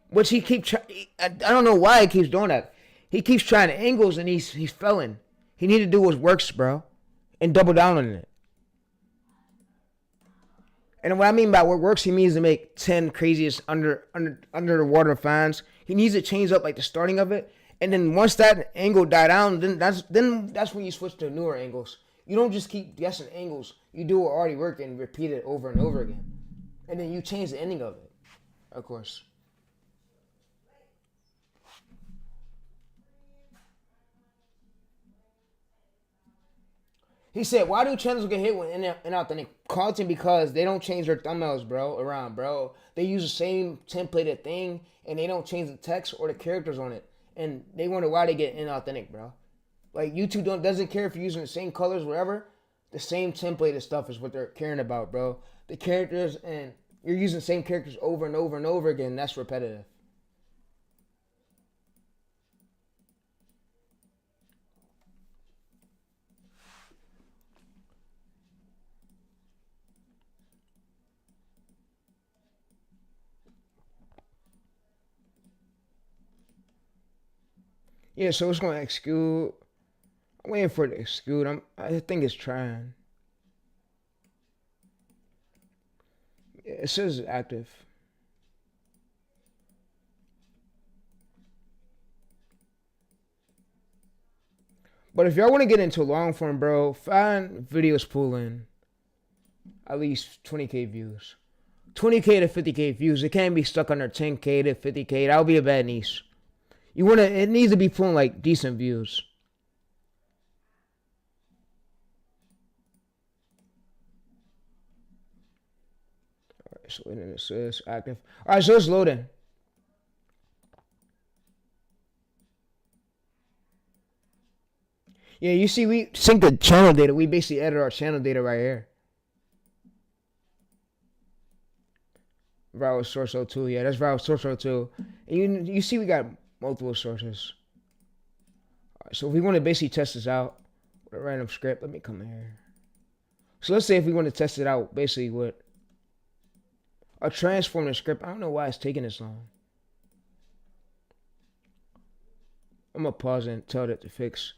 A: which he keeps I don't know why he keeps doing that. He keeps trying angles and he's failing. He need to do what works, bro, and double down on it. And what I mean by what works, he means to make 10 craziest underwater finds. He needs to change up like the starting of it, and then once that angle die down, then that's when you switch to newer angles. You don't just keep guessing angles. You do what already worked and repeat it over and over again. And then you change the ending of it, of course. He said, why do channels get hit with inauthentic content? Because they don't change their thumbnails, bro. They use the same templated thing, and they don't change the text or the characters on it. And they wonder why they get inauthentic, bro. Like, YouTube doesn't care if you're using the same colors, whatever. The same templated stuff is what they're caring about, bro. The characters, and you're using the same characters over and over and over again. That's repetitive. Yeah, so it's going to execute. I'm waiting for it to execute. I think it's trying. Yeah, it says active. But if y'all want to get into long form, bro, find videos pulling at least 20K views. 20K to 50K views. It can't be stuck under 10K to 50K. That would be a bad niche. It needs to be pulling like decent views. Alright, so it says active. Alright, so it's loading. Yeah, you see, we sync the channel data. We basically edit our channel data right here. Viral source 02. Yeah, that's viral source 02. And you see we got multiple sources. All right, so if we want to basically test this out with a random script, let me come here. So let's say if we want to test it out basically with a transform the script. I don't know why it's taking this long. I'm going to pause and tell it to fix.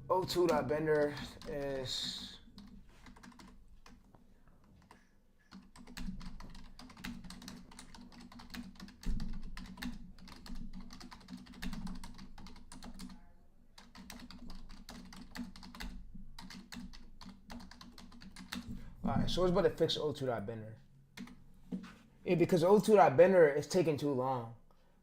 A: 02.bender is... Alright, so it's about to fix O2.bender. Yeah, because O2.bender is taking too long.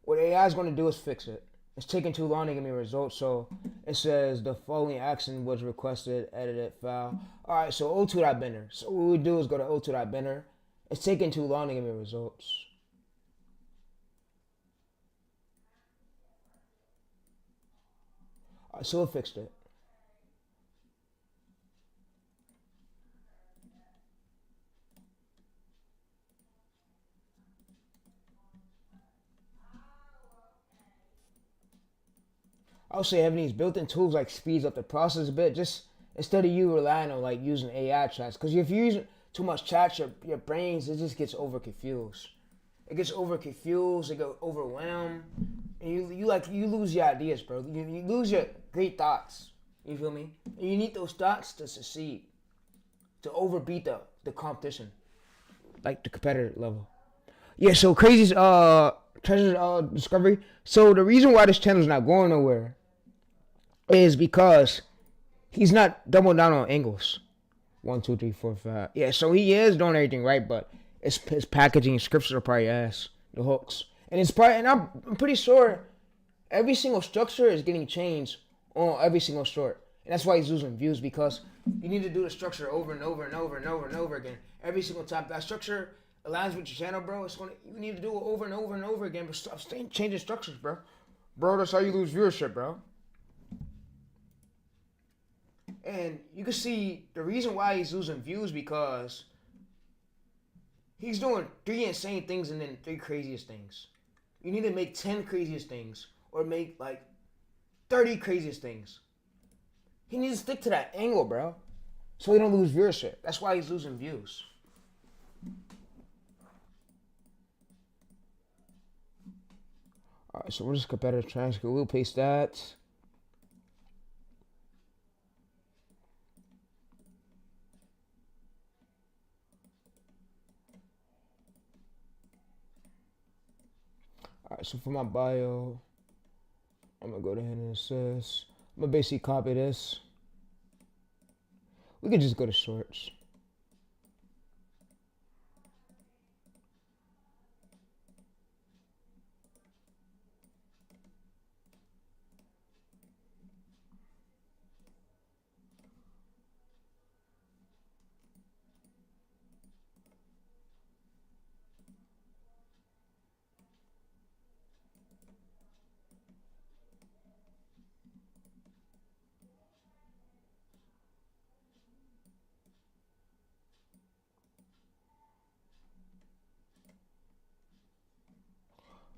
A: What AI is going to do is fix it. It's taking too long to give me results, so it says the following action was requested, edited file. Alright, so O2.bender. So what we do is go to O2.bender. It's taking too long to give me results. Alright, so it fixed it. I would say having these built-in tools like speeds up the process a bit. Just instead of you relying on like using AI chats, because if you're using too much chats, your brains it just gets over confused. It gets over confused. It gets overwhelmed, and you lose your ideas, bro. You lose your great thoughts. You feel me? And you need those thoughts to succeed, to overbeat the competition, like the competitor level. Yeah. So crazy's treasure discovery. So the reason why this channel is not going nowhere is because he's not doubling down on angles. 1, 2, 3, 4, 5. Yeah, so he is doing everything right, but his packaging and scripts are probably ass. The hooks. And it's probably, and I'm pretty sure every single structure is getting changed on every single short. And that's why he's losing views, because you need to do the structure over and over and over and over and over again. Every single time that structure aligns with your channel, bro, you need to do it over and over and over again. But stop changing structures, bro. Bro, that's how you lose viewership, bro. And you can see the reason why he's losing views because he's doing 3 insane things and then 3 craziest things. You need to make 10 craziest things or make like 30 craziest things. He needs to stick to that angle, bro, so he don't lose viewership. That's why he's losing views. All right, so we're just competitive transcript. We'll paste that. Alright, so for my bio, I'm gonna go ahead and assess. I'm gonna basically copy this. We could just go to shorts.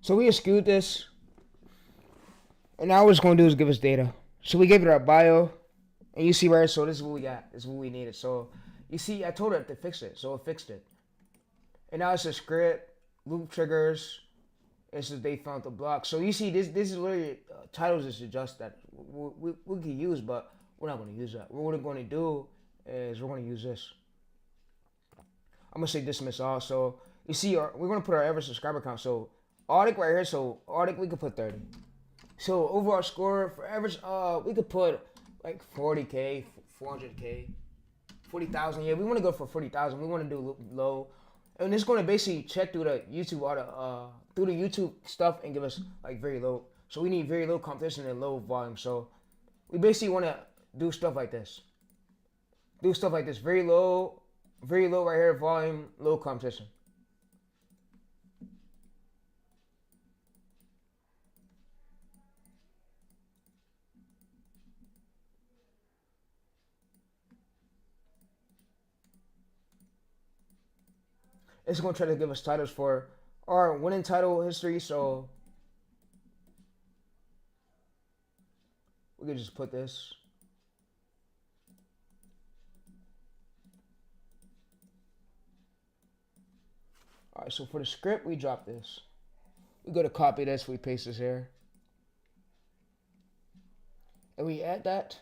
A: So we skewed this. And now what it's going to do is give us data. So we gave it our bio. And you see right, so this is what we got. This is what we needed. So you see, I told it to fix it. So it fixed it. And now it's a script, loop triggers. It says they found the block. So you see, this is literally titles is just that we can use, but we're not going to use that. What we're going to do is we're going to use this. I'm going to say dismiss all. So you see, we're going to put our average subscriber count. So Arctic right here, so Arctic we could put 30. So overall score for average, we could put like 40K, 400K, 40,000. Yeah, we want to go for 40,000. We want to do low, and it's going to basically check through the YouTube stuff and give us like very low. So we need very low competition and low volume. So we basically want to do stuff like this. Very low right here, volume, low competition. It's going to try to give us titles for our winning title history, so we could just put this. Alright, so for the script, we drop this. We go to copy this, we paste this here. And we add that.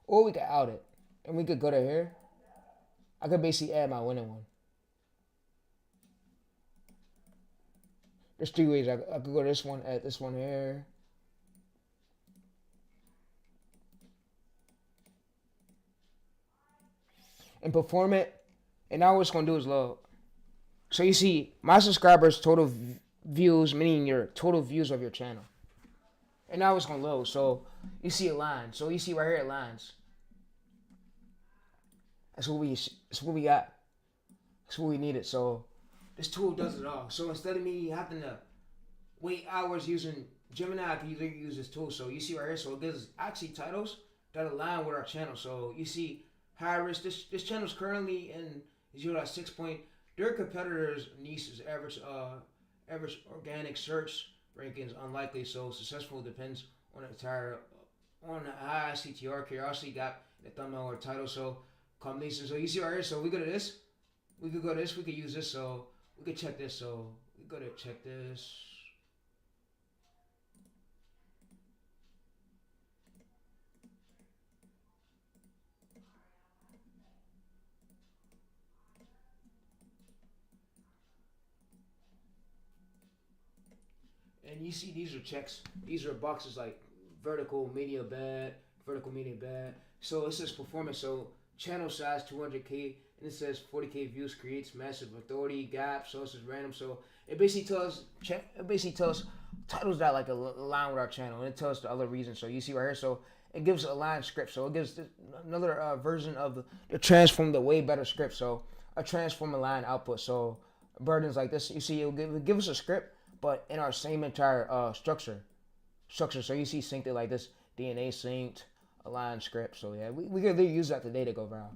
A: Or we could out it. And we could go to here. I could basically add my winning one. There's 3 ways. I could go to this one, add this one here. and perform it. And now what it's gonna do is load. So you see my subscribers total views, meaning your total views of your channel. And now it's gonna load. So you see it line. So you see right here it lines. That's what we got. That's what we needed. So this tool does it all. So instead of me having to wait hours using Gemini, I can use this tool. So you see right here, so it gives actually titles that align with our channel. So you see high risk. This channel is currently in 0.6 point. Their competitors' niche's average organic search rankings unlikely. So successful depends on the high CTR, curiosity, got the thumbnail or title. So combination. So you see right here. So we go to this. We could go to this. We could use this. So we could check this. So we go to check this. And you see these are checks. These are boxes like vertical media bad. So it says performance. So channel size 200K and it says 40K views creates massive authority gap. So it says random. So it basically tells titles that like align with our channel, and it tells the other reasons. So you see right here. So it gives a line script. So it gives another version of the transform, the way better script. So a transform a line output. So burdens like this. You see, it'll give us a script, but in our same entire structure. So you see synced it like this, DNA synced, align script. So yeah, we could use that today to go viral.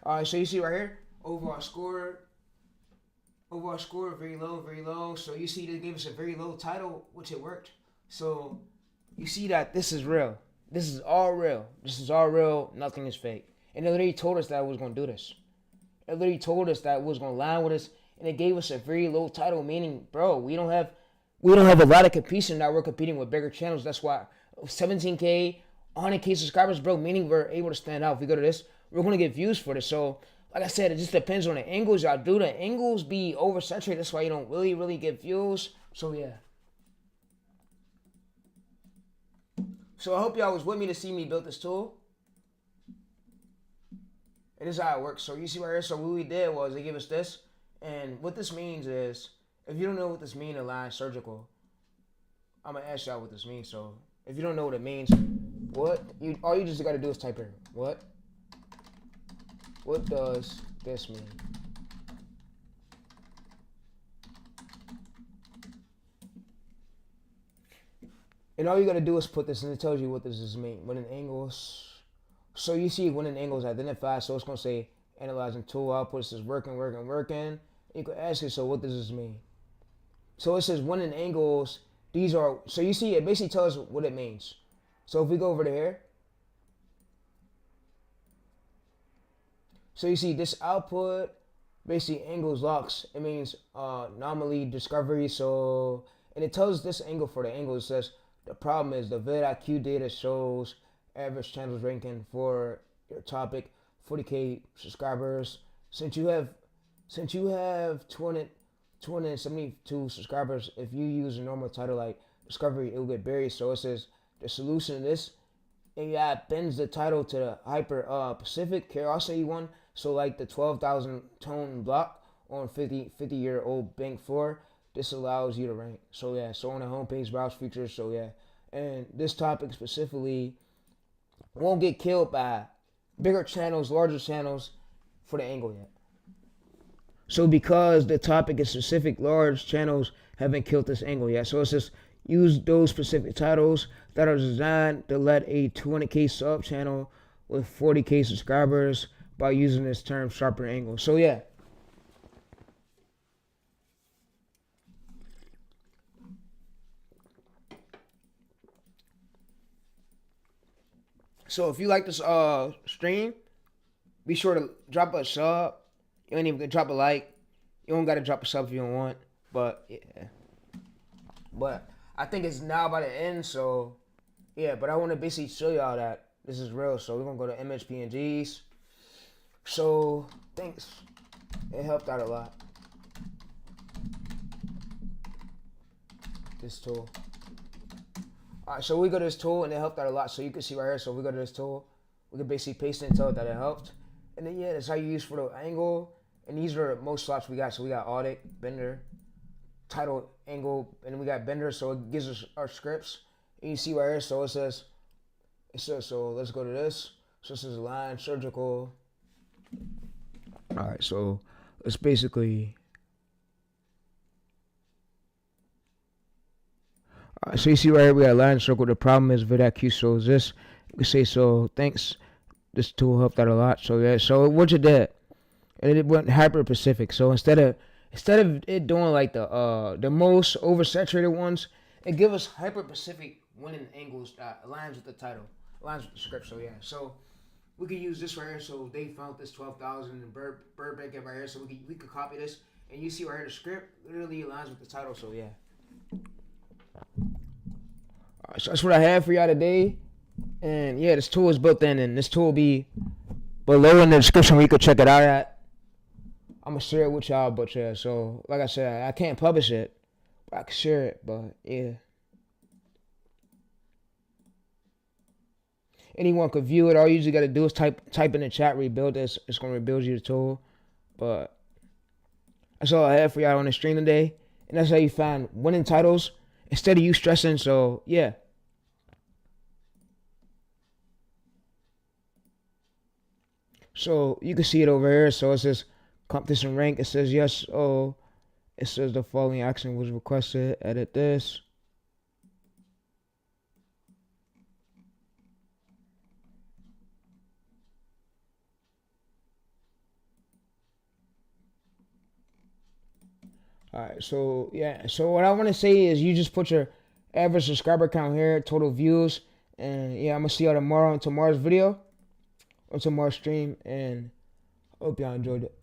A: All right, so you see right here, overall score, very low. So you see they gave us a very low title, which it worked. So you see that this is real. This is all real. Nothing is fake. And it literally told us that it was going to do this. It literally told us that it was going to line with us, and it gave us a very low title, meaning, bro, we don't have a lot of competition that we're competing with bigger channels. That's why 17K, 100K subscribers, bro, meaning we're able to stand out. If we go to this, we're going to get views for this. So, like I said, it just depends on the angles y'all do. The angles be oversaturated. That's why you don't really get views. So, yeah. So I hope y'all was with me to see me build this tool. And this is how it works. So you see right here, so what we did was they gave us this. And what this means is, if you don't know what this means, align surgical, I'm going to ask y'all what this means. So if you don't know what it means, all you just got to do is type in, what does this mean? And all you gotta do is put this, and it tells you what does this mean. When in angles. So you see when in angles identified. So it's gonna say analyzing tool output. It says working. You could ask it, so what does this mean? So it says when in angles. These are, so you see it basically tells us what it means. So if we go over to here. So you see this output, basically angles locks. It means anomaly discovery. So, and it tells this angle for the angle. It says, the problem is the vidIQ data shows average channels ranking for your topic, 40K subscribers. Since you have 272 subscribers, if you use a normal title like discovery, it will get buried. So it says the solution to this, AI bends the title to the hyper Pacific curiosity one. So like the 12,000 tone block on 50-year-old bank floor. This allows you to rank. So yeah, so on the homepage, browse features. So yeah, and this topic specifically won't get killed by bigger channels, larger channels for the angle yet. So because the topic is specific, large channels haven't killed this angle yet. So it's just use those specific titles that are designed to let a 200K sub channel with 40K subscribers by using this term sharper angle. So yeah. So if you like this stream, be sure to drop a sub. You ain't even gonna drop a like. You don't gotta drop a sub if you don't want. But yeah. But I think it's now about to end, so yeah, but I wanna basically show y'all that this is real. So we're gonna go to image PNGs. So thanks. It helped out a lot. this tool. Alright, so we go to this tool and it helped out a lot. So you can see right here, so we go to this tool, we can basically paste it and tell it that it helped. And then yeah, that's how you use for the angle. And these are most slots we got. So we got audit, bender, title, angle, and then we got bender, so it gives us our scripts. And you see right here, so it says, so let's go to this. So this is line, surgical. Alright, so let's basically, so you see right here, we got line, circle. The problem is VidIQ shows this. We say, so thanks. This tool helped out a lot. So yeah, so what you did, and it went hyper specific. So instead of it doing like the most oversaturated ones, it give us hyper specific winning angles that aligns with the title, aligns with the script. So yeah, so we could use this right here. So they found this 12,000 and Burbank right here. So we could copy this, and you see right here the script literally aligns with the title. So yeah. Alright, so that's what I have for y'all today. And yeah, this tool is built in, and this tool will be below in the description where you could check it out at. I'm gonna share it with y'all, but yeah, so like I said, I can't publish it, but I can share it, but yeah. Anyone could view it. All you usually gotta do is type in the chat, rebuild this. It's gonna rebuild you the tool. But that's all I have for y'all on the stream today. And that's how you find winning titles instead of you stressing. So yeah. So you can see it over here. So it says competition rank. It says yes. Oh, it says the following action was requested. Edit this. Alright, so yeah. So what I want to say is you just put your average subscriber count here, total views, and yeah, I'm gonna see y'all tomorrow on tomorrow's video, on tomorrow's stream, and I hope y'all enjoyed it.